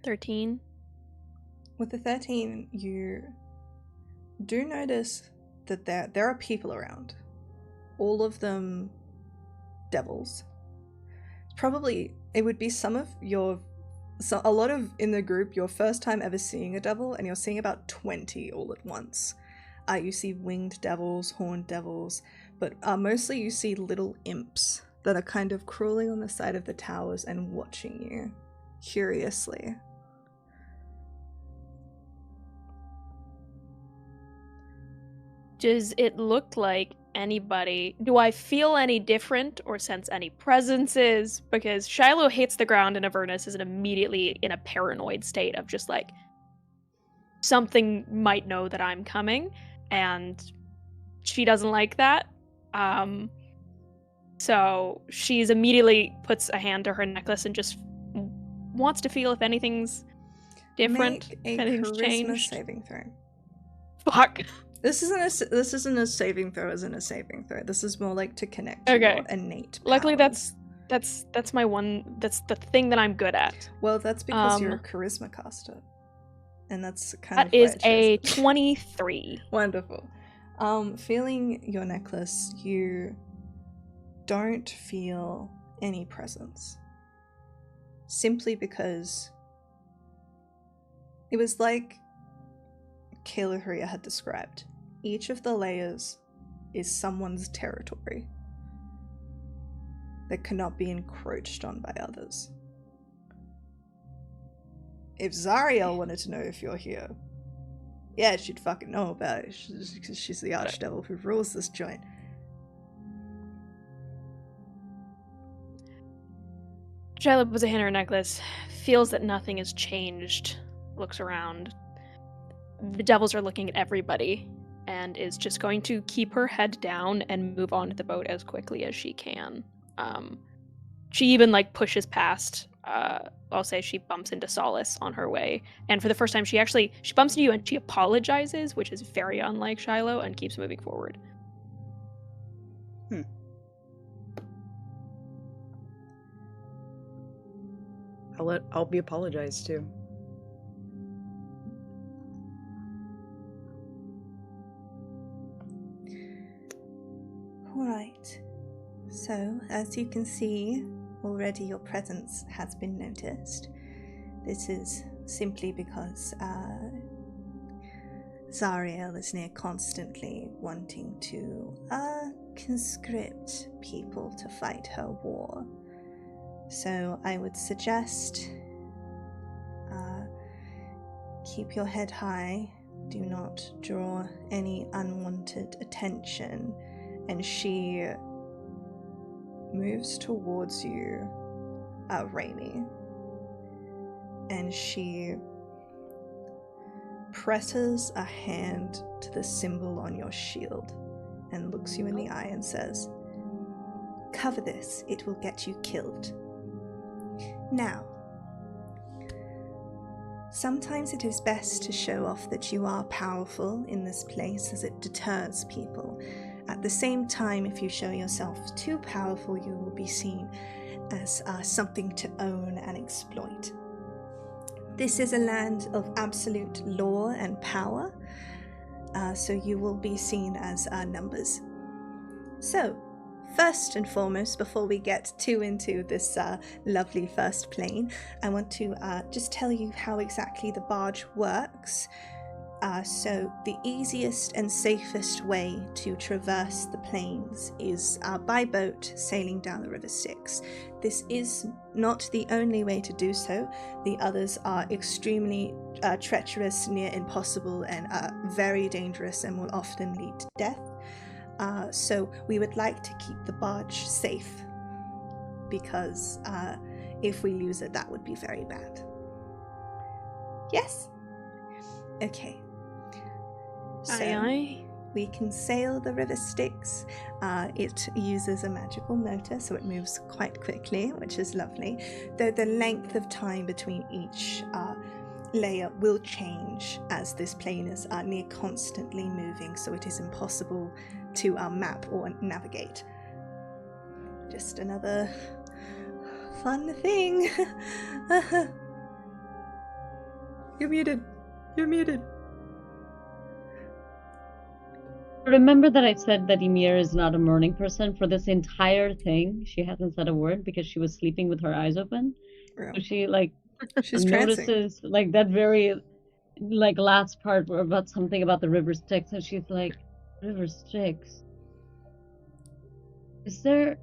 13. With the 13, you do notice that there are people around. All of them devils. Probably, it would be some of your... So a lot of, in the group, your first time ever seeing a devil, and you're seeing about 20 all at once. You see winged devils, horned devils, but mostly you see little imps that are kind of crawling on the side of the towers and watching you, curiously. Does it look like anybody... Do I feel any different or sense any presences? Because Shiloh hits the ground and Avernus is immediately in a paranoid state of just like, something might know that I'm coming, and she doesn't like that. So she's immediately puts a hand to her necklace and just wants to feel if anything's different, Make if a anything's charisma changed. saving throw. Fuck. This isn't a saving throw as in a saving throw. This is more like to connect to Okay. your innate Luckily, powers. that's my one. That's the thing that I'm good at. Well, that's because you're a Um, charisma caster. And that's kind That of why is I chose a it. 23. Wonderful. Feeling your necklace, you don't feel any presence. Simply because it was like Kailahuria had described. Each of the layers is someone's territory that cannot be encroached on by others. If Zariel wanted to know if you're here, yeah, she'd fucking know about it, because she's the archdevil who rules this joint. Shyla puts a hand on her necklace, feels that nothing has changed, looks around. The devils are looking at everybody, and is just going to keep her head down and move on to the boat as quickly as she can. She even, like, pushes past, I'll say she bumps into Solace on her way, and for the first time she bumps into you and she apologizes, which is very unlike Shiloh, and keeps moving forward. I'll be apologized to. Alright, so as you can see, already your presence has been noticed. This is simply because Zariel is near constantly wanting to conscript people to fight her war. So I would suggest keep your head high, do not draw any unwanted attention, and she moves towards you, Raimi, and she presses a hand to the symbol on your shield and looks you in the eye and says, "Cover this, it will get you killed." Now, sometimes it is best to show off that you are powerful in this place, as it deters people. At the same time, if you show yourself too powerful, you will be seen as something to own and exploit. This is a land of absolute law and power, so you will be seen as numbers. So, first and foremost, before we get too into this lovely first plane, I want to just tell you how exactly the barge works. So the easiest and safest way to traverse the plains is by boat, sailing down the River Styx. This is not the only way to do so. The others are extremely treacherous, near impossible, and very dangerous, and will often lead to death. So we would like to keep the barge safe, because if we lose it, that would be very bad. Yes? Okay. So Aye. we can sail the River Styx. It uses a magical motor, so it moves quite quickly, which is lovely, though the length of time between each layer will change as this plane is near constantly moving, so it is impossible to map or navigate. Just another fun thing. You're muted. You're muted. Remember that I said that Ymir is not a morning person? For this entire thing, she hasn't said a word because she was sleeping with her eyes open. Oh. So she, like, She's trancing. notices, like, that very, like, last part about something about the River Styx, and she's like, River Styx? Is there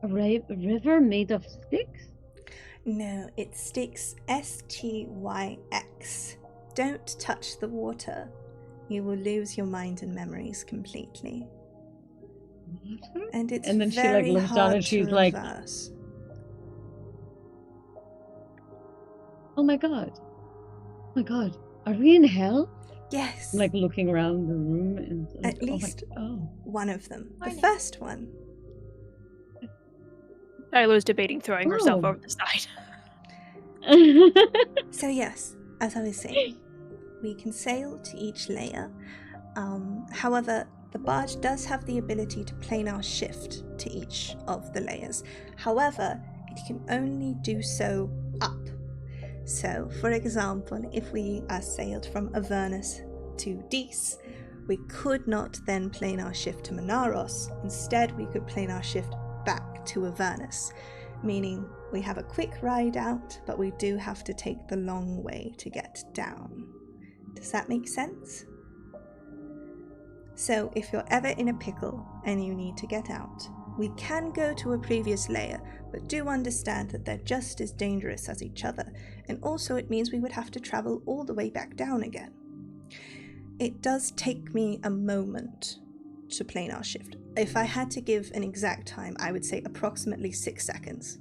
a river made of sticks? No, it Styx, Styx. Don't touch the water. You will lose your mind and memories completely. Water? And it's And then she, like, very looks down hard and she's to like, reverse. oh my god. Oh my god. Are we in hell? Yes. Like, looking around the room and At least one of them. The first one. Shiloh's debating throwing herself Oh. over the side. So yes, as I was saying, we can sail to each layer. However, the barge does have the ability to planar shift to each of the layers. However, it can only do so up. So, for example, if we sailed from Avernus to Dis, we could not then plane our shift to Monaros. Instead, we could plane our shift back to Avernus, meaning we have a quick ride out, but we do have to take the long way to get down. Does that make sense? So if you're ever in a pickle and you need to get out, we can go to a previous layer, but do understand that they're just as dangerous as each other, and also it means we would have to travel all the way back down again. It does take me a moment to plane our shift. If I had to give an exact time, I would say approximately 6 seconds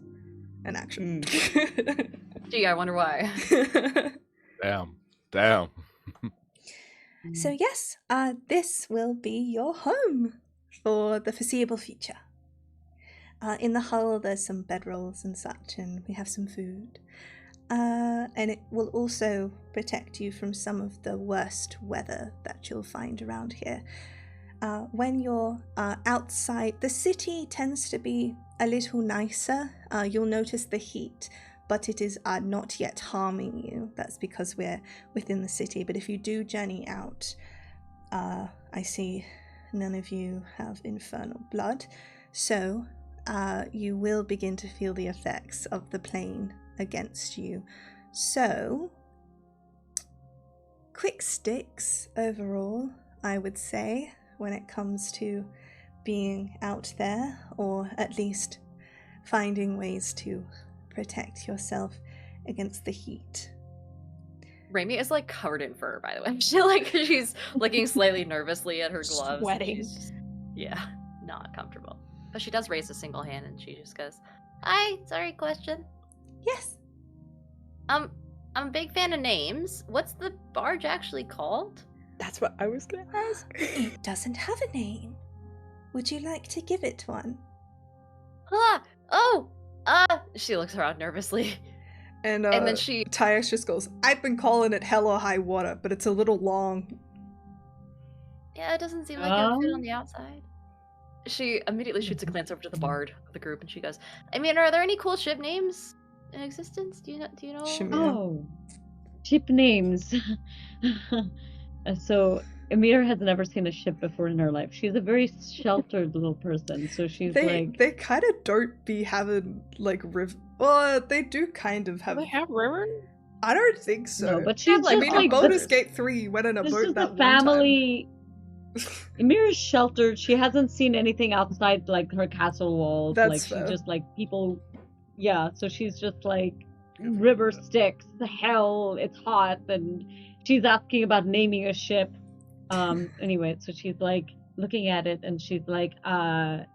in action. Gee, I wonder why. Damn. So yes, this will be your home for the foreseeable future. In the hull there's some bedrolls and such, and we have some food. And it will also protect you from some of the worst weather that you'll find around here. When you're outside, the city tends to be a little nicer. You'll notice the heat, but it is not yet harming you. That's because we're within the city. But if you do journey out, I see none of you have infernal blood, so you will begin to feel the effects of the plane against you. So, quick sticks overall, I would say, when it comes to being out there, or at least finding ways to protect yourself against the heat. Raimi is like covered in fur, by the way. She's looking slightly nervously at her gloves. Sweating. She's just, not comfortable. But she does raise a single hand and she just goes, "Hi, sorry, question. Yes. I'm a big fan of names. What's the barge actually called?" That's what I was gonna ask. It doesn't have a name. Would you like to give it one? She looks around nervously. And then she... Tyrex just goes, "I've been calling it Hell or High Water, but it's a little long." Yeah, it doesn't seem like it would fit on the outside. She immediately shoots a glance over to the bard of the group and she goes, "I mean, are there any cool ship names in existence? Do you know? Shamir. Oh, ship names. So Amir has never seen a ship before in her life. She's a very sheltered little person, so she's They kind of don't be having like they do kind of have. Do they have river? I don't think so. No, but she's I just mean, like in Baldur's Gate 3, you went in a this boat is that the family. Amir is sheltered. She hasn't seen anything outside like her castle walls. That's like fair. she just like people. Yeah, so she's just like river Styx. The hell, it's hot, and she's asking about naming a ship. Anyway, so she's like looking at it and she's like, and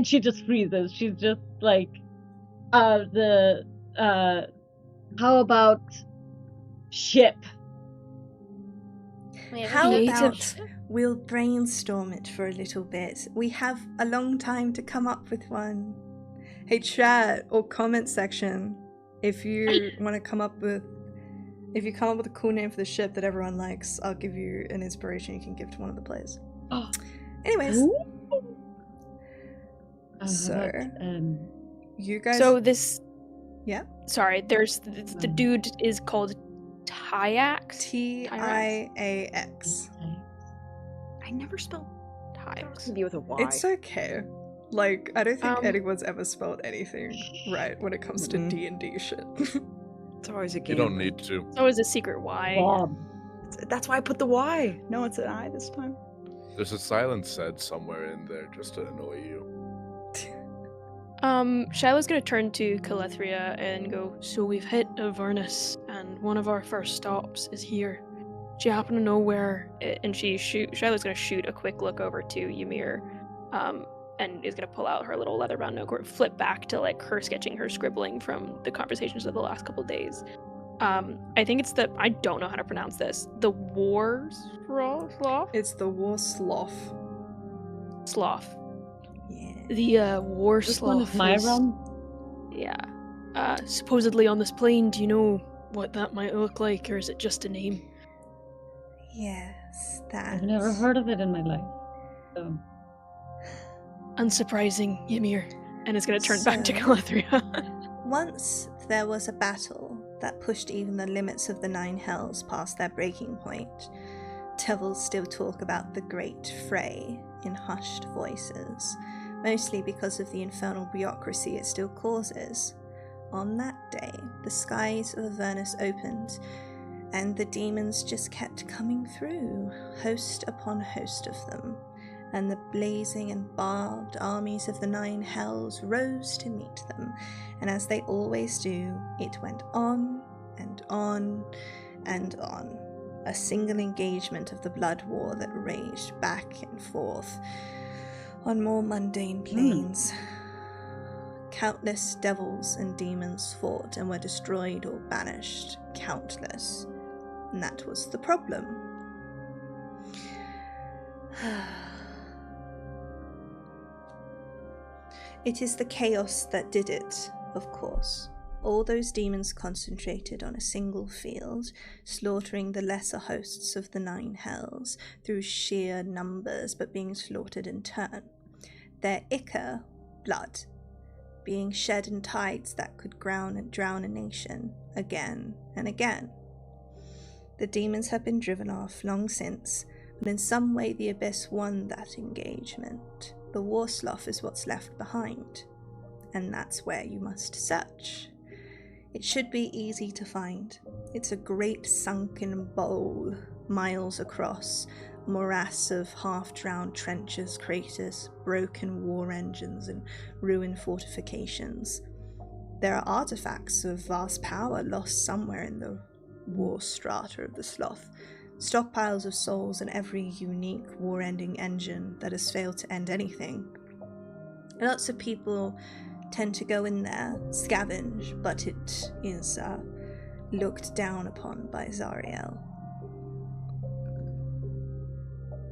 she just freezes. She's just like, how about ship? How Creative. about we'll brainstorm it for a little bit? We have a long time to come up with one. Hey, chat or comment section, if you want to come up with. If you come up with a cool name for the ship that everyone likes, I'll give you an inspiration you can give to one of the players. Oh. Anyways. So, you guys... So this... Yeah? Sorry, there's... The dude is called Tyax? Tiax. I never spelled Tyax. be with a Y. It's okay. Like, I don't think anyone's ever spelled anything right when it comes to D&D shit. It's always a game. You don't need to. It's always a secret Y. That's why I put the Y. No, it's an I this time. There's a silent said somewhere in there just to annoy you. Shiloh's gonna turn to Calethria and go, "So we've hit Avernus, and one of our first stops is here. Do you happen to know where?" And Shiloh's gonna shoot a quick look over to Ymir, and is gonna pull out her little leather-bound notebook, flip back to like her sketching, her scribbling from the conversations of the last couple of days. I think it's I don't know how to pronounce this. The War Sloth? It's the War Sloth. Sloth. Yeah. The War This Sloth. one is my realm. Yeah. Supposedly on this plane, do you know what that might look like, or is it just a name? Yes, that. I've never heard of it in my life. So. Unsurprising, Ymir. and is going to turn back to So- Calithria. Once there was a battle that pushed even the limits of the Nine Hells past their breaking point. Devils still talk about the Great Fray in hushed voices, mostly because of the infernal bureaucracy it still causes. On that day, the skies of Avernus opened, and the demons just kept coming through, host upon host of them, and the blazing and barbed armies of the Nine Hells rose to meet them, and as they always do, it went on and on and on. A single engagement of the blood war that raged back and forth on more mundane planes. Countless devils and demons fought and were destroyed or banished. Countless. And that was the problem. It is the chaos that did it, of course. All those demons concentrated on a single field, slaughtering the lesser hosts of the Nine Hells through sheer numbers, but being slaughtered in turn. Their ichor, blood, being shed in tides that could drown a nation again and again. The demons have been driven off long since, but in some way the Abyss won that engagement. The war slough is what's left behind, and that's where you must search. It should be easy to find. It's a great sunken bowl, miles across, a morass of half-drowned trenches, craters, broken war engines, and ruined fortifications. There are artifacts of vast power lost somewhere in the war strata of the sloth, stockpiles of souls and every unique war-ending engine that has failed to end anything. Lots of people tend to go in there, scavenge, but it is looked down upon by H3ll.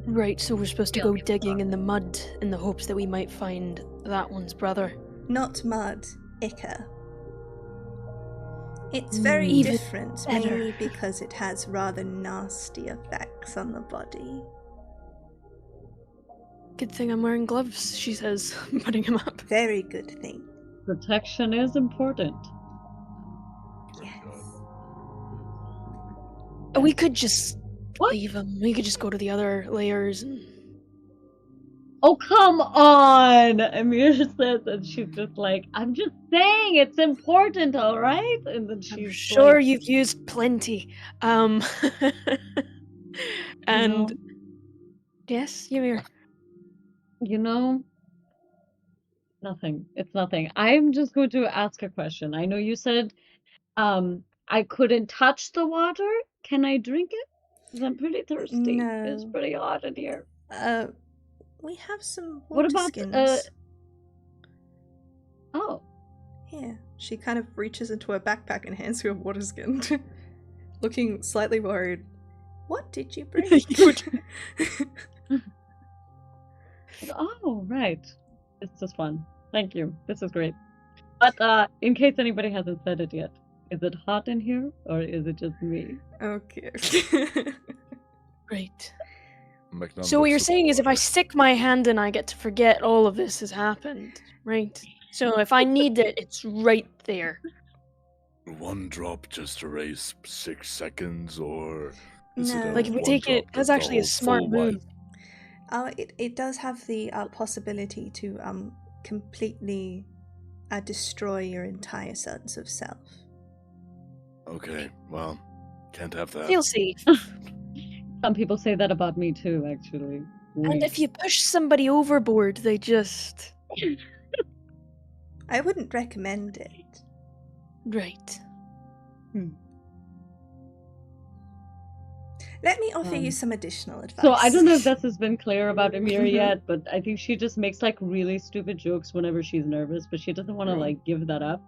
Right, so we're supposed to go digging in the mud in the hopes that we might find that one's brother. Not mud, ichor. It's very Even different, better. mainly because it has rather nasty effects on the body. Good thing I'm wearing gloves, she says, putting him up. Very good thing. Protection is important. Yes. We could just What? leave him. We could just go to the other layers and... Oh, come on! Amir says, and she's just like, I'm just saying it's important, alright? And then she's I'm sure like, you've used plenty. And... know. Yes, Ymir. You know, nothing. It's nothing. I'm just going to ask a question. I know you said I couldn't touch the water. Can I drink it? Because I'm pretty thirsty. No. It's pretty hot in here. We have some What water about, skins. Oh, Here. She kind of reaches into her backpack and hands you a water skin. Looking slightly worried. What did you bring? oh, right. This is fun. Thank you. This is great. But in case anybody hasn't said it yet, is it hot in here or is it just me? Okay. Right. McNutt So what looks you're at the saying is if I water. stick my hand in, I get to forget all of this has happened, right? So if I need it, it's right there. One drop just erase 6 seconds, or is No. it a Like if we one take it, drop that's the actually a whole smart full move. wipe? It does have the possibility to completely destroy your entire sense of self. Okay, well, can't have that. Feel safe. Some people say that about me too, actually. And if you push somebody overboard, they just... I wouldn't recommend it. Right. Let me offer you some additional advice. So I don't know if this has been clear about Amir yet, but I think she just makes like really stupid jokes whenever she's nervous, but she doesn't want to like give that up.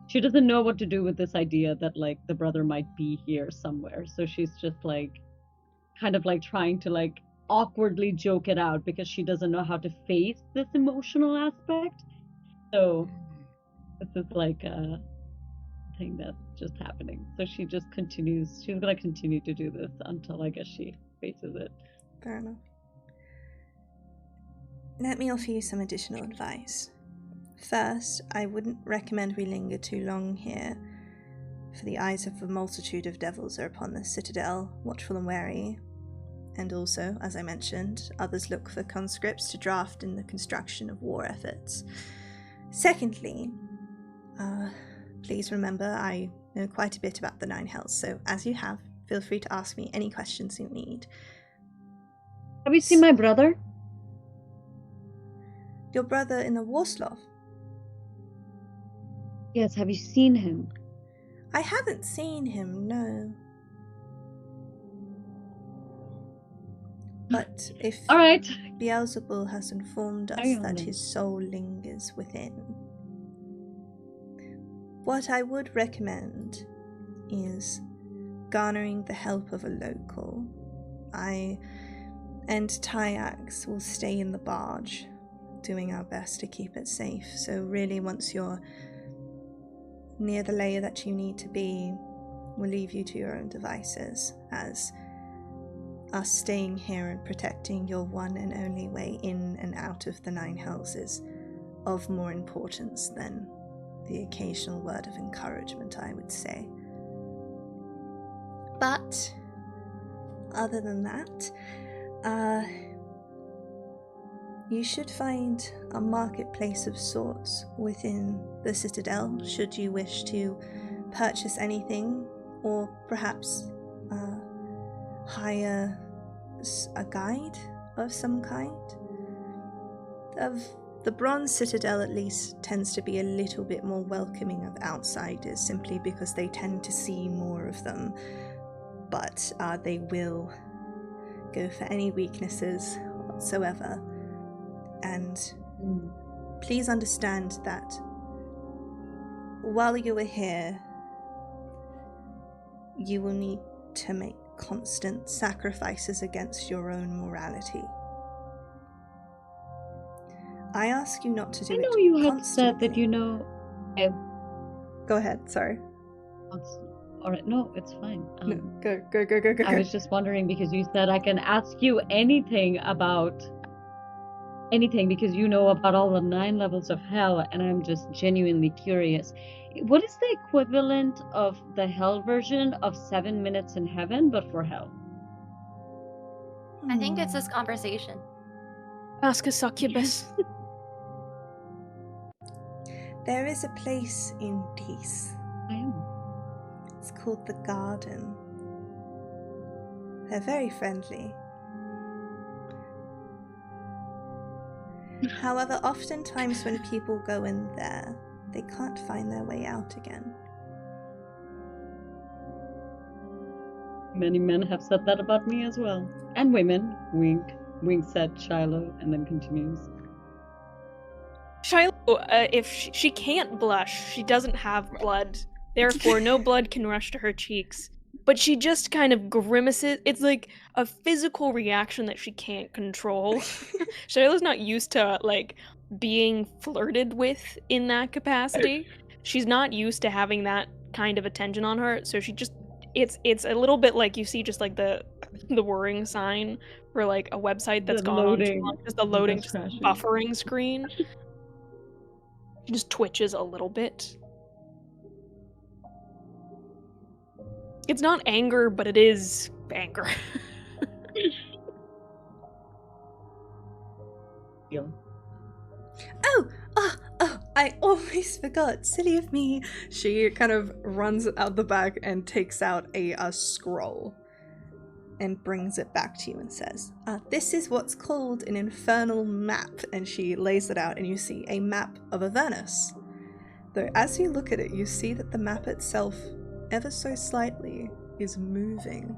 She doesn't know what to do with this idea that like the brother might be here somewhere. So she's just like kind of like trying to like awkwardly joke it out because she doesn't know how to face this emotional aspect. So this is like a thing that's just happening. So she just continues. She's gonna continue to do this until I guess she faces it. Fair enough. Let me offer you some additional advice. First, I wouldn't recommend we linger too long here, for the eyes of a multitude of devils are upon the citadel, watchful and wary. And also, as I mentioned, others look for conscripts to draft in the construction of war efforts. Secondly, please remember I know quite a bit about the Nine Hells, so as you have, feel free to ask me any questions you need. Have you seen my brother? Your brother in the Warslav? Yes, have you seen him? I haven't seen him, no. But if All right. Beelzebul has informed us Carry on that then. his soul lingers within, what I would recommend is garnering the help of a local. I and Tyax will stay in the barge, doing our best to keep it safe. So really, once you're near the layer that you need to be, we'll leave you to your own devices, as us staying here and protecting your one and only way in and out of the Nine Hells is of more importance than the occasional word of encouragement, I would say. But other than that, you should find a marketplace of sorts within the Citadel, should you wish to purchase anything, or perhaps hire a guide of some kind. The Bronze Citadel, at least, tends to be a little bit more welcoming of outsiders, simply because they tend to see more of them. But they will go for any weaknesses whatsoever. And please understand that while you are here, you will need to make constant sacrifices against your own morality. I ask you not to do it I know you had said constantly. that you know. Go ahead, sorry. All right, no, it's fine. No, go. I was just wondering because you said I can ask you anything about anything because you know about all the 9 levels of hell, and I'm just genuinely curious. What is the equivalent of the hell version of 7 minutes in heaven, but for hell? I think it's this conversation. Ask a succubus. There is a place in Dees. I am. It's called the Garden. They're very friendly. However, oftentimes when people go in there, they can't find their way out again. Many men have said that about me as well. And women. Wink. Wink said Shiloh, and then continues. Shiloh, if she can't blush, she doesn't have blood. Therefore, no blood can rush to her cheeks. But she just kind of grimaces. It's like a physical reaction that she can't control. Shiloh's not used to, like, being flirted with in that capacity. She's not used to having that kind of attention on her, so she just... It's a little bit like you see just, like, the whirring sign for, like, a website that's gone on too long. Just the loading, just buffering screen. She just twitches a little bit. It's not anger, but it is anger. Oh, I almost forgot. Silly of me. She kind of runs out the back and takes out a scroll and brings it back to you and says, this is what's called an infernal map. And she lays it out and you see a map of Avernus. Though as you look at it, you see that the map itself, ever so slightly, is moving.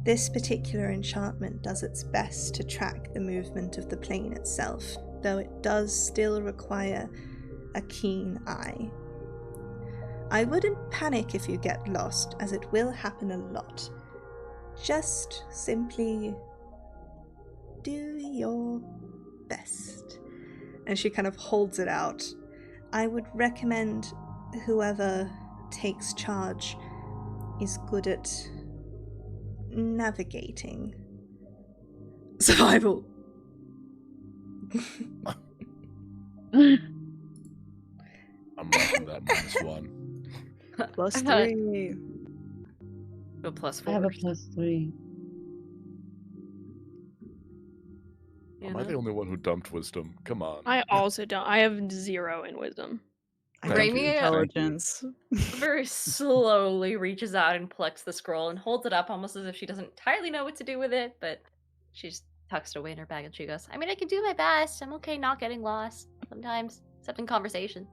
This particular enchantment does its best to track the movement of the plane itself, though it does still require a keen eye. I wouldn't panic if you get lost, as it will happen a lot. Just simply do your best. And she kind of holds it out. I would recommend whoever takes charge is good at navigating. Survival. I'm marking that -1. +3. A +4. I have a +3. Am I the only one who dumped wisdom? Come on. I also don't. I have 0 in wisdom. I Thank have you, thank you. intelligence. Very slowly reaches out and plucks the scroll and holds it up almost as if she doesn't entirely know what to do with it, but she just tucks it away in her bag and she goes, I mean, I can do my best. I'm okay not getting lost sometimes, except in conversation.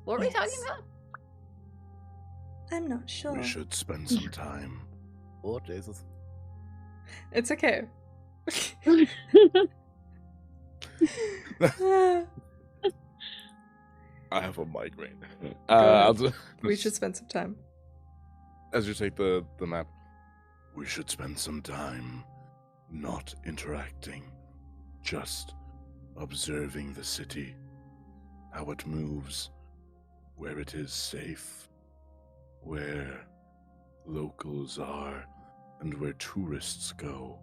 What were we talking Yes. about? I'm not sure. We should spend some time. Oh, Jesus. It's okay. I have a migraine. ahead. We should spend some time. As you take the map, we should spend some time not interacting, just observing the city, how it moves, where it is safe, where locals are, and where tourists go.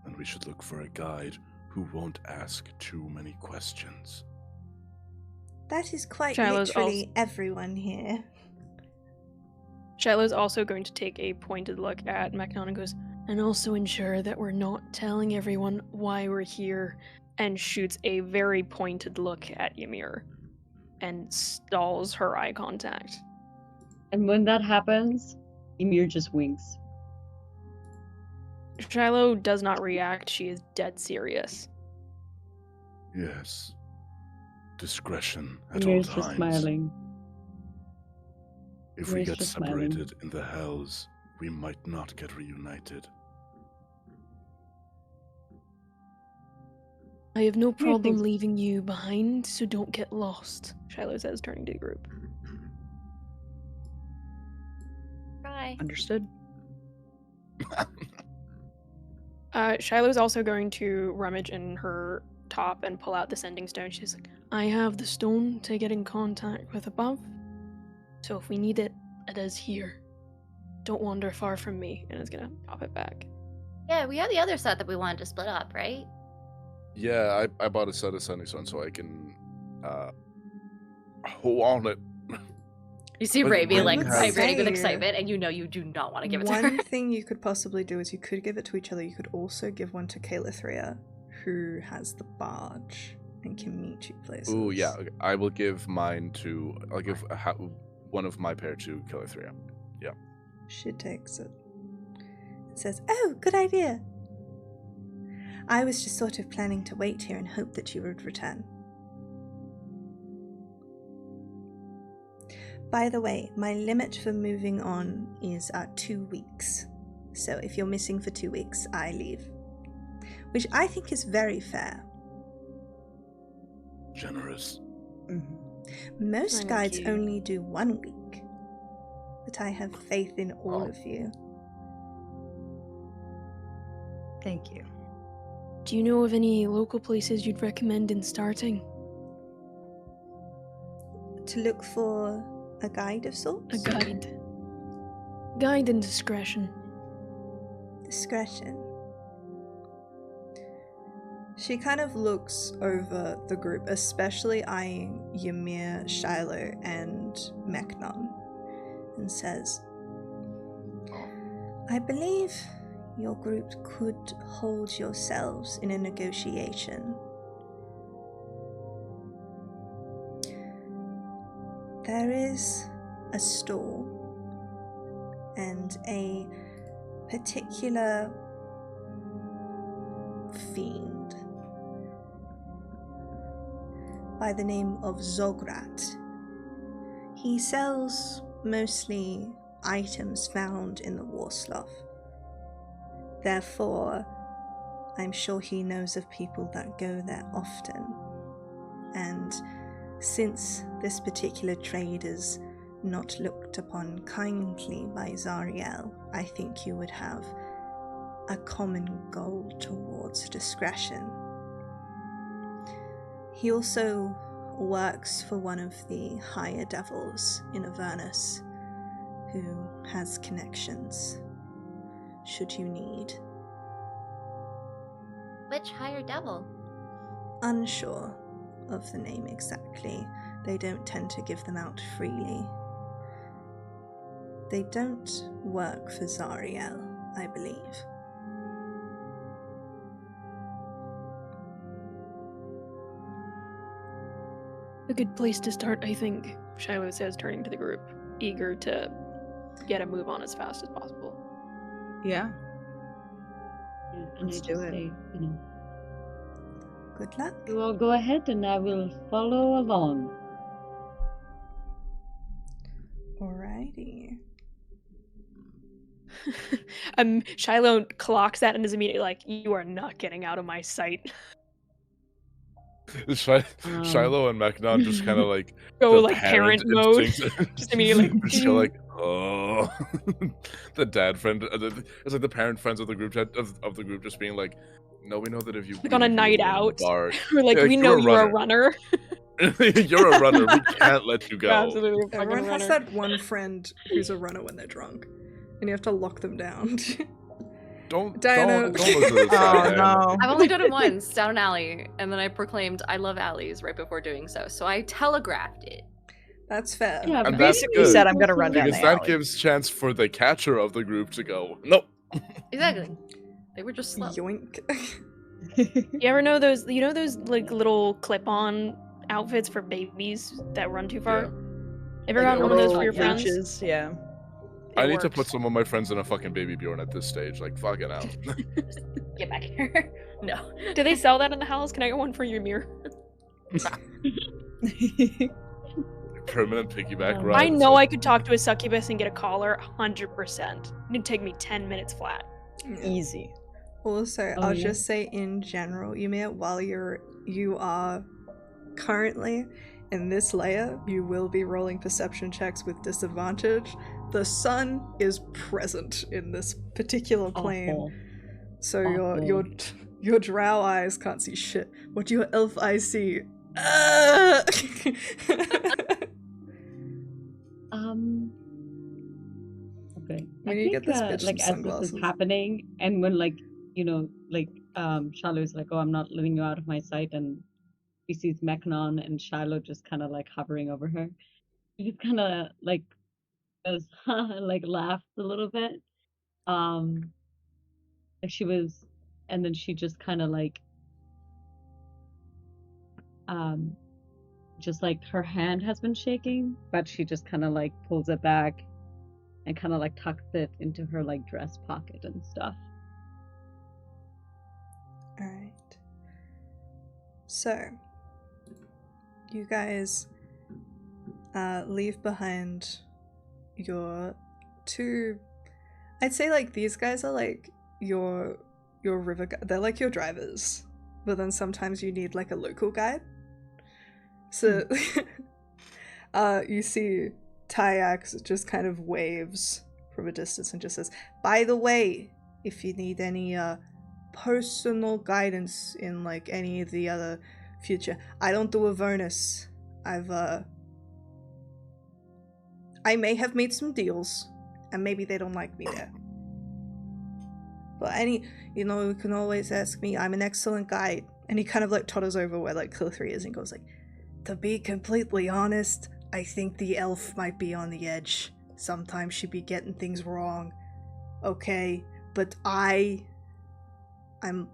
And we should look for a guide who won't ask too many questions. That is quite Shiloh's literally everyone here. Shiloh's also going to take a pointed look at Macnon and goes, and also ensure that we're not telling everyone why we're here, and shoots a very pointed look at Ymir and stalls her eye contact. And when that happens, Ymir just winks. Shiloh does not react. She is dead serious. Yes. Discretion at Ymir's all just times. smiling. If we Ymir's get just smiling. separated in the hells, we might not get reunited. I have no problem thanks. leaving you behind, so don't get lost, Shiloh says, turning to the group. Try. Understood. Shiloh's also going to rummage in her top and pull out the sending stone. She's like, I have the stone to get in contact with above, so if we need it, it is here. Don't wander far from me, and it's gonna pop it back. Yeah, we had the other set that we wanted to split up, right? Yeah, I bought a set of Sunny Sun so I can hold on it. You see But Raby when like we have- vibrating with Say- excitement, and you know you do not want to give it to her. One thing you could possibly do is you could give it to each other. You could also give one to Calithria, who has the barge and can meet you places. Ooh, yeah. Okay. I will give mine to. I'll give one of my pair to Calithria. Yeah. She takes it. It says, "Oh, good idea. I was just sort of planning to wait here and hope that you would return. By the way, my limit for moving on is 2 weeks. So if you're missing for 2 weeks, I leave. Which I think is very fair. Generous. Most Thank guides you. only do 1 week. But I have faith in all of you. Thank you. Do you know of any local places you'd recommend in starting? To look for a guide of sorts? A guide. Guide and discretion. Discretion. She kind of looks over the group, especially eyeing Ymir, Shiloh, and Mechnon, and says, I believe your group could hold yourselves in a negotiation. There is a stall and a particular fiend by the name of Zograt. He sells mostly items found in the Warsloth. Therefore, I'm sure he knows of people that go there often. And since this particular trade is not looked upon kindly by H3ll, I think you would have a common goal towards discretion. He also works for one of the higher devils in Avernus, who has connections, should you need. Which higher devil? Unsure of the name exactly. they don't tend to give them out freely. They don't work for H3ll, I believe. A good place to start, I think, Shiloh says, turning to the group, eager to get a move on as fast as possible. Yeah. Yeah, and Let's I do just it. say, Good luck. you all go ahead and I will follow along. Alrighty. Shiloh clocks that and is immediately like, "You are not getting out of my sight." Shiloh and Mechnon just kind of like Go the like parent mode. instinct. Just immediately like, just go like, oh, the dad friend. It's like the parent friends of the group chat of the group just being like, no, we know that if you like on a leave, you night will win out. the bar. We're like, Yeah, we know you're a you're a runner. You're a runner. We can't let you go. You're absolutely a fucking Everyone runner. has that one friend who's a runner when they're drunk, and you have to lock them down. Don't Diana. look at this Oh guy, no. I've only done it once, down an alley, and then I proclaimed I love alleys right before doing so. So I telegraphed it. That's fair. Yeah, And that's Basically good. said I'm gonna run down because the that alley. gives chance for the catcher of the group to go, nope. Exactly. They were just slow. Yoink. You ever know those? You know those like little clip-on outfits for babies that run too far? Yeah. Ever Like gotten one of those for little your friends? leeches, yeah. I It need to works. put some of my friends in a fucking baby Bjorn at this stage. Like, fucking out. Get back here. No. Do they sell that in the house? Can I get one for your mirror? Permanent piggyback Um, ride. I know I could talk to a succubus and get a collar 100%. It'd take me 10 minutes flat. Easy. Also, Oh, I'll yeah. just say in general, Ymir, while you are currently in this layer, you will be rolling perception checks with disadvantage. The sun is present in this particular plane, Awful. so Awful. your drow eyes can't see shit. What do your elf eyes see? Ah! Okay. When I you think, get this bitch some like, as this sunglasses. is happening, and when, like, you know, like, Shiloh is like, oh, I'm not letting you out of my sight, and she sees Mechnon and Shiloh just kind of, like, hovering over her. She just kind of, like, goes, like, laughs a little bit. Like, she was, and then she just kind of, like, just, like, her hand has been shaking, but she just kind of, like, pulls it back and kind of, like, tucks it into her, like, dress pocket and stuff. Alright. So, you guys leave behind your two. I'd say, like, these guys are, like, your river guide. They're, like, your drivers. But then sometimes you need, like, a local guide. So, you see Tyax just kind of waves from a distance and just says, by the way, if you need any, personal guidance in, like, any of the other future. I don't do Avernus. I may have made some deals, and maybe they don't like me there. But you can always ask me. I'm an excellent guide. And he kind of, like, totters over where, like, Clithery is and goes, like, to be completely honest, I think the elf might be on the edge. Sometimes she'd be getting things wrong. Okay, but I don't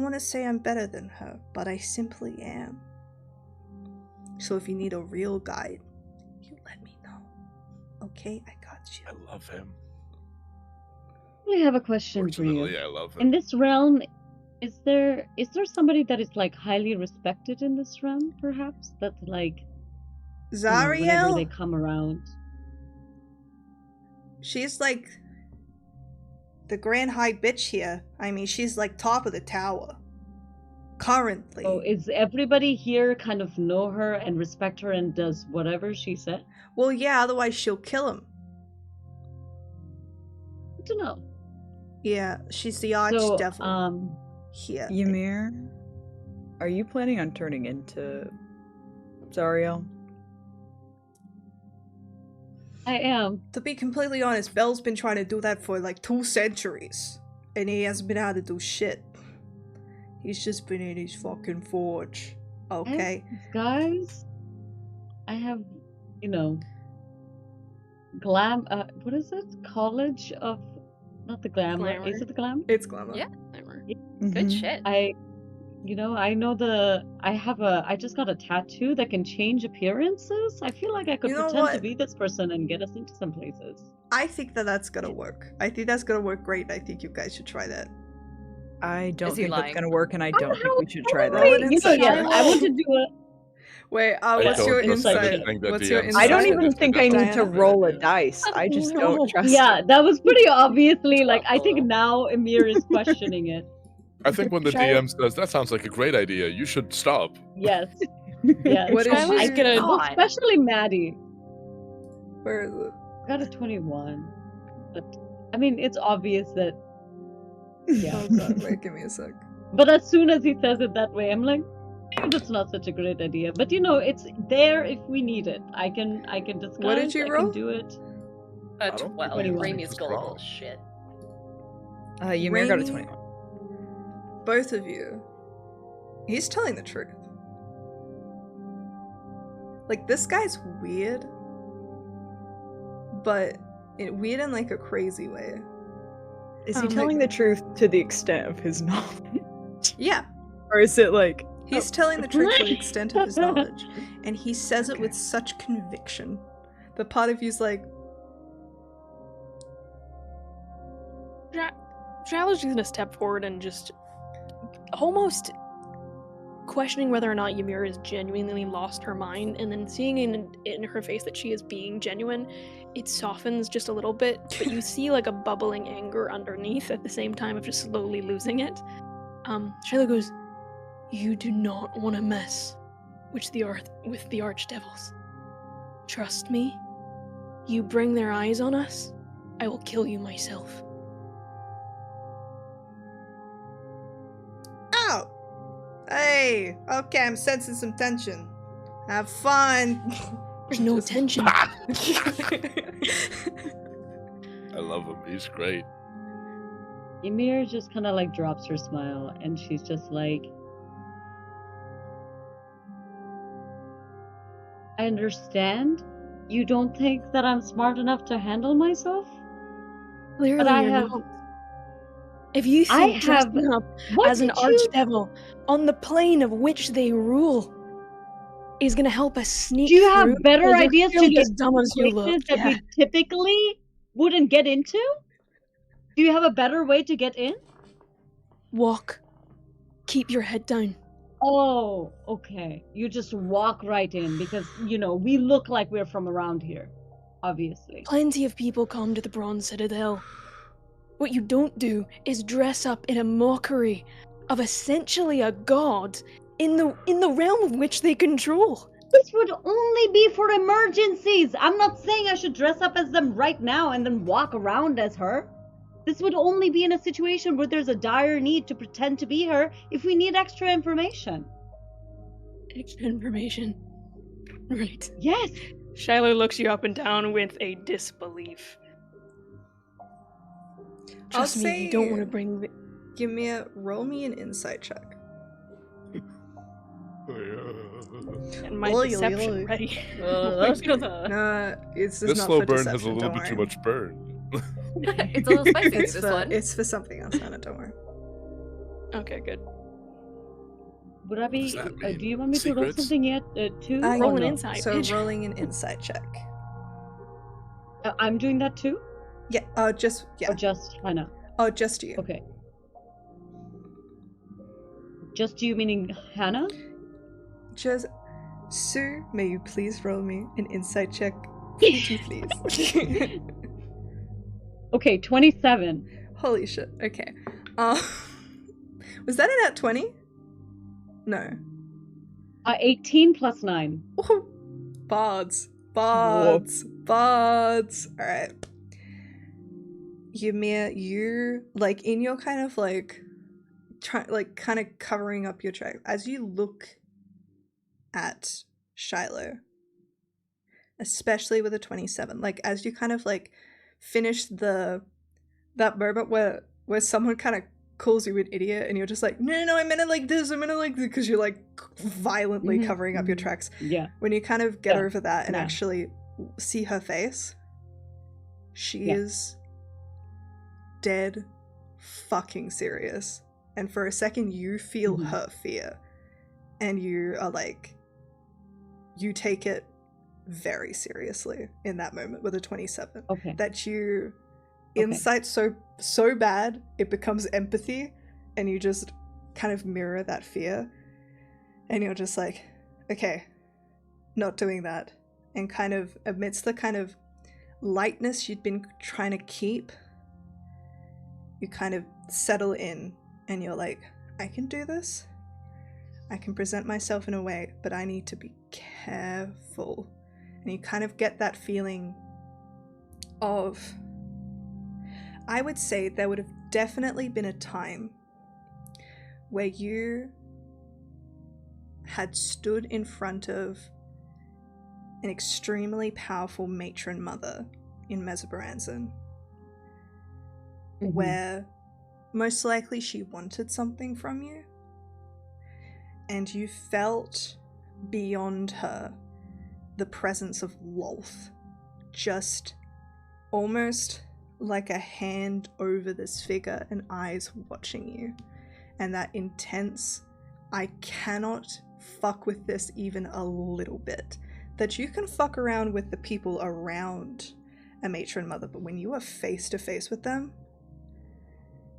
want to say I'm better than her, but I simply am. So if you need a real guide, you let me know. Okay, I got you. I love him. I have a question for you. Fortunately, I love him. In this realm, is there somebody that is, like, highly respected in this realm, perhaps? That's, like, whenever they H3ll? come around. She's like the grand high bitch here. I mean, she's like top of the tower. Currently. Oh, is everybody here kind of know her and respect her and does whatever she said? Well, yeah, otherwise she'll kill him. Good to know. Yeah, she's the So, archdevil here. Ymir, are you planning on turning into H3ll? I am. To be completely honest, Bel's been trying to do that for like 2 centuries. And he hasn't been able to do shit. He's just been in his fucking forge. Okay. Guys, I have, you know, what is it? College of, not the glamour. Glamour. Is it the glamour? It's glamour. Yeah. Glamour. Good shit. I just got a tattoo that can change appearances. I feel like I could You know pretend to what? be this person and get us into some places. I think that's gonna work. I think that's gonna work great. I think you guys should try that. I don't Is he think that's lying? gonna work, and I don't think we should try Roll that. an You know, insight yeah, check. I want to do it. Wait, I what's don't your trust insight? anything that What's your DMs insight? I don't say. even think I need to Diana? roll a dice. I just don't trust Yeah, it. that was pretty obviously like. I think Hello. now Emir is questioning it. I think when the Shiloh- DM says that sounds like a great idea, you should stop. Yes, yes. What is Shiloh's your- gonna- Well, God. especially Maddie. Where is it? Got a 21, but I mean, it's obvious that. Yeah. Oh god, wait, give me a sec. But as soon as he says it that way, I'm like, maybe that's not such a great idea. But you know, it's there if we need it. I can disguise. What did you I roll? can do it. I don't 12. think Raimi's it's gullible wrong. as shit. Ymir got a Raimi? 21. Both of you. He's telling the truth. Like, this guy's weird. But weird in like a crazy way. Is he Oh, telling my- the truth to the extent of his knowledge? Yeah. Or is it like, He's telling the truth to the extent of his knowledge. And he says it with such conviction. The part of you's like, Shiloh's gonna step forward and just almost questioning whether or not Ymir is genuinely lost her mind, and then seeing in her face that she is being genuine, it softens just a little bit, but you see like a bubbling anger underneath at the same time of just slowly losing it. Shiloh goes, "You do not want to mess with the archdevils. Trust me. You bring their eyes on us, I will kill you myself." ow! Hey! Okay, I'm sensing some tension. Have fun! There's no Just- tension. I love him. He's great. Ymir just kind of like drops her smile, and she's just like, I understand. You don't think that I'm smart enough to handle myself? Clearly, I you're have- not. If you I think dressing have- up What as an did you- archdevil on the plane of which they rule is gonna help us sneak Do you have through, better then you're ideas still to get as dumb as you look. places that Yeah. we typically wouldn't get into? Do you have a better way to get in? Walk. Keep your head down. Oh, okay. You just walk right in because, you know, we look like we're from around here, obviously. Plenty of people come to the Bronze Citadel. What you don't do is dress up in a mockery of essentially a god in the realm of which they control. This would only be for emergencies. I'm not saying I should dress up as them right now and then walk around as her. This would only be in a situation where there's a dire need to pretend to be her if we need extra information. Extra information. Right. Yes. Shiloh looks you up and down with a disbelief. Trust me, you don't want to bring. Roll me an insight check. And my Oy, oy, deception oy. ready. That's gonna. Nah, it's just This not slow for burn has a deception, little don't bit too worry. much burn. It's a little spicy, It's this for, one. it's for something else, Anna, don't worry. Okay, good. Would I be? Does that mean Do you want me to roll secrets? something yet? Too? I- Or Roll an no? insight. So bitch. rolling an insight check. I'm doing that too? Yeah, just Or just Hannah? Oh, just you. Okay. Just you meaning Hannah? Just Sue, may you please roll me an insight check? Pretty please. Okay, 27. Holy shit. Okay. Was that an at 20? No. 18 plus 9. Ooh, bards. Bards. Bards. Alright. Ymir, you like in your kind of like kind of covering up your track as you look at Shiloh, especially with a 27, like as you kind of like finish that moment where someone kind of calls you an idiot, and you're just like, no, I meant it like this, because you're like violently covering up your tracks. Yeah. When you kind of get over that and Yeah. actually see her face, she is dead fucking serious. And for a second, you feel her fear. And you are like, you take it very seriously in that moment with a 27. Okay. That you insight so bad, it becomes empathy, and you just kind of mirror that fear. And you're just like, okay, not doing that. And kind of amidst the kind of lightness you'd been trying to keep, you kind of settle in and you're like, I can do this. I can present myself in a way, but I need to be careful. And you kind of get that feeling of, I would say there would have definitely been a time where you had stood in front of an extremely powerful matron mother in Mesobaranzan, where most likely she wanted something from you, and you felt beyond her the presence of Lolth, just almost like a hand over this figure and eyes watching you, and that intense, I cannot fuck with this even a little bit. That you can fuck around with the people around a matron mother, but when you are face to face with them,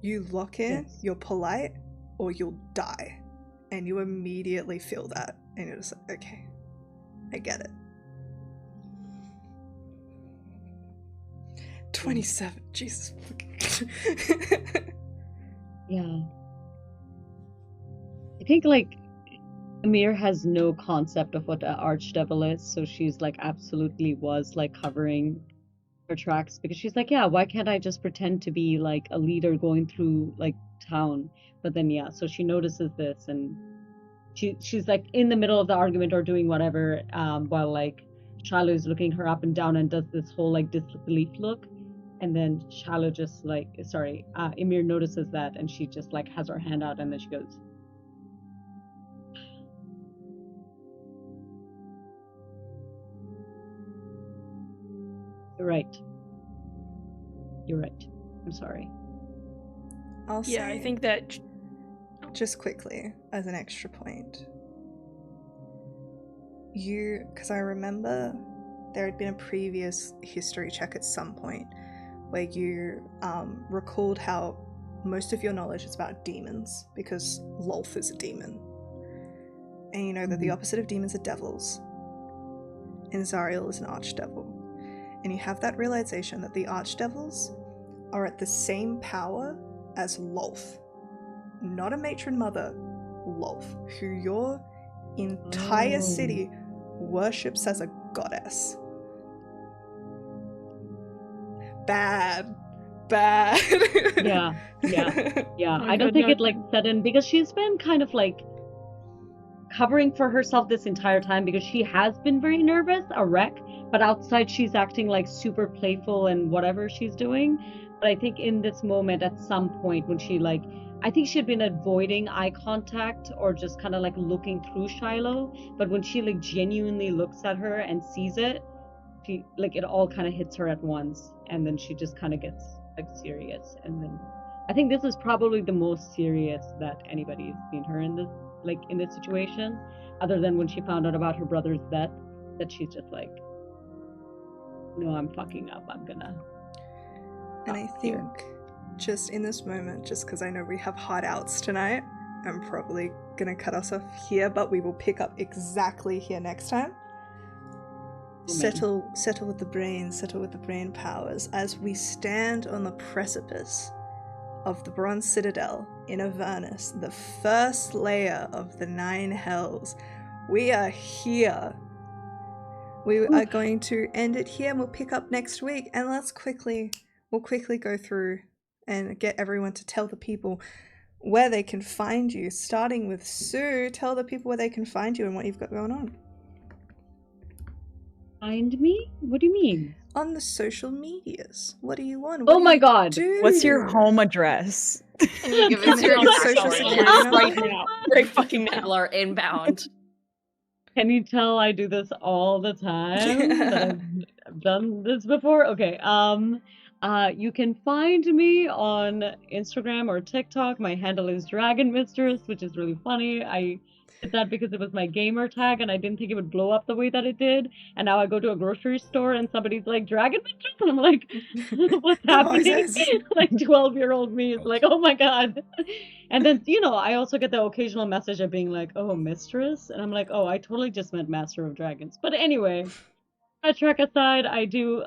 you lock in, you're polite, or you'll die. And you immediately feel that. And you're just like, okay, I get it. 27, Jesus fucking. Yeah. I think, like, Amir has no concept of what an archdevil is, so she's, like, absolutely was, like, covering her tracks, because she's like, yeah, why can't I just pretend to be, like, a leader going through, like, town? But then, yeah, so she notices this, and she's, like, in the middle of the argument or doing whatever, while, like, Shiloh is looking her up and down and does this whole, like, disbelief look. And then Shiloh just, like, Emir notices that, and she just, like, has her hand out, and then she goes, You're right. You're right. I'm sorry. I'll Yeah, say, I think that. just quickly, as an extra point, because I remember there had been a previous history check at some point where you recalled how most of your knowledge is about demons, because Lolth is a demon. And you know that the opposite of demons are devils. And Zariel is an archdevil. And you have that realization that the archdevils are at the same power as Lolth. Not a matron mother, Lolth, who your entire city worships as a goddess. Bad. Yeah. I don't think it, like, set in, because she's been kind of, like, covering for herself this entire time, because she has been very nervous, a wreck, but outside she's acting, like, super playful and whatever she's doing. But I think in this moment, at some point when she, like, I think she had been avoiding eye contact or just kind of, like, looking through Shiloh, but when she, like, genuinely looks at her and sees it, she, like, it all kind of hits her at once, and then she just kind of gets, like, serious. And then I think this is probably the most serious that anybody's seen her in this, like, in this situation, other than when she found out about her brother's death, that she's just like, no, I'm fucking up, I'm gonna. And I think just in this moment, just because I know we have hard outs tonight, I'm probably gonna cut us off here, but we will pick up exactly here next time. Settle with the brain powers as we stand on the precipice of the Bronze Citadel in Avernus, the first layer of the 9 hells. We are here. We are going to end it here, and we'll pick up next week. And we'll quickly go through and get everyone to tell the people where they can find you. Starting with Sue, tell the people where they can find you and what you've got going on. Find me? What do you mean? on the social medias? What do you want? Oh my god. What's your home address? Can you give Can us I your have your exact social coordinates? security number? Right now. Right fucking now. People are inbound. Can you tell I do this all the time? That I've done this before? Okay. You can find me on Instagram or TikTok. My handle is Dragon Mistress, which is really funny. I did that because it was my gamer tag and I didn't think it would blow up the way that it did. And now I go to a grocery store and somebody's like, Dragon Mistress? And I'm like, what's happening? Jesus. Like 12-year-old me is like, oh my god. And then, I also get the occasional message of being like, oh, mistress? And I'm like, oh, I totally just meant Master of Dragons. But anyway, that track aside, I do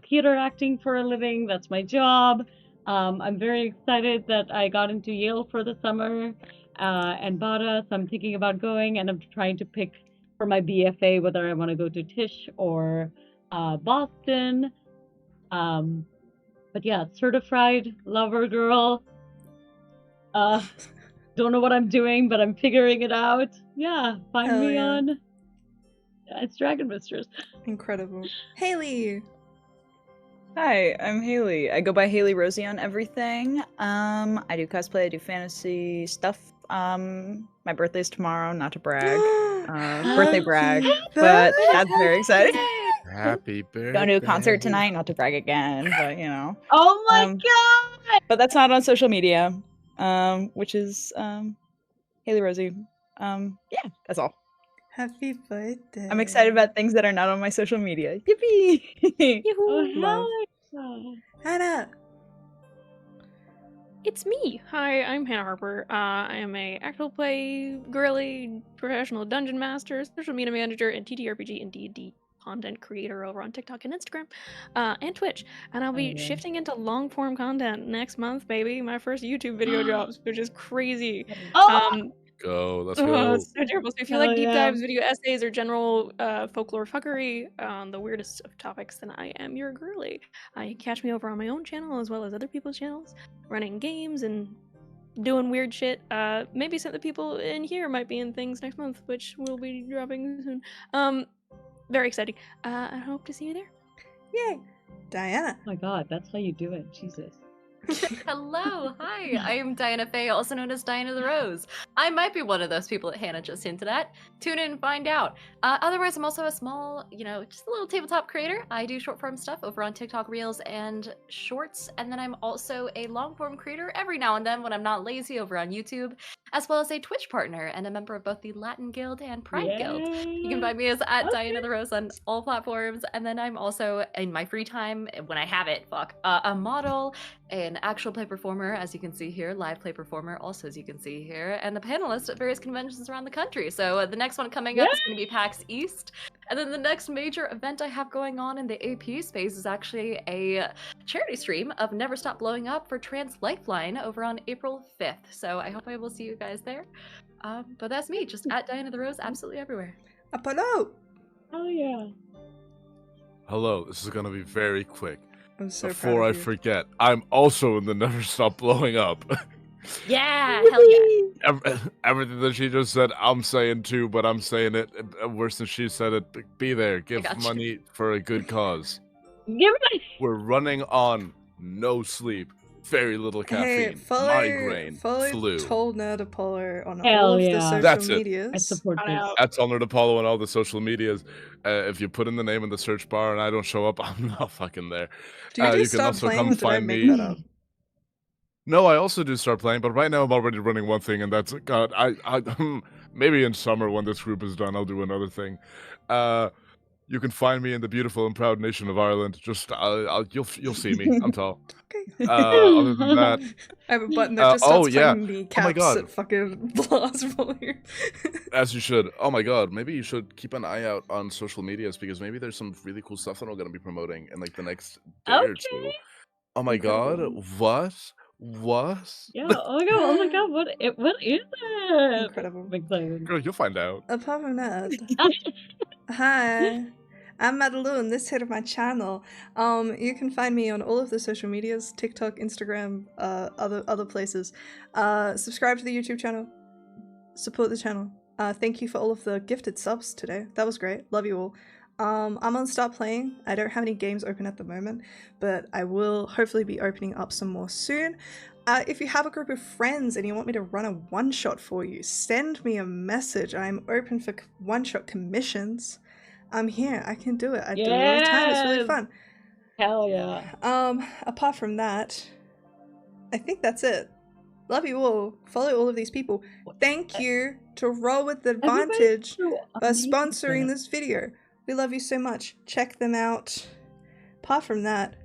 theater acting for a living. That's my job. I'm very excited that I got into Yale for the summer and BADA, so I'm thinking about going, and I'm trying to pick for my BFA whether I want to go to Tisch or Boston. But yeah, certified lover girl. Don't know what I'm doing, but I'm figuring it out. Yeah, find Hell me yeah. on. It's Dragon Mistress. Incredible. Haley. Hi, I'm Haley. I go by Haley Rosie on everything. I do cosplay, I do fantasy stuff. My birthday's tomorrow, not to brag. Birthday brag, but that's very exciting. Happy birthday. Going to a concert tonight, not to brag again, but Oh my Um, god! But that's not on social media, which is Haley Rosie. Yeah, that's all. Happy birthday. I'm excited about things that are not on my social media. Yippee! Oh, Love. hi. Hannah. It's me. Hi, I'm Hannah Harper. I am a actual play girly professional dungeon master, social media manager, and TTRPG and D&D content creator over on TikTok and Instagram, and Twitch. And I'll be Oh, yeah. shifting into long form content next month, baby. My first YouTube video drops, which is crazy. Oh! Go. Let's Oh, go. it's so terrible. So if you Hell like deep yeah. dives, video essays, or general folklore fuckery on the weirdest of topics, then I am your girly. You can catch me over on my own channel as well as other people's channels, running games and doing weird shit. Maybe some of the people in here might be in things next month, which will be dropping soon. Very exciting. I hope to see you there. Yay. Diana. Oh my god, that's how you do it. Jesus. Hello, hi, I am Diana Faye, also known as Diana the Rose. I might be one of those people that Hannah just hinted at. Tune in and find out. Otherwise, I'm also a small, just a little tabletop creator. I do short form stuff over on TikTok Reels and Shorts, and then I'm also a long form creator every now and then when I'm not lazy over on YouTube, as well as a Twitch partner and a member of both the Latin Guild and Pride Guild. You can find me as at Diana the Rose on all platforms, and then I'm also, in my free time, when I have it, a model, an actual play performer, as you can see here, live play performer, also as you can see here, and a panelist at various conventions around the country. So the next one coming up is going to be PAX East, and then the next major event I have going on in the AP space is actually a charity stream of Never Stop Blowing Up for Trans Lifeline over on April 5th. So I hope I will see you guys there. But that's me, just at Diana the Rose, absolutely everywhere. Apollo. Oh yeah. Hello, this is gonna be very quick. I'm so Before proud I of you. forget, I'm also in the Never Stop Blowing Up. Yeah, hell yeah. Everything that she just said, I'm saying too, but I'm saying it worse than she said it. Be there, give got you. money for a good cause. Give me. We're running on no sleep, very little Hey, caffeine, follow migraine, flu. Told Nerd Apollo on Hell all of the yeah. social That's it. medias. I support Shout this. out. That's Honored Apollo on all the social medias. If you put in the name in the search bar and I don't show up, I'm not fucking there. Do you you just can stop also playing come or did I find make me. that up? No, I also do start playing, but right now I'm already running one thing, and that's God. I maybe in summer when this group is done, I'll do another thing. You can find me in the beautiful and proud nation of Ireland. Just you'll see me. I'm tall. Okay. Other than that, I have a button that just starts playing me Oh my caps God. at fucking blast volume. as you should. Oh my God, maybe you should keep an eye out on social medias because maybe there's some really cool stuff that I'm gonna be promoting in like the next day or two. Okay. Oh my God, Incredible. what? Yeah. Oh my god. What is it? Incredible. I'm excited. Girl, you'll find out. Apart from that, hi, I'm Madeline, and this hit of my channel. You can find me on all of the social medias, TikTok, Instagram, other places. Subscribe to the YouTube channel. Support the channel. Thank you for all of the gifted subs today. That was great. Love you all. I'm gonna start playing. I don't have any games open at the moment, but I will hopefully be opening up some more soon. If you have a group of friends and you want me to run a one-shot for you, send me a message. I'm open for one-shot commissions. I'm here. I can do it. I do it all the time. It's really Yes! fun. Hell yeah. Apart from that, I think that's it. Love you all. Follow all of these people. Thank you to Roll with Advantage for sponsoring this video. We love you so much. Check them out. Apart from that,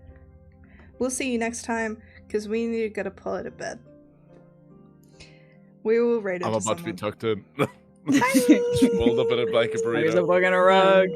we'll see you next time because we need to get a Apollo to bed. We will rate it. I'm to about to be someone. tucked in. Rolled up in a blanket Here's burrito. a book and a rug.